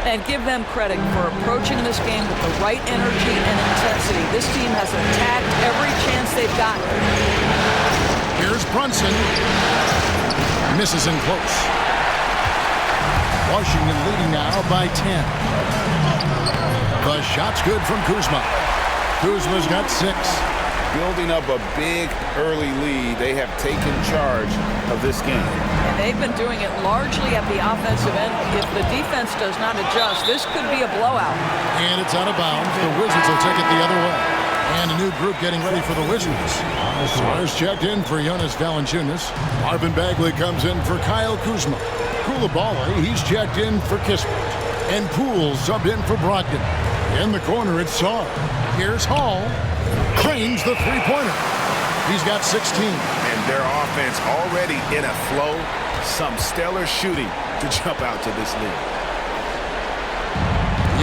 And give them credit for approaching this game with the right energy and intensity. This team has attacked every chance they've gotten. Here's Brunson. Misses in close. Washington leading now by 10. The shot's good from Kuzma. Kuzma's got 6. Building up a big early lead, they have taken charge of this game. And they've been doing it largely at the offensive end. If the defense does not adjust, this could be a blowout. And it's out of bounds. The Wizards will take it the other way. And a new group getting ready for the Wizards. Suarez checked in for Jonas Valanciunas. Marvin Bagley comes in for Kyle Kuzma. Coulibaly, he's checked in for Kispert. And Poole subbed in for Brogdon. In the corner, it's Saar. Here's Hall. Cranes the three-pointer. He's got 16. And their offense already in a flow. Some stellar shooting to jump out to this lead.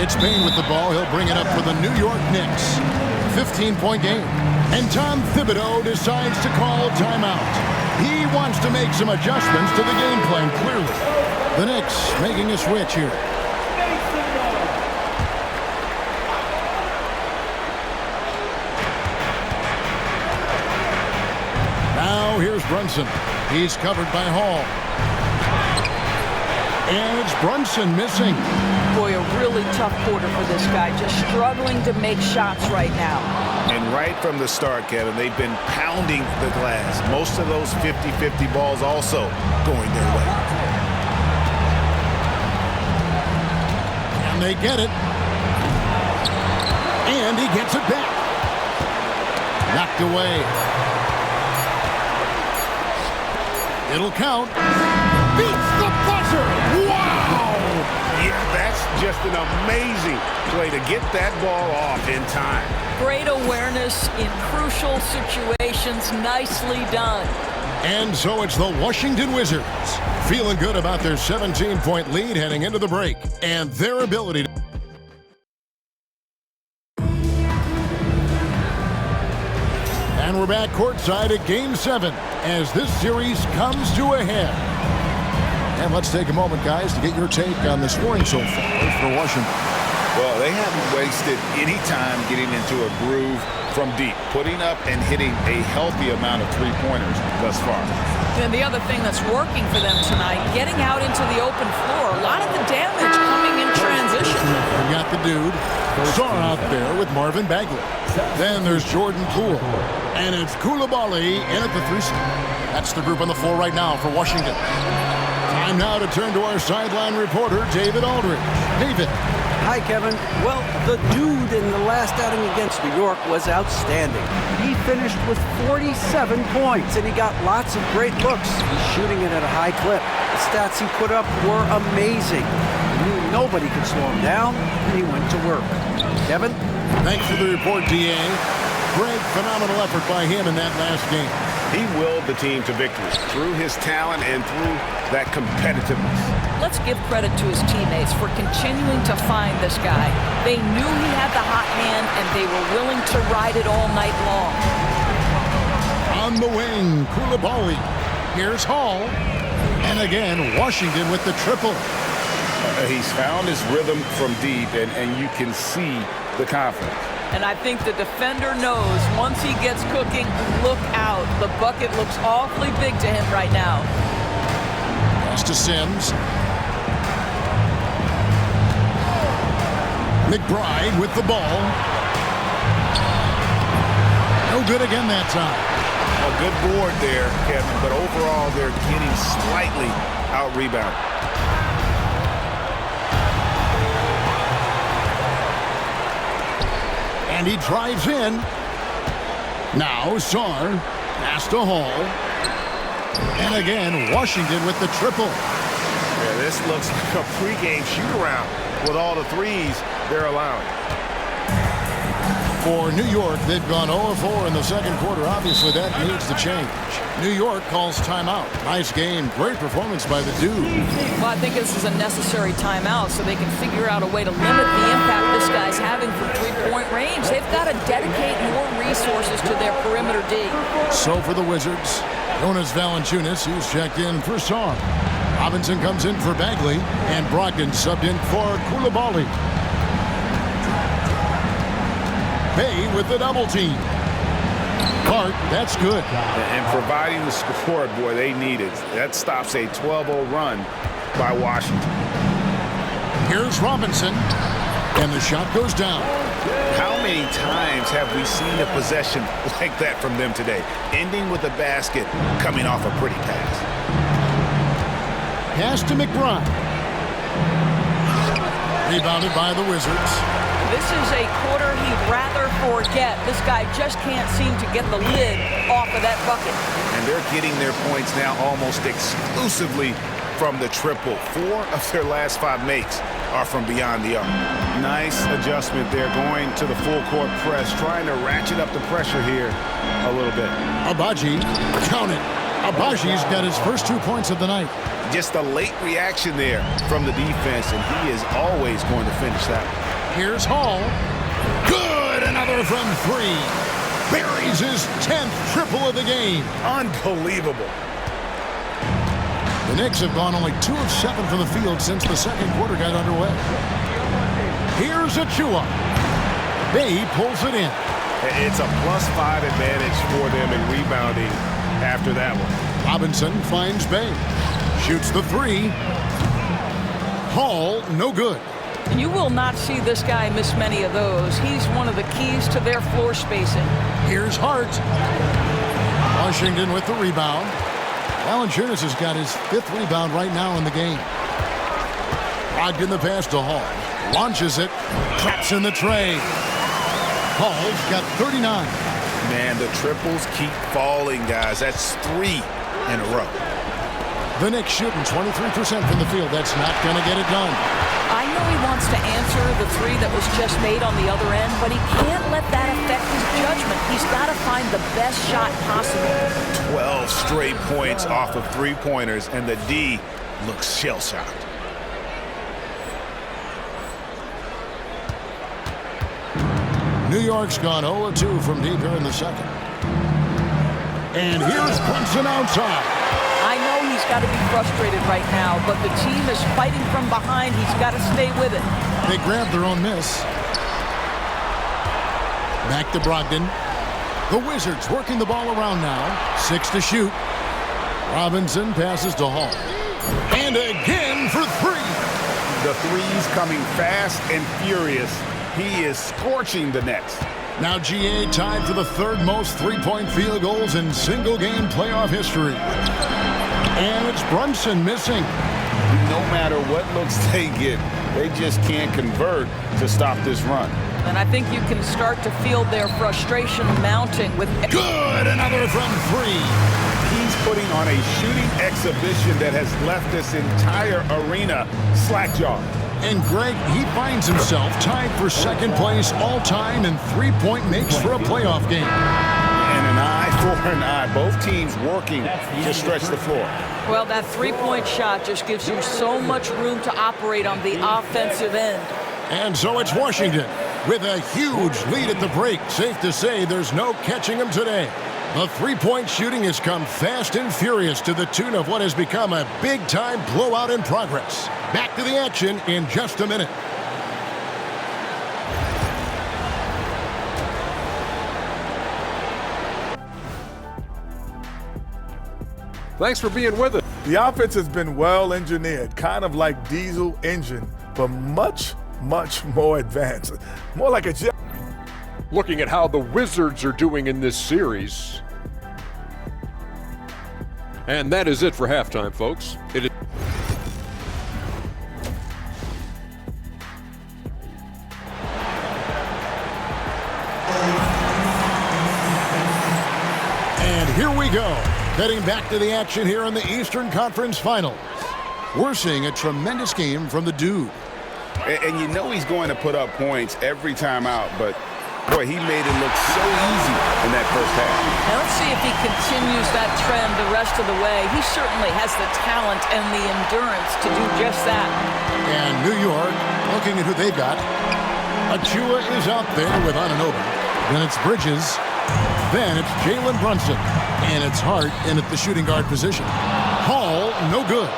It's Payne with the ball. He'll bring it up for the New York Knicks. 15-point game. And Tom Thibodeau decides to call timeout. He wants to make some adjustments to the game plan, clearly. The Knicks making a switch here. Now here's Brunson. He's covered by Hall. And it's Brunson missing. Boy, a really tough quarter for this guy. Just struggling to make shots right now. And right from the start, Kevin, they've been pounding the glass. Most of those 50-50 balls also going their way. And they get it. And he gets it back. Knocked away. It'll count. Beats the buzzer. Wow! Yeah, that's just an amazing play to get that ball off in time. Great awareness in crucial situations. Nicely done. And so it's the Washington Wizards feeling good about their 17-point lead heading into the break and their ability to... And we're back courtside at Game 7 as this series comes to a head. And let's take a moment, guys, to get your take on the scoring so far for Washington. Well, they haven't wasted any time getting into a groove from deep, putting up and hitting a healthy amount of three-pointers thus far. And the other thing that's working for them tonight, getting out into the open floor. A lot of the damage coming in transition. We got the dude, Saar out there with Marvin Bagley. Then there's Jordan Poole. And it's Coulibaly in at the 3-spot. That's the group on the floor right now for Washington. Time now to turn to our sideline reporter, David Aldridge. David. Hi, Kevin. Well, the dude in the last outing against New York was outstanding. He finished with 47 points, and he got lots of great looks. He's shooting it at a high clip. The stats he put up were amazing. He knew nobody could slow him down, and he went to work. Kevin? Thanks for the report, D.A. Great, phenomenal effort by him in that last game. He willed the team to victory through his talent and through that competitiveness. Let's give credit to his teammates for continuing to find this guy. They knew he had the hot hand, and they were willing to ride it all night long. On the wing, Coulibaly. Here's Hall. And again, Washington with the triple. He's found his rhythm from deep, and you can see the confidence. And I think the defender knows once he gets cooking, look out. The bucket looks awfully big to him right now. Pass to Sims. McBride with the ball. No good again that time. A good board there, Kevin, but overall they're getting slightly out-rebounded. And he drives in. Now Saar. Pass to Hall. And again, Washington with the triple. Yeah, this looks like a pregame shoot-around with all the threes they're allowing. For New York, they've gone 0-4 in the second quarter. Obviously, that needs to change. New York calls timeout. Nice game. Great performance by the Dude. Well, I think this is a necessary timeout so they can figure out a way to limit the impact this guy's having from three-point range. They've got to dedicate more resources to their perimeter D. So for the Wizards, Jonas Valanciunas, he's checked in for Song. Robinson comes in for Bagley, and Brogdon subbed in for Coulibaly. Bay with the double team. Clark, that's good. And providing the support, boy, they need it. That stops a 12-0 run by Washington. Here's Robinson, and the shot goes down. How many times have we seen a possession like that from them today? Ending with a basket, coming off a pretty pass. Pass to McBride. Rebounded by the Wizards. This is a quarter he'd rather forget. This guy just can't seem to get the lid off of that bucket. And they're getting their points now almost exclusively from the triple. 4 of their last 5 makes are from beyond the arc. Nice adjustment there, going to the full court press, trying to ratchet up the pressure here a little bit. Agbaji, count it. Abaji's got his first 2 points of the night. Just a late reaction there from the defense, and he is always going to finish that one. Here's Hall. Good! Another from 3. Buries his 10th triple of the game. Unbelievable. The Knicks have gone only 2 of 7 from the field since the second quarter got underway. Here's Achua. Bay pulls it in. It's a +5 advantage for them in rebounding after that one. Robinson finds Bay. Shoots the 3. Hall, no good. You will not see this guy miss many of those. He's one of the keys to their floor spacing. Here's Hart. Washington with the rebound. Valanciunas has got his 5th rebound right now in the game. Brogdon the pass to Hall. Launches it. Traps in the tray. Hall's got 39. Man, the triples keep falling, guys. That's 3 in a row. The Knicks shooting 23% from the field. That's not going to get it done. I know he wants to answer the 3 that was just made on the other end, but he can't let that affect his judgment. He's got to find the best shot possible. 12 straight points off of 3-pointers, and the D looks shell-shocked. New York's gone 0-2 from deep here in the second. And here's Brunson outside. I know he's got to be frustrated right now, but the team is fighting from behind. He's got to stay with it. They grabbed their own miss. Back to Brogdon. The Wizards working the ball around now. 6 to shoot. Robinson passes to Hall. And again for 3. The threes coming fast and furious. He is scorching the Nets. Now GA tied for the 3rd most 3-point field goals in single-game playoff history. And it's Brunson missing. No matter what looks they get, they just can't convert to stop this run. And I think you can start to feel their frustration mounting with... Good! Another from 3. He's putting on a shooting exhibition that has left this entire arena slack-jawed. And Greg, he finds himself tied for 2nd place all-time in 3-point makes for a playoff game. And an eye for an eye. Both teams working to stretch the floor. Well, that 3-point shot just gives you so much room to operate on the offensive end. And so it's Washington with a huge lead at the break. Safe to say there's no catching them today. The 3-point shooting has come fast and furious to the tune of what has become a big-time blowout in progress. Back to the action in just a minute. Thanks for being with us. The offense has been well engineered, kind of like diesel engine, but much, much more advanced. More like a jet. Looking at how the Wizards are doing in this series. And that is it for halftime, folks. It is and here we go. Heading back to the action here in the Eastern Conference Finals. We're seeing a tremendous game from the Dude. And you know he's going to put up points every time out, but Boy, he made it look so easy in that first half. Now let's see if he continues that trend the rest of the way. He certainly has the talent and the endurance to do just that. And New York, looking at who they've got. Achua is out there with Anunoby. Then it's Bridges. Then it's Jalen Brunson. And it's Hart in at the shooting guard position. Hall, no good.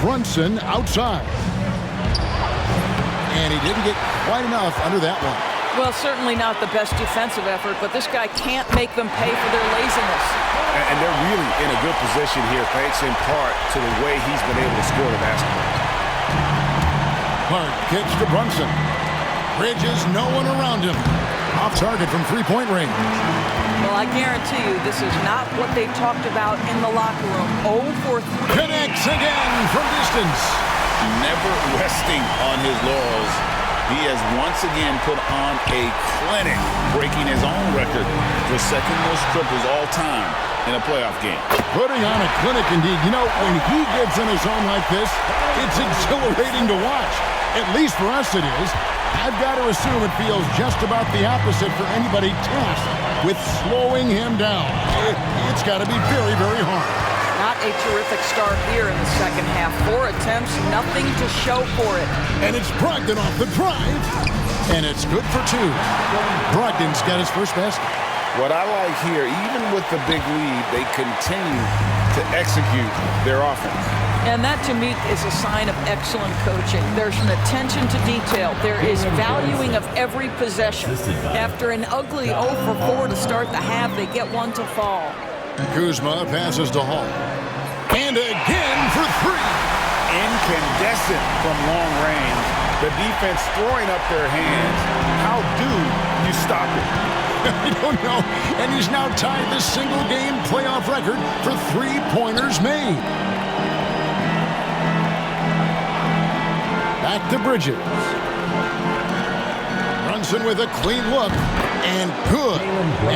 Brunson outside. And he didn't get quite enough under that one. Well, certainly not the best defensive effort, but this guy can't make them pay for their laziness. And they're really in a good position here, thanks in part to the way he's been able to score the basketball. Hart kicks to Brunson. Bridges, no one around him. Off target from three-point range. Well, I guarantee you this is not what they talked about in the locker room. 0 for 3. Connects again from distance. Never resting on his laurels. He has once again put on a clinic, breaking his own record for second most triples all time in a playoff game. Putting on a clinic indeed. You know, when he gets in a zone like this, it's exhilarating to watch. At least for us it is. I've got to assume it feels just about the opposite for anybody tasked with slowing him down. It's got to be very, very hard. Not a terrific start here in the second half. 4 attempts, nothing to show for it. And it's Brogdon off the drive. And it's good for 2. Brogdon's got his first basket. What I like here, even with the big lead, they continue to execute their offense. And that, to me, is a sign of excellent coaching. There's an attention to detail. There is valuing of every possession. After an ugly 0 for 4 to start the half, they get one to fall. Kuzma passes to Hall. And again for 3. Incandescent from long range. The defense throwing up their hands. How do you stop it? I don't know. And he's now tied the single-game playoff record for three-pointers made. Back to Bridges. Brunson with a clean look. And good,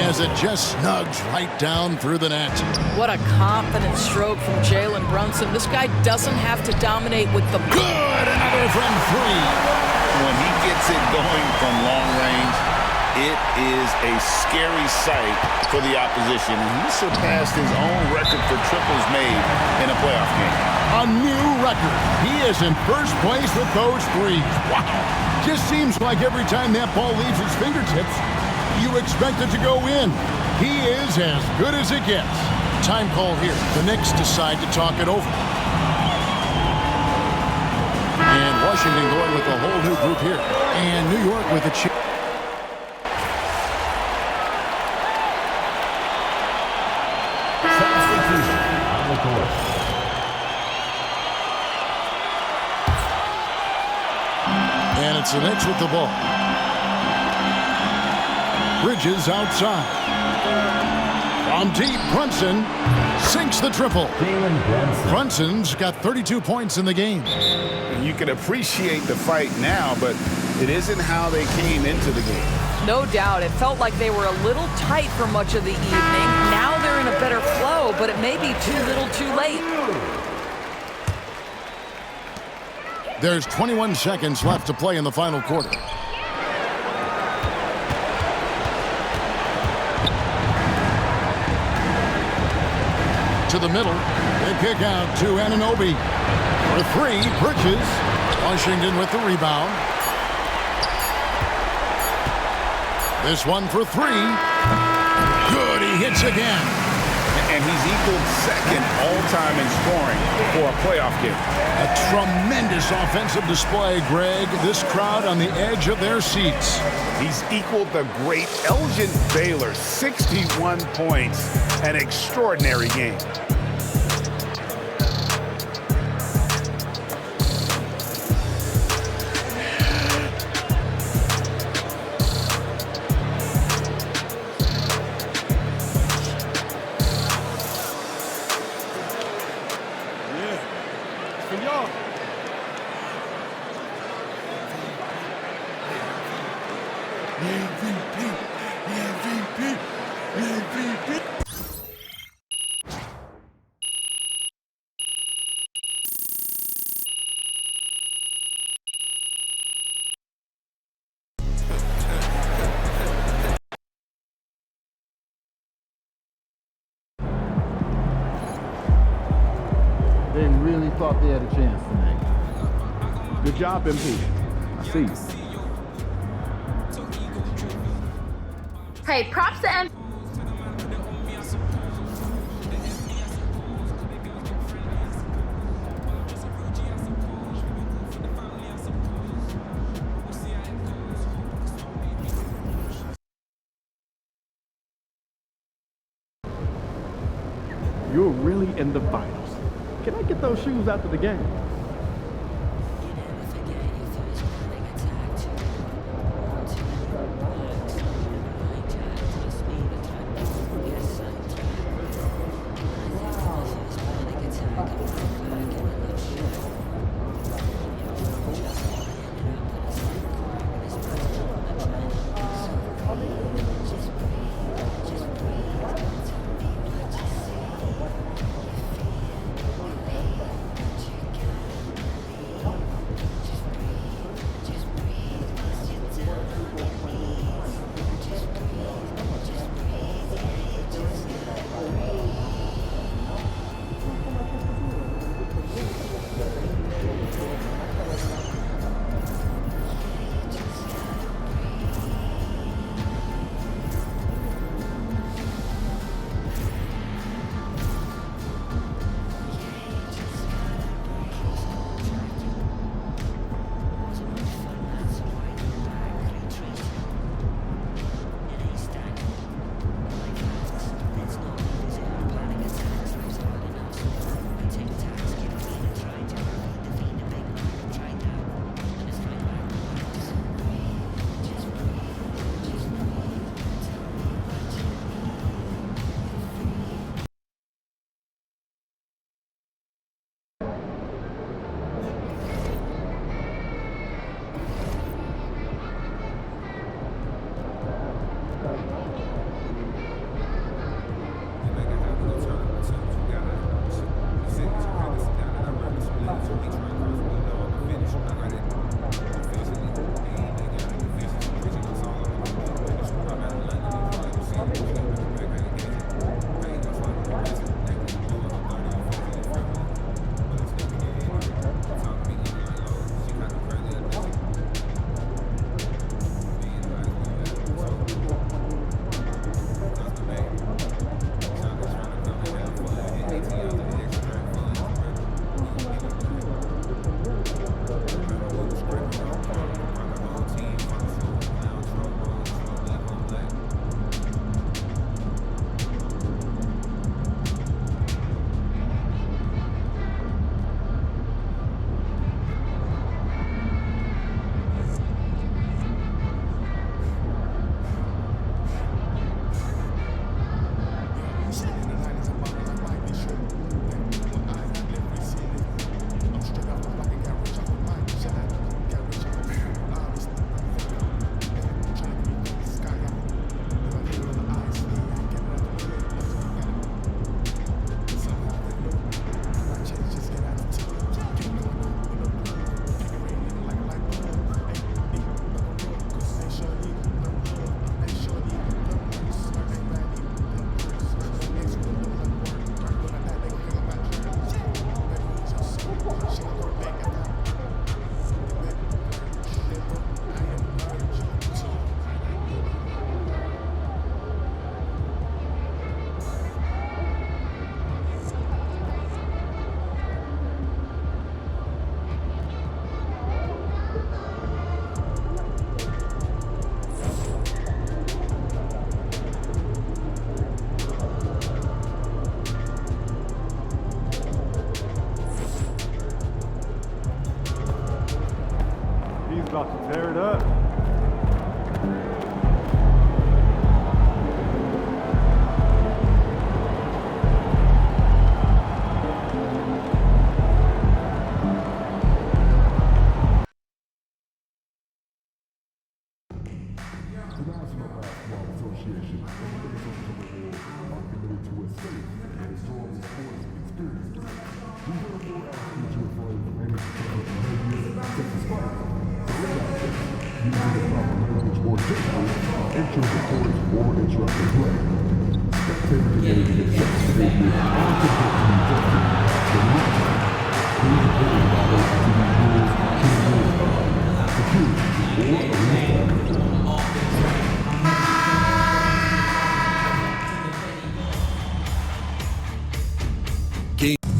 as it just snugs right down through the net. What a confident stroke from Jalen Brunson. This guy doesn't have to dominate with the... Good, another from 3. When he gets it going from long range, it is a scary sight for the opposition. And he surpassed his own record for triples made in a playoff game. A new record. He is in first place with those 3s. Wow. Just seems like every time that ball leaves his fingertips, you expect it to go in. He is as good as it gets. Time call here. The Knicks decide to talk it over. And Washington going with a whole new group here. And New York with a chip. Substitution on the court. And it's the Knicks with the ball. Bridges outside. From deep, Brunson sinks the triple. Brunson's got 32 points in the game. You can appreciate the fight now, but it isn't how they came into the game. No doubt. It felt like they were a little tight for much of the evening. Now they're in a better flow, but it may be too little too late. There's 21 seconds left to play in the final quarter. To the middle. They kick out to Anunoby. For 3, Bridges. Washington with the rebound. This one for 3. Good, he hits again. And he's equaled second all-time in scoring for a playoff game. A tremendous offensive display, Greg. This crowd on the edge of their seats. He's equaled the great Elgin Baylor, 61 points. An extraordinary game. thought they had a chance tonight. Good job, MP. I see you. Hey, props to MP. You're really in the finals. Can I get those shoes after the game? about to tear it up.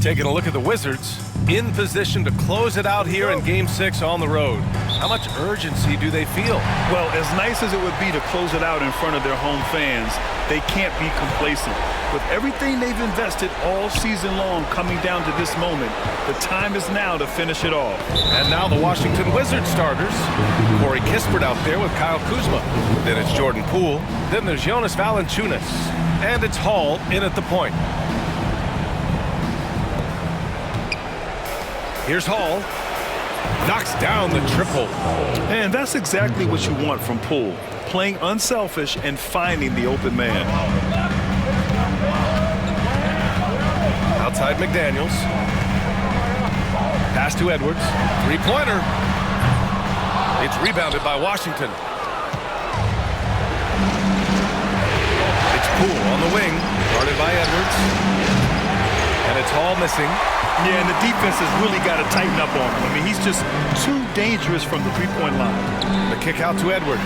Taking a look at the Wizards, in position to close it out here in Game 6 on the road. How much urgency do they feel? Well, as nice as it would be to close it out in front of their home fans, they can't be complacent. With everything they've invested all season long coming down to this moment, the time is now to finish it off. And now the Washington Wizards starters. Corey Kispert out there with Kyle Kuzma. Then it's Jordan Poole. Then there's Jonas Valanciunas. And it's Hall in at the point. Here's Hall. Knocks down the triple. And that's exactly what you want from Poole. Playing unselfish and finding the open man. Outside McDaniels. Pass to Edwards. Three-pointer. It's rebounded by Washington. It's Poole on the wing. Guarded by Edwards. And it's Hall missing. Yeah, and the defense has really got to tighten up on him. I mean, he's just too dangerous from the three-point line. The kick out to Edwards.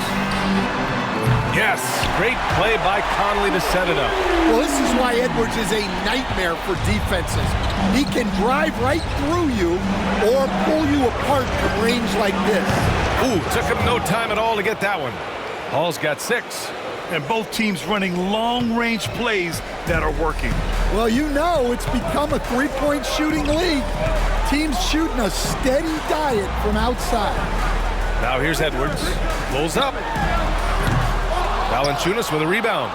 Yes, great play by Conley to set it up. Well, this is why Edwards is a nightmare for defenses. He can drive right through you or pull you apart from range like this. Ooh, took him no time at all to get that one. Hall's got 6. And both teams running long-range plays that are working. Well, you know it's become a three-point shooting league. Teams shooting a steady diet from outside. Now here's Edwards. Pulls up. Valanciunas with a rebound.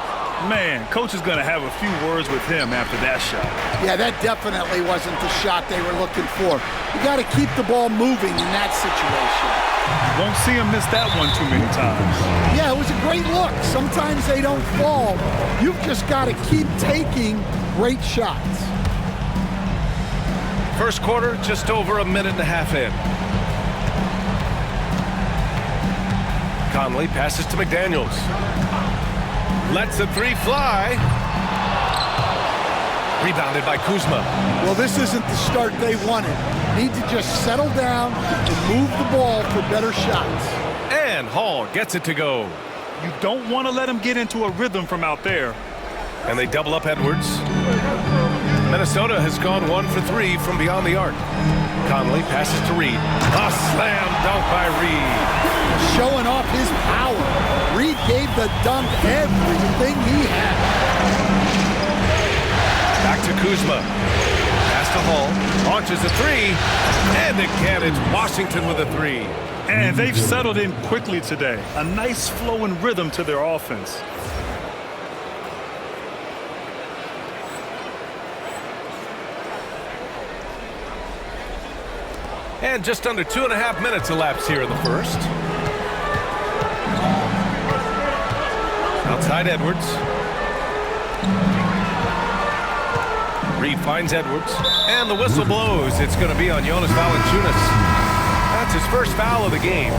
Man, coach is going to have a few words with him after that shot. Yeah, that definitely wasn't the shot they were looking for. You got to keep the ball moving in that situation. Won't see him miss that one too many times. Yeah, it was a great look. Sometimes they don't fall. You've just got to keep taking great shots. First quarter, just over a minute and a half in. Conley passes to McDaniels. Lets the three fly. Rebounded by Kuzma. Well, this isn't the start they wanted. Need to just settle down and move the ball for better shots. And Hall gets it to go. You don't want to let him get into a rhythm from out there. And they double up Edwards. Minnesota has gone 1 for 3 from beyond the arc. Conley passes to Reed. A slam dunk by Reed. Showing off his power. Reed gave the dunk everything he had. Back to Kuzma. Pass to Hall. Launches a three. And again, it's Washington with a three. And they've settled in quickly today. A nice flowing rhythm to their offense. And just under 2.5 minutes elapsed here in the first. Outside Edwards. Reed finds Edwards. And the whistle blows. It's going to be on Jonas Valanciunas. That's his first foul of the game.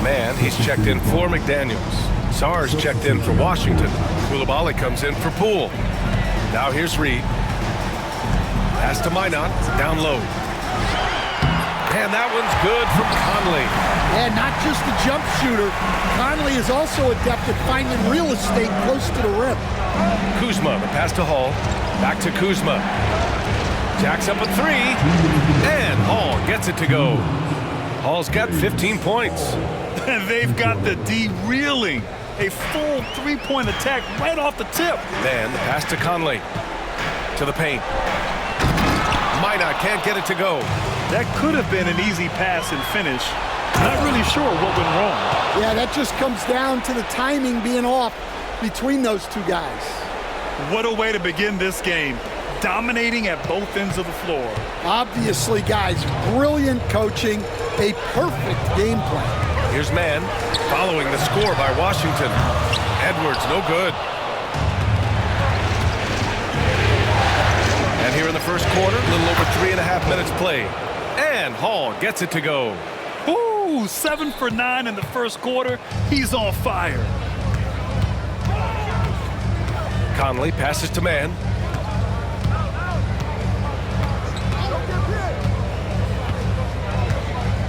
Man, he's checked in for McDaniels. Sarge checked in for Washington. Coulibaly comes in for Poole. Now here's Reed. Pass to Minot. Down low. And that one's good from Conley. Yeah, not just a jump shooter. Conley is also adept at finding real estate close to the rim. Kuzma, the pass to Hall. Back to Kuzma. Jacks up a three. And Hall gets it to go. Hall's got 15 points. And they've got the D reeling. A full three-point attack right off the tip. Then the pass to Conley. To the paint. Minot can't get it to go. That could have been an easy pass and finish. Not really sure what went wrong. Yeah, that just comes down to the timing being off between those two guys. What a way to begin this game. Dominating at both ends of the floor. Obviously, guys, brilliant coaching, a perfect game plan. Here's Mann following the score by Washington. Edwards, no good. And here in the first quarter, a little over 3.5 minutes played. And Hall gets it to go. Ooh, 7 for 9 in the first quarter. He's on fire. Conley passes to Mann.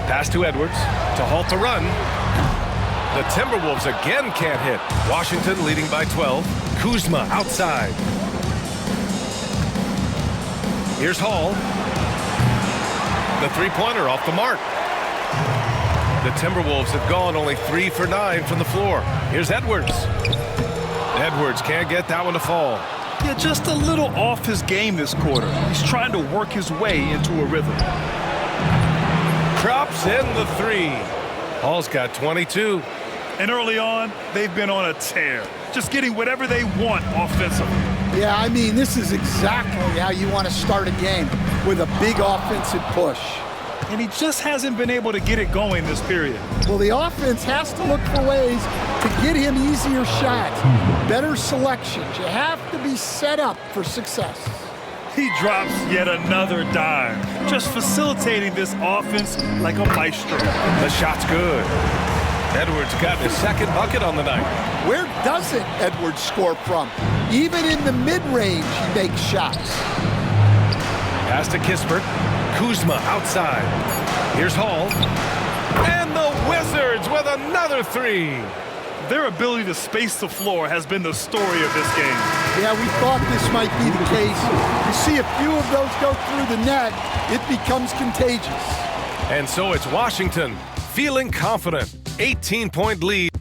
Pass to Edwards to halt the run. The Timberwolves again can't hit. Washington leading by 12. Kuzma outside. Here's Hall. The three-pointer off the mark. The Timberwolves have gone only 3 for 9 from the floor. Here's Edwards. Edwards can't get that one to fall. Yeah, just a little off his game this quarter. He's trying to work his way into a rhythm. Drops in the 3. Hall's got 22. And early on, they've been on a tear. Just getting whatever they want offensively. Yeah, I mean, this is exactly how you want to start a game, with a big offensive push. And he just hasn't been able to get it going this period. Well, the offense has to look for ways to get him easier shots, better selections. You have to be set up for success. He drops yet another dime, just facilitating this offense like a maestro. The shot's good. Edwards got his second bucket on the night. Where doesn't Edwards score from? Even in the mid-range, he makes shots. Pass to Kispert. Kuzma outside. Here's Hall. And the Wizards with another 3. Their ability to space the floor has been the story of this game. Yeah, we thought this might be the case. You see a few of those go through the net, it becomes contagious. And so it's Washington feeling confident. 18-point lead.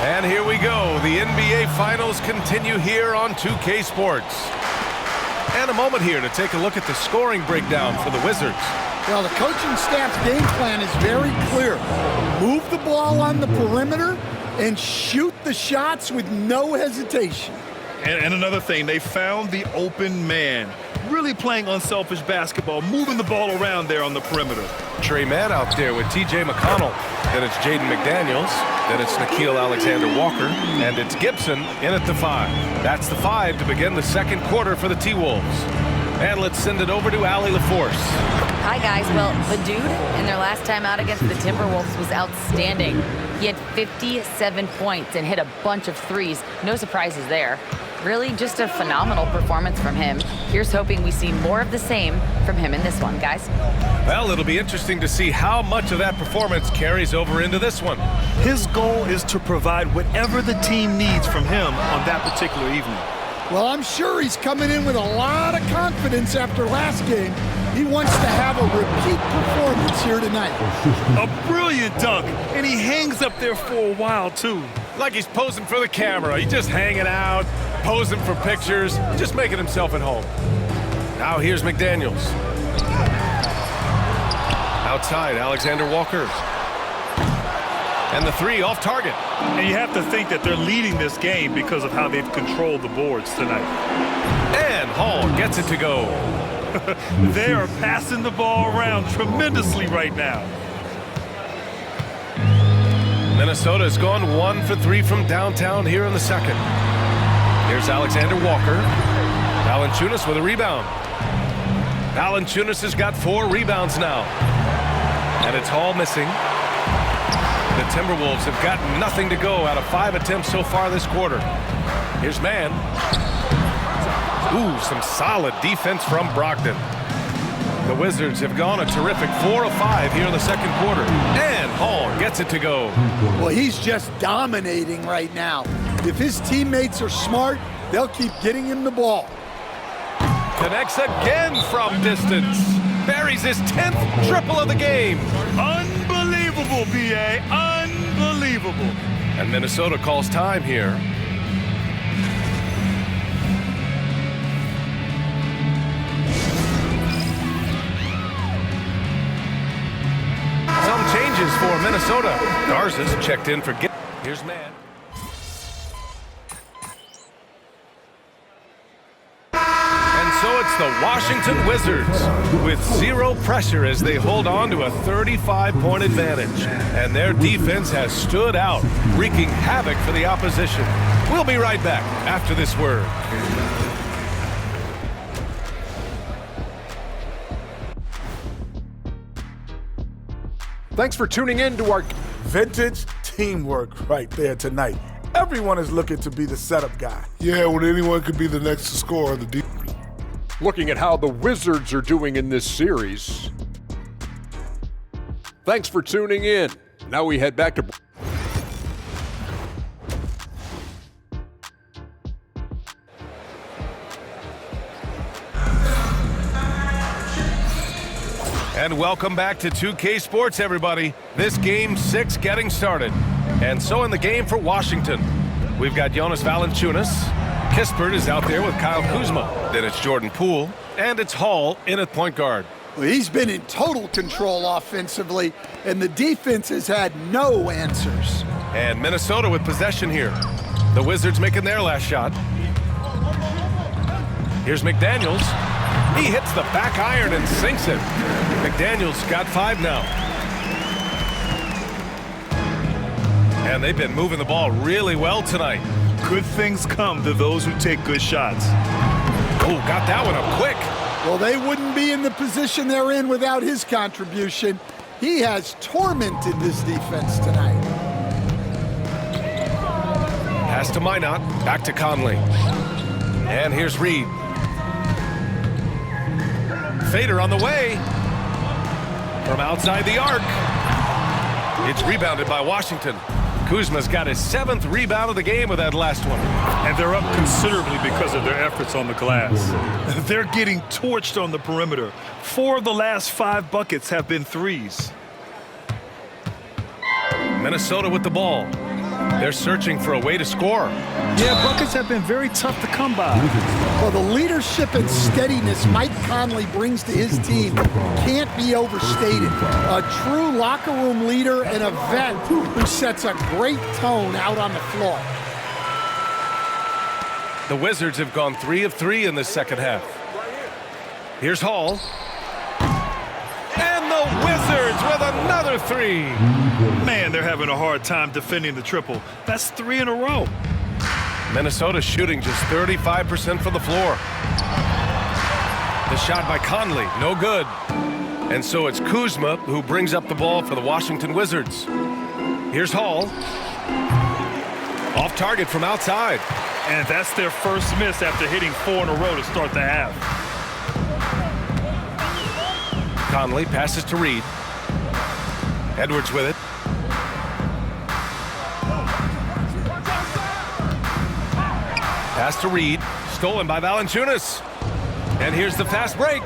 And here we go. The NBA Finals continue here on 2K Sports. And a moment here to take a look at the scoring breakdown for the Wizards. Well, the coaching staff's game plan is very clear. Move the ball on the perimeter and shoot the shots with no hesitation. And another thing, they found the open man. Really playing unselfish basketball, moving the ball around there on the perimeter. Trey Mann out there with T.J. McConnell. Then it's Jaden McDaniels. Then it's Nickeil Alexander-Walker. And it's Gibson in at the 5. That's the 5 to begin the second quarter for the T-Wolves. And let's send it over to Allie LaForce. Hi, guys. Well, the dude in their last time out against the Timberwolves was outstanding. He had 57 points and hit a bunch of threes. No surprises there. Really just a phenomenal performance from him. Here's hoping we see more of the same from him in this one, guys. Well, it'll be interesting to see how much of that performance carries over into this one. His goal is to provide whatever the team needs from him on that particular evening. Well, I'm sure he's coming in with a lot of confidence after last game. He wants to have a repeat performance here tonight. A brilliant dunk, and he hangs up there for a while, too. Like he's posing for the camera. He's just hanging out, posing for pictures, just making himself at home. Now here's McDaniels. Outside, Alexander-Walker. And the 3 off target. And you have to think that they're leading this game because of how they've controlled the boards tonight. And Hall gets it to go. They are passing the ball around tremendously right now. Minnesota has gone 1 for 3 from downtown here in the second. Here's Alexander-Walker. Valanciunas with a rebound. Valanciunas has got 4 rebounds now. And it's Hall missing. The Timberwolves have got nothing to go out of 5 attempts so far this quarter. Here's Mann. Ooh, some solid defense from Brogdon. The Wizards have gone a terrific 4 of 5 here in the second quarter. And Hall gets it to go. Well, he's just dominating right now. If his teammates are smart, they'll keep getting him the ball. Connects again from distance. Buries his 10th triple of the game. Unbelievable, B.A. Unbelievable. And Minnesota calls time here. Some changes for Minnesota. Garza's checked in for Gibson. Here's Mann. And so it's the Washington Wizards with 0 pressure as they hold on to a 35-point advantage. And their defense has stood out, wreaking havoc for the opposition. We'll be right back after this word. Thanks for tuning in to our vintage teamwork right there tonight. Everyone is looking to be the setup guy. Yeah, when anyone could be the next to score on the defense. looking at how the Wizards are doing in this series. Thanks for tuning in. Now we head back to... And welcome back to 2K Sports, everybody. This Game 6 getting started. And so in the game for Washington, we've got Jonas Valanciunas. Kispert is out there with Kyle Kuzma. Then it's Jordan Poole. And it's Hall in at point guard. Well, he's been in total control offensively, and the defense has had no answers. And Minnesota with possession here. The Wizards making their last shot. Here's McDaniels. He hits the back iron and sinks it. McDaniels got 5 now. And they've been moving the ball really well tonight. Good things come to those who take good shots. Oh, got that one up quick. Well, they wouldn't be in the position they're in without his contribution. He has tormented this defense tonight. Pass to Minot, back to Conley. And here's Reed. Fader on the way. From outside the arc. It's rebounded by Washington. Kuzma's got his 7th rebound of the game with that last one. And they're up considerably because of their efforts on the glass. They're getting torched on the perimeter. 4 of the last 5 buckets have been threes. Minnesota with the ball. They're searching for a way to score. Yeah, buckets have been very tough to come by. Well, the leadership and steadiness Mike Conley brings to his team can't be overstated. A true locker room leader and a vet who sets a great tone out on the floor. The Wizards have gone 3 of 3 in this second half. Here's Hall. And the Wizards with another 3. Man, they're having a hard time defending the triple. That's 3 in a row. Minnesota shooting just 35% from the floor. The shot by Conley, no good. And so it's Kuzma who brings up the ball for the Washington Wizards. Here's Hall. Off target from outside. And that's their first miss after hitting 4 in a row to start the half. Conley passes to Reed. Edwards with it. Pass to Reed. Stolen by Valanciunas. And here's the fast break.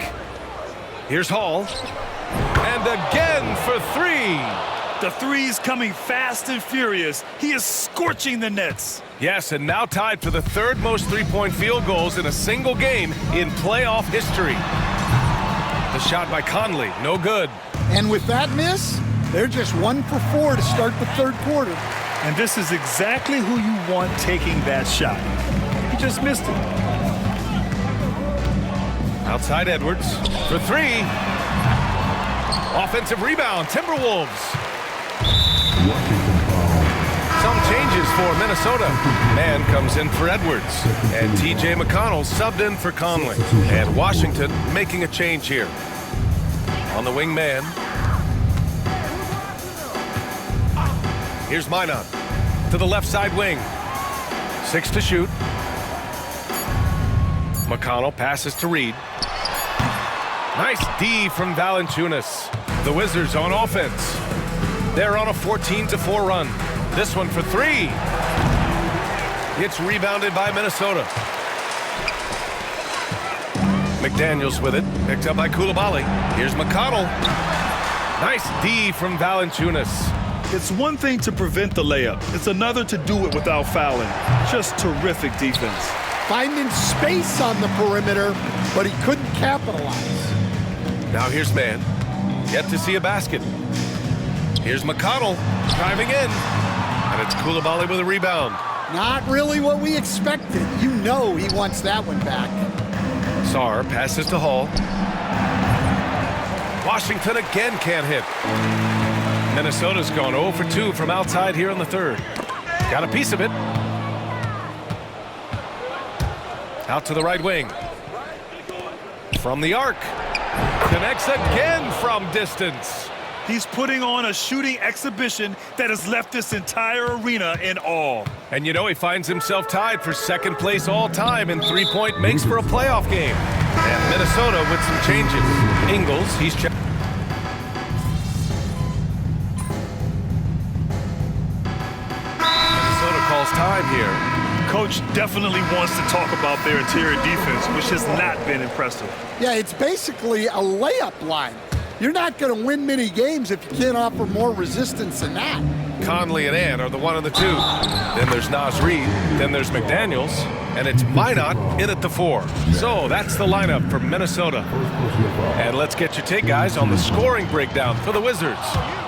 Here's Hall. And again for 3. The three's coming fast and furious. He is scorching the nets. Yes, and now tied for the 3rd most three-point field goals in a single game in playoff history. The shot by Conley, no good. And with that miss, they're just 1 for 4 to start the 3rd quarter. And this is exactly who you want taking that shot. He just missed it. Outside Edwards for 3. Offensive rebound, Timberwolves. Some changes for Minnesota. Man comes in for Edwards. And T.J. McConnell subbed in for Conley. And Washington making a change here. On the wing man. Here's Minot to the left side wing. 6 to shoot. McConnell passes to Reed. Nice D from Valanciunas. The Wizards on offense. They're on a 14-4 run. This one for 3. It's rebounded by Minnesota. McDaniels with it. Picked up by Coulibaly. Here's McConnell. Nice D from Valanciunas. It's one thing to prevent the layup. It's another to do it without fouling. Just terrific defense. Finding space on the perimeter, but he couldn't capitalize. Now here's Man. Yet to see a basket. Here's McConnell driving in. And it's Coulibaly with a rebound. Not really what we expected. You know he wants that one back. Sarr passes to Hall. Washington again can't hit. Minnesota's gone 0 for 2 from outside here in the 3rd. Got a piece of it. Out to the right wing. From the arc. Connects again from distance. He's putting on a shooting exhibition that has left this entire arena in awe. And you know he finds himself tied for 2nd place all time in 3-point makes for a playoff game. And Minnesota with some changes. Ingles, he's checked. Minnesota calls time here. Coach definitely wants to talk about their interior defense, which has not been impressive. Yeah, it's basically a layup line. You're not going to win many games if you can't offer more resistance than that. Conley and Ant are the 1 and the 2. Then there's Naz Reid. Then there's McDaniels. And it's Minot in at the 4. So that's the lineup for Minnesota. And let's get your take, guys, on the scoring breakdown for the Wizards.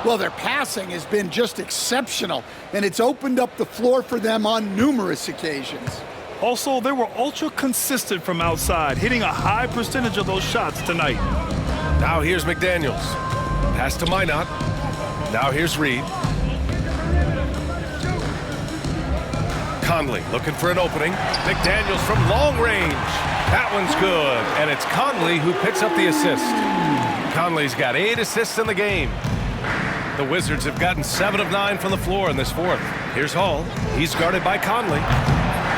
Well, their passing has been just exceptional, and it's opened up the floor for them on numerous occasions. Also, they were ultra consistent from outside, hitting a high percentage of those shots tonight. Now here's McDaniels. Pass to Minot. Now here's Reid. Conley looking for an opening. McDaniels from long range. That one's good. And it's Conley who picks up the assist. Conley's got 8 assists in the game. The Wizards have gotten 7 of 9 from the floor in this fourth. Here's Hall. He's guarded by Conley.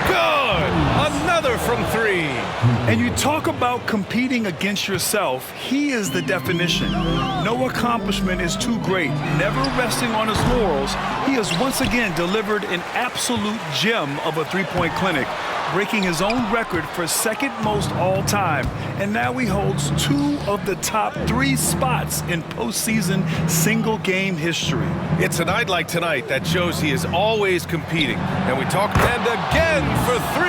Good! Another from 3. And you talk about competing against yourself. He is the definition. No accomplishment is too great. Never resting on his laurels, he has once again delivered an absolute gem of a three-point clinic, breaking his own record for second most all time. And now he holds 2 of the top 3 spots in postseason single game history. It's a night like tonight that shows he is always competing. And we talk and again for 3.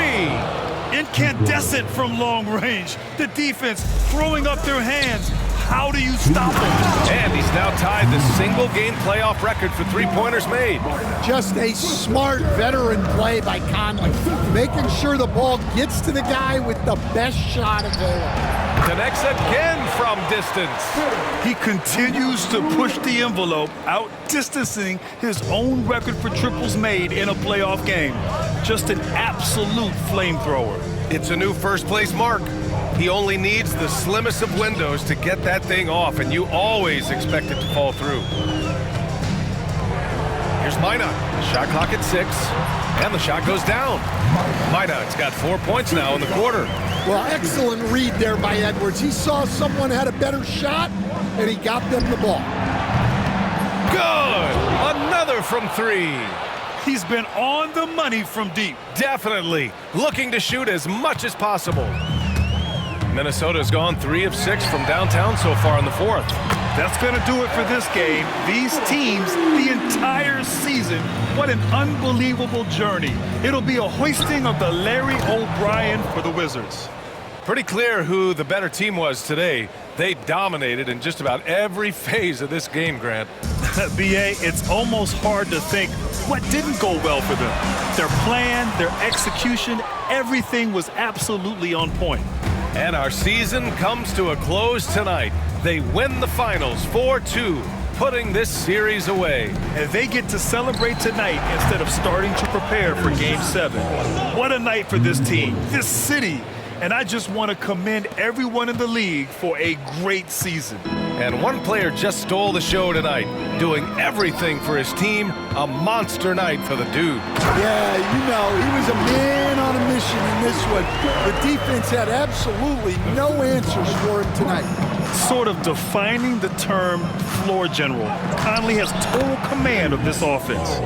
Incandescent from long range. The defense throwing up their hands. How do you stop him? And he's now tied the single game playoff record for three-pointers made. Just a smart veteran play by Conley, making sure the ball gets to the guy with the best shot available. Connects again from distance. He continues to push the envelope, out-distancing his own record for triples made in a playoff game. Just an absolute flamethrower. It's a new first-place mark. He only needs the slimmest of windows to get that thing off, and you always expect it to fall through. Here's Minot. Shot clock at 6, and the shot goes down. Minot's got 4 points now in the quarter. Well, excellent read there by Edwards. He saw someone had a better shot, and he got them the ball. Good! Another from 3. He's been on the money from deep. Definitely. Looking to shoot as much as possible. Minnesota's gone 3 of 6 from downtown so far in the fourth. That's going to do it for this game. These teams, the entire season, what an unbelievable journey. It'll be a hoisting of the Larry O'Brien for the Wizards. Pretty clear who the better team was today. They dominated in just about every phase of this game, Grant. B.A., it's almost hard to think what didn't go well for them. Their plan, their execution, everything was absolutely on point. And our season comes to a close tonight. They win the finals 4-2, putting this series away. And they get to celebrate tonight instead of starting to prepare for Game 7. What a night for this team, this city. And I just want to commend everyone in the league for a great season. And one player just stole the show tonight, doing everything for his team. A monster night for the dude. Yeah, you know, he was a man on a mission in this one. The defense had absolutely no answers for him tonight. Sort of defining the term floor general. Conley has total command of this offense.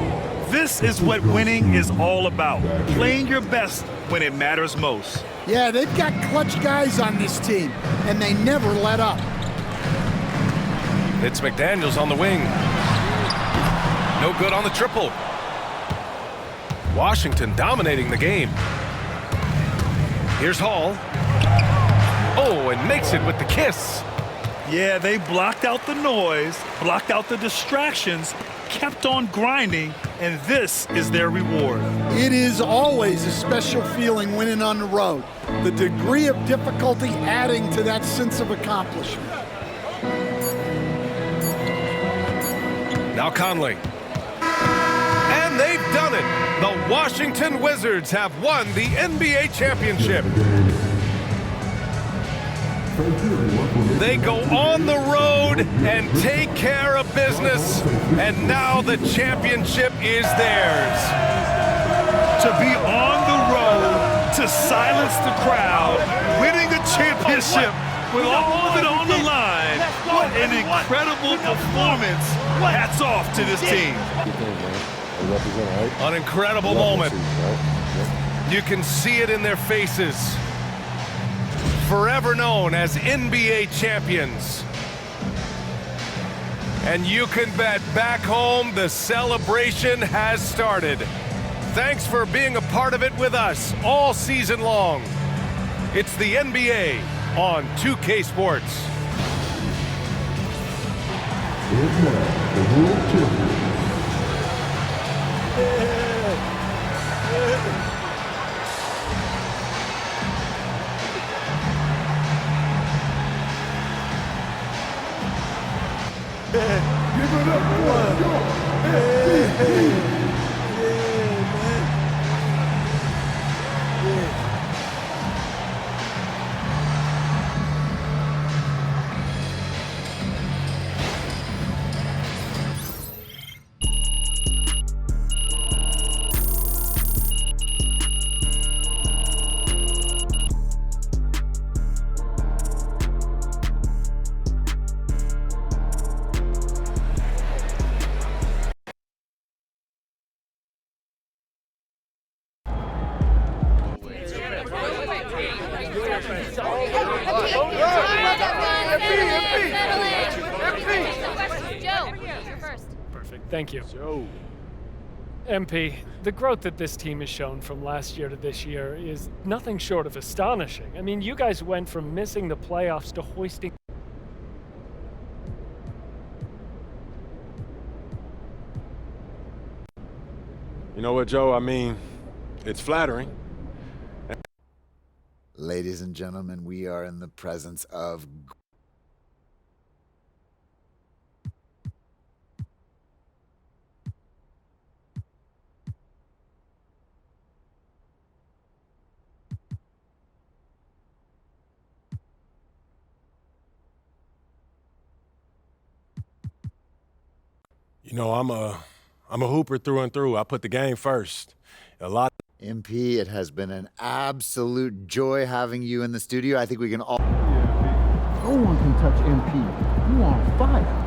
This is what winning is all about. Playing your best when it matters most. Yeah, they've got clutch guys on this team, and they never let up. It's McDaniels on the wing. No good on the triple. Washington dominating the game. Here's Hall. Oh, and makes it with the kiss. Yeah, they blocked out the noise, blocked out the distractions, kept on grinding, and this is their reward. It is always a special feeling winning on the road. The degree of difficulty adding to that sense of accomplishment. Now Conley. And they've done it. The Washington Wizards have won the NBA championship. They go on the road and take care of business, and now the championship is theirs. To be on the road, to silence the crowd, winning a championship with all of it on the line. What an incredible performance. Hats off to this team. An incredible moment. You can see it in their faces. Forever known as NBA champions. And you can bet back home the celebration has started. Thanks for being a part of it with us all season long. It's the NBA on 2K Sports. Give it up, boy. Hey. Thank you. MP, the growth that this team has shown from last year to this year is nothing short of astonishing. I mean, you guys went from missing the playoffs to hoisting... You know what, Joe? I mean, it's flattering. Ladies and gentlemen, we are in the presence of... You know, I'm a hooper through and through. I put the game first. MP, it has been an absolute joy having you in the studio. I think we can all... No one can touch MP. You on fire.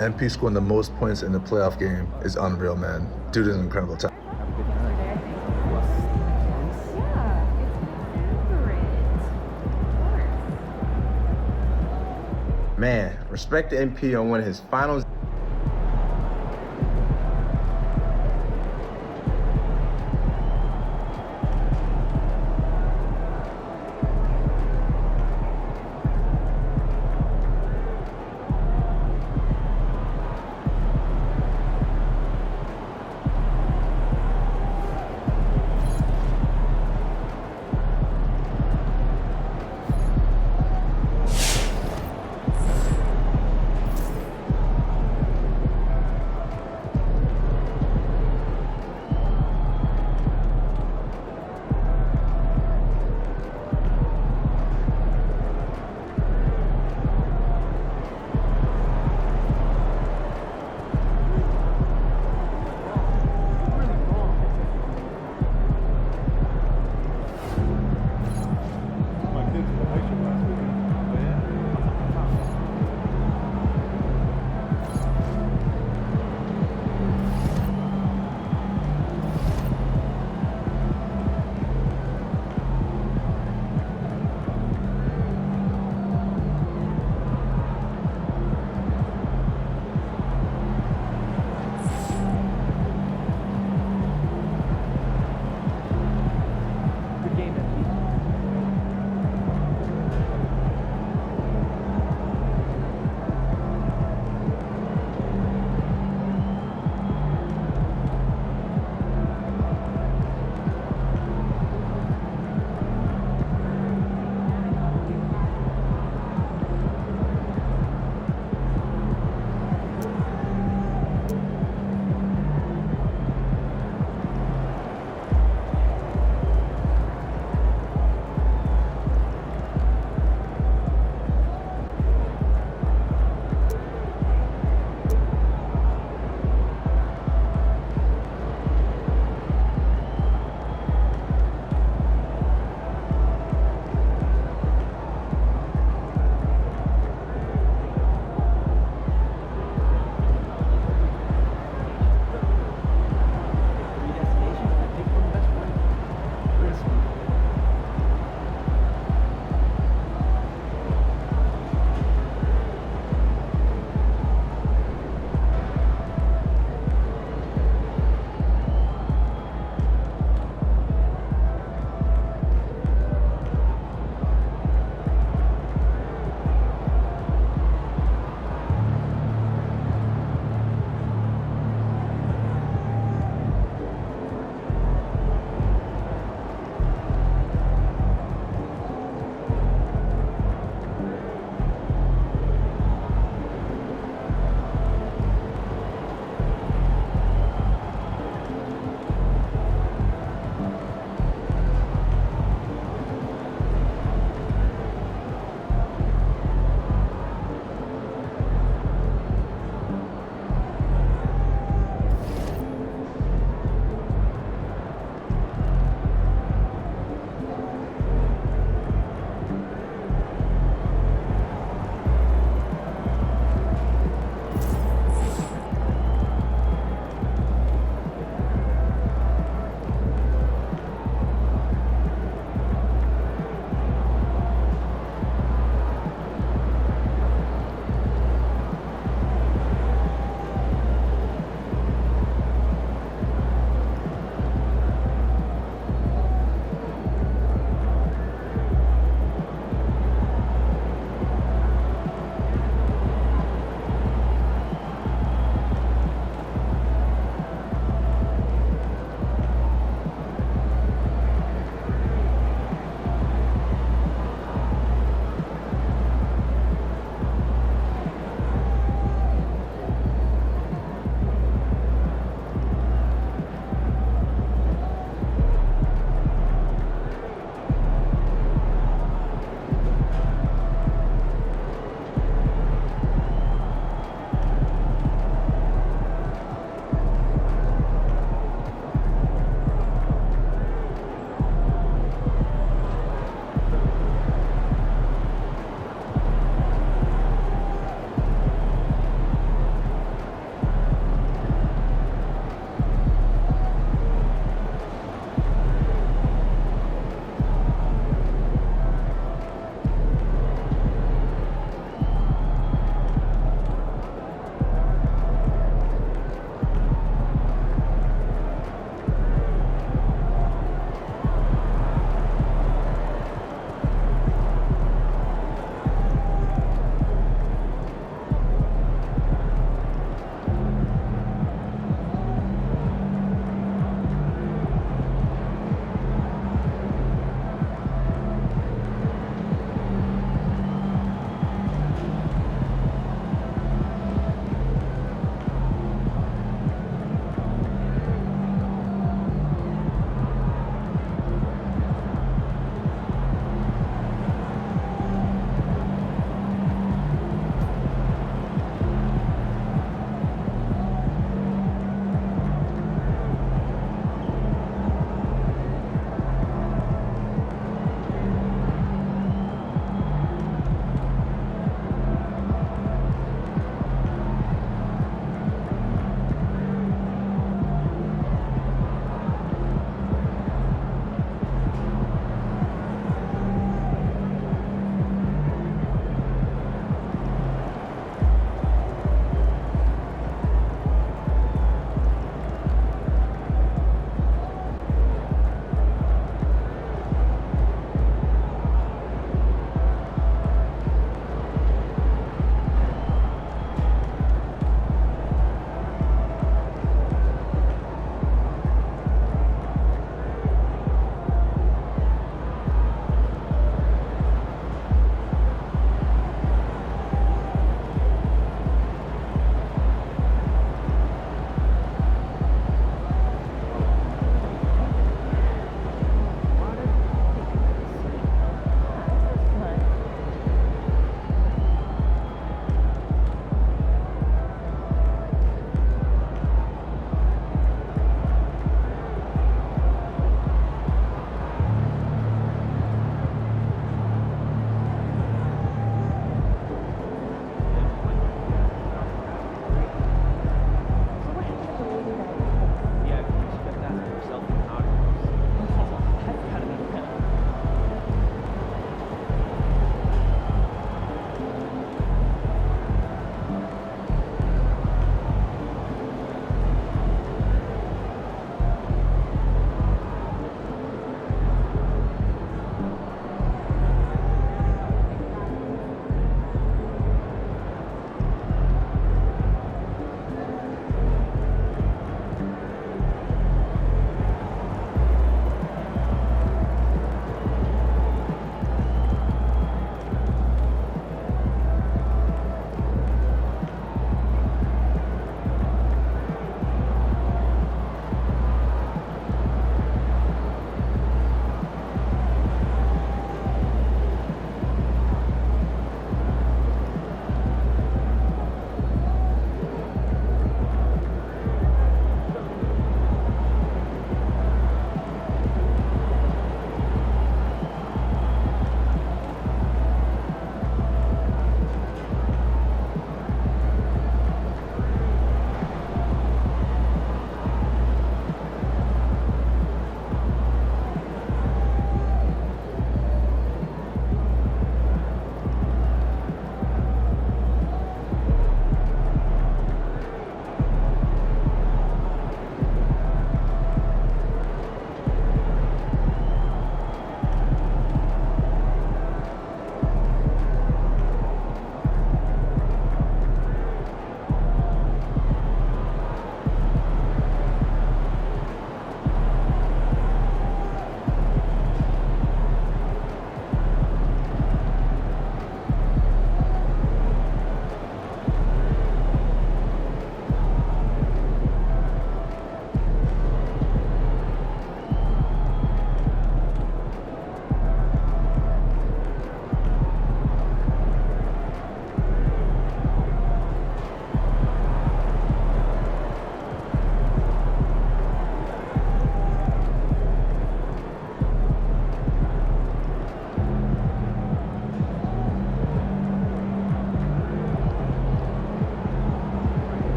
MP scoring the most points in the playoff game is unreal, man. Dude is an incredible talent. Man, respect to MP on one of his finals.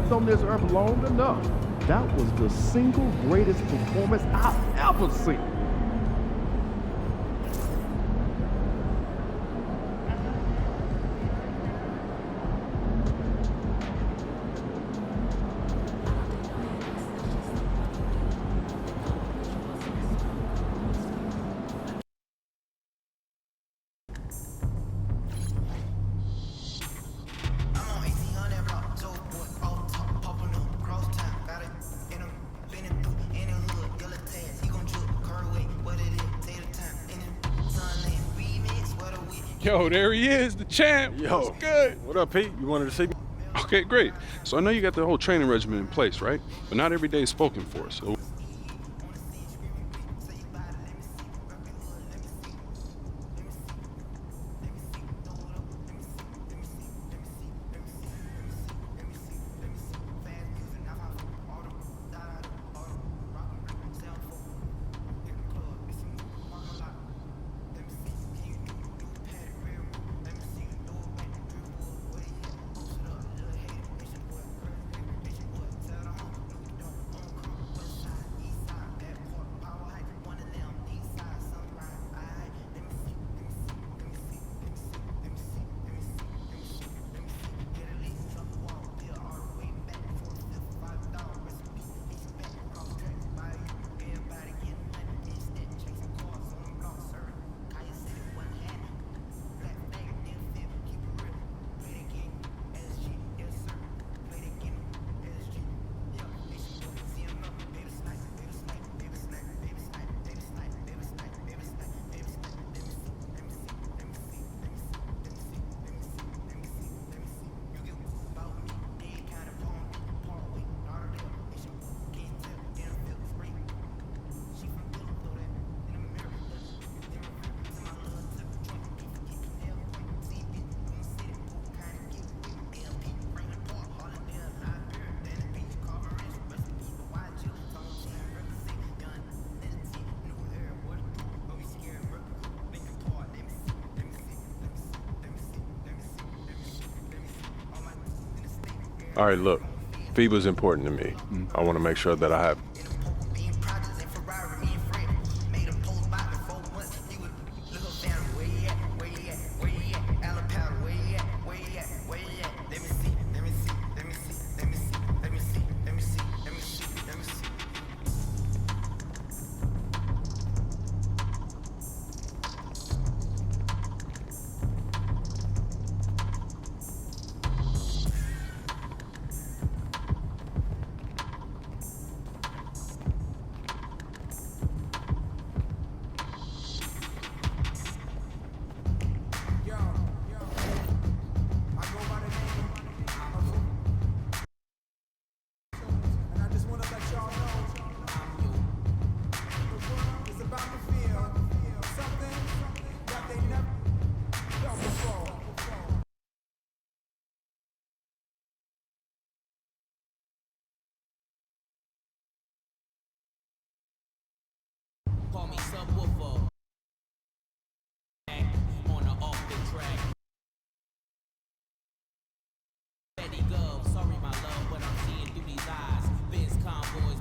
lived on this earth long enough. That was the single greatest performance I've ever seen. Yo, there he is, the champ. Yo, what's good? What up, Pete? You wanted to see me? Okay, great. So I know you got the whole training regimen in place, right? But not every day is spoken for. So All right, look, FIBA's important to me. I want to make sure that I have. Call me subwoofer. On or off the track. Betty Gov, sorry my love, but I'm seeing through these eyes. Biz convoys.